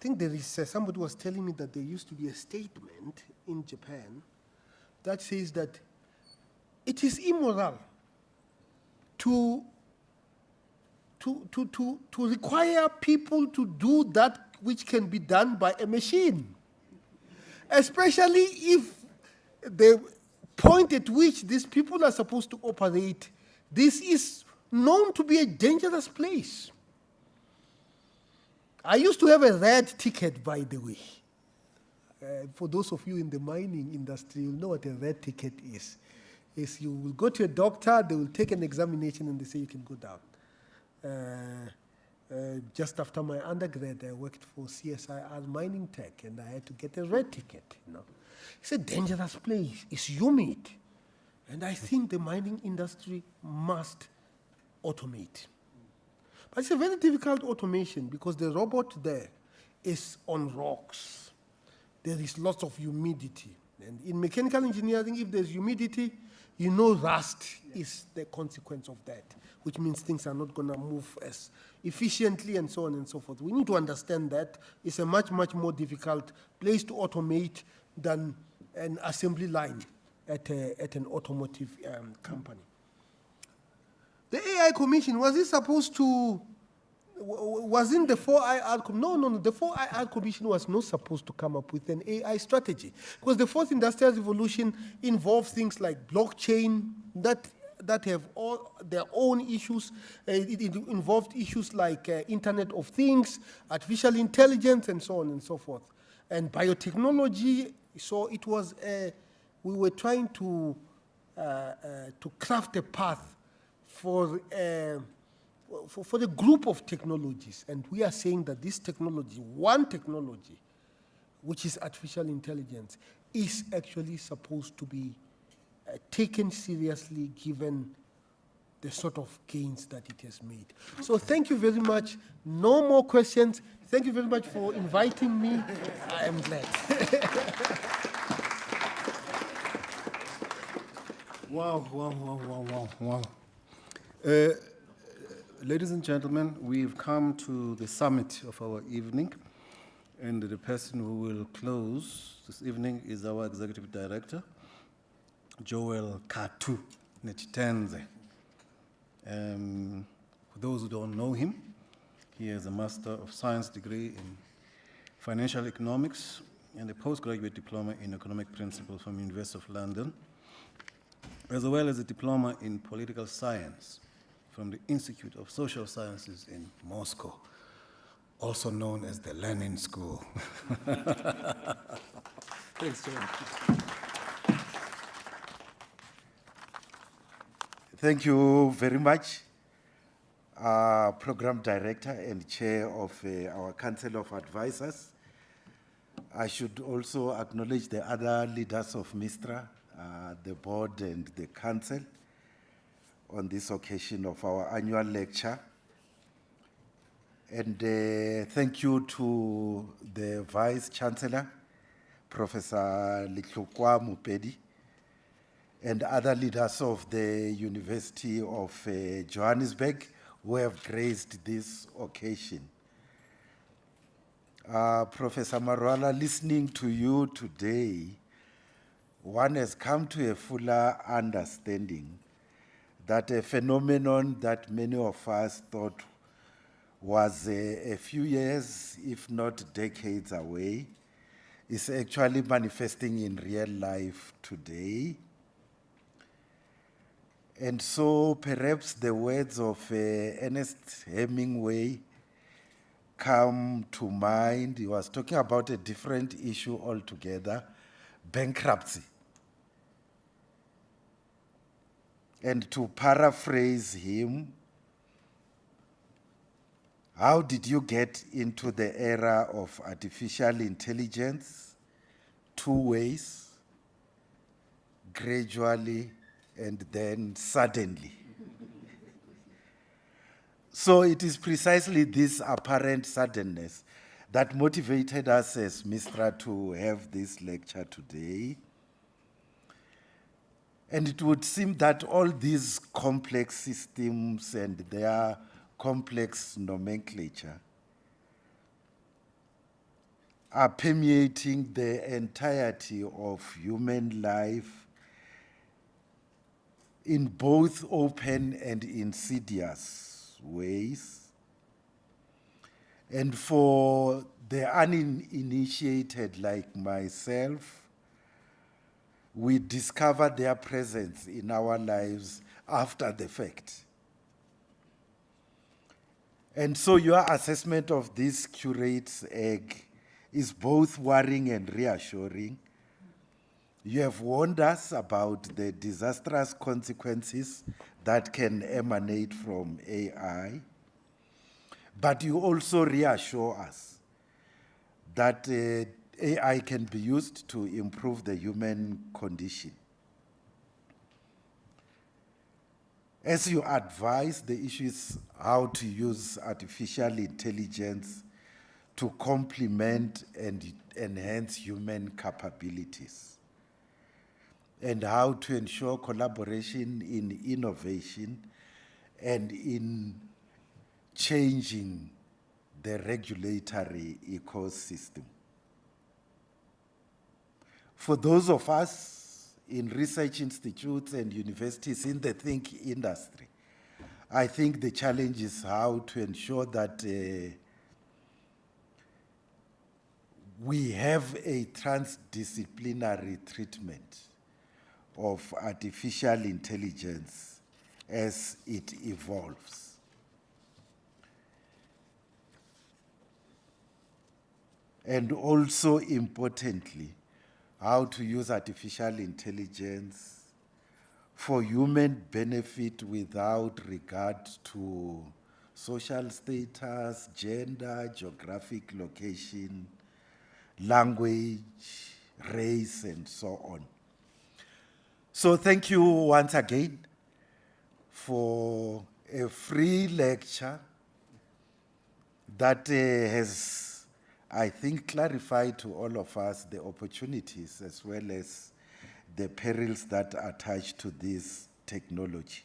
there is, somebody was telling me that there used to be a statement in Japan that says that it is immoral to require people to do that which can be done by a machine, especially if the point at which these people are supposed to operate, this is known to be a dangerous place. I used to have a red ticket, by the way. For those of you in the mining industry, you'll know what a red ticket is. Is you will go to a doctor, they will take an examination and they say you can go down. Just after my undergrad, I worked for CSIR Mining Tech and I had to get a red ticket, you know. It's a dangerous place, it's humid. And I think the mining industry must automate. But it's a very difficult automation because the robot there is on rocks. There is lots of humidity. And in mechanical engineering, if there's humidity, you know rust is the consequence of that, which means things are not going to move as efficiently and so on and so forth. We need to understand that it's a much, much more difficult place to automate than an assembly line at an automotive company. The AI Commission, was it supposed to, was in the 4IR, no, the 4IR Commission was not supposed to come up with an AI strategy, because the fourth industrial revolution involves things like blockchain that have all their own issues. It involved issues like Internet of Things, artificial intelligence, and so on and so forth, and biotechnology. So it was, we were trying to craft a path for the group of technologies, and we are saying that this technology, one technology, which is artificial intelligence, is actually supposed to be taken seriously given the sort of gains that it has made. So thank you very much. No more questions. Thank you very much for inviting me. I am glad. Wow. Ladies and gentlemen, we've come to the summit of our evening, and the person who will close this evening is our Executive Director, Joel Katu Netitenze. For those who don't know him, he has a Master of Science degree in Financial Economics and a postgraduate diploma in Economic Principles from University of London, as well as a diploma in Political Science from the Institute of Social Sciences in Moscow, also known as the Lenin School. Thanks, Joel. Thank you very much, Program Director and Chair of our Council of Advisors. I should also acknowledge the other leaders of MISTRA, the board and the council, on this occasion of our annual lecture. And thank you to the Vice Chancellor, Professor Litlokwa Mupedi, and other leaders of the University of Johannesburg who have graced this occasion. Professor Marwala, listening to you today, one has come to a fuller understanding that a phenomenon that many of us thought was a few years, if not decades away, is actually manifesting in real life today. And so perhaps the words of Ernest Hemingway come to mind. He was talking about a different issue altogether, bankruptcy. And to paraphrase him, how did you get into the era of artificial intelligence? 2 ways, gradually and then suddenly. So it is precisely this apparent suddenness that motivated us as MISTRA to have this lecture today. And it would seem that all these complex systems and their complex nomenclature are permeating the entirety of human life in both open and insidious ways. And for the uninitiated like myself, we discover their presence in our lives after the fact. And so your assessment of this curate's egg is both worrying and reassuring. You have warned us about the disastrous consequences that can emanate from AI, but you also reassure us that AI can be used to improve the human condition. As you advise, the issue is how to use artificial intelligence to complement and enhance human capabilities, and how to ensure collaboration in innovation and in changing the regulatory ecosystem. For those of us in research institutes and universities in the think industry, I think the challenge is how to ensure that we have a transdisciplinary treatment of artificial intelligence as it evolves. And also importantly, how to use artificial intelligence for human benefit without regard to social status, gender, geographic location, language, race, and so on. So thank you once again for a free lecture that has, I think, clarified to all of us the opportunities as well as the perils that are attached to this technology.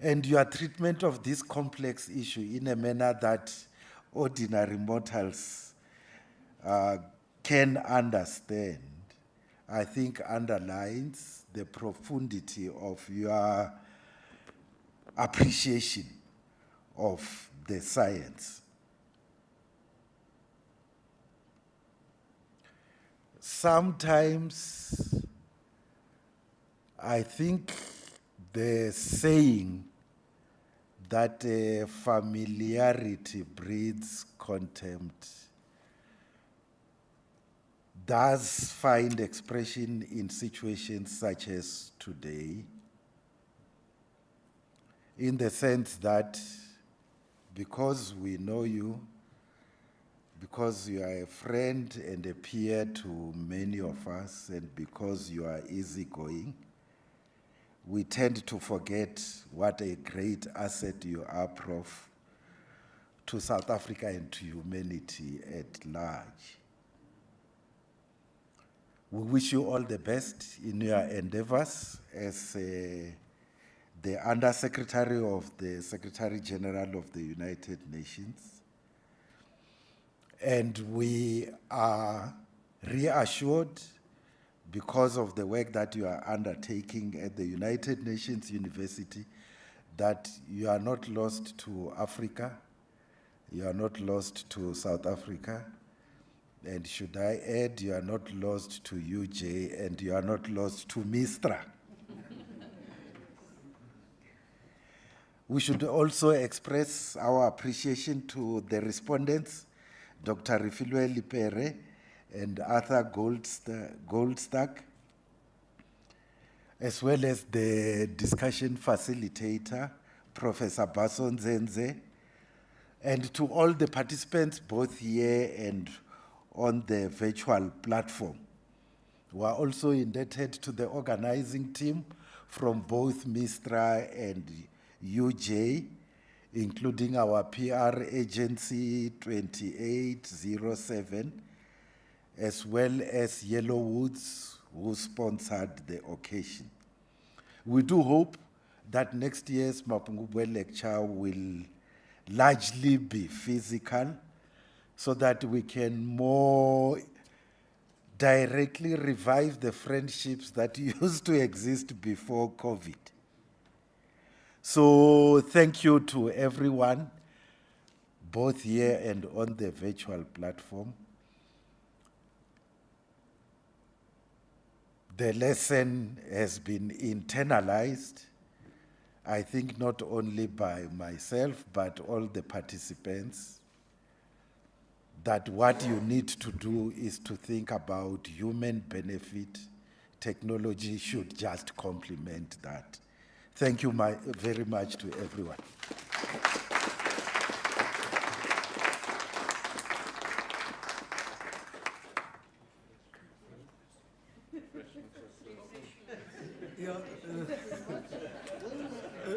And your treatment of this complex issue in a manner that ordinary mortals can understand, I think underlines the profundity of your appreciation of the science. Sometimes I think the saying that familiarity breeds contempt does find expression in situations such as today, in the sense that because we know you, because you are a friend and a peer to many of us, and because you are easygoing, we tend to forget what a great asset you are, Prof, to South Africa and to humanity at large. We wish you all the best in your endeavors as the Under-Secretary of the Secretary General of the United Nations. And we are reassured because of the work that you are undertaking at the United Nations University that you are not lost to Africa, you are not lost to South Africa, and should I add, you are not lost to UJ, and you are not lost to Mistra. We should also express our appreciation to the respondents, Dr. Refilwe Lipere and Arthur Goldstack, as well as the discussion facilitator, Professor Bason Zenze, and to all the participants, both here and on the virtual platform. We are also indebted to the organizing team from both Mistra and UJ, including our PR agency 2807, as well as Yellowwoods, who sponsored the occasion. We do hope that next year's Mapungubwe lecture will largely be physical, so that we can more directly revive the friendships that used to exist before COVID. So thank you to everyone, both here and on the virtual platform. The lesson has been internalized. I think not only by myself, but all the participants, that what you need to do is to think about human benefit. Technology should just complement that. Thank you very much to everyone.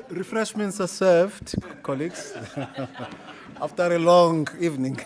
Refreshments are served, colleagues, after a long evening.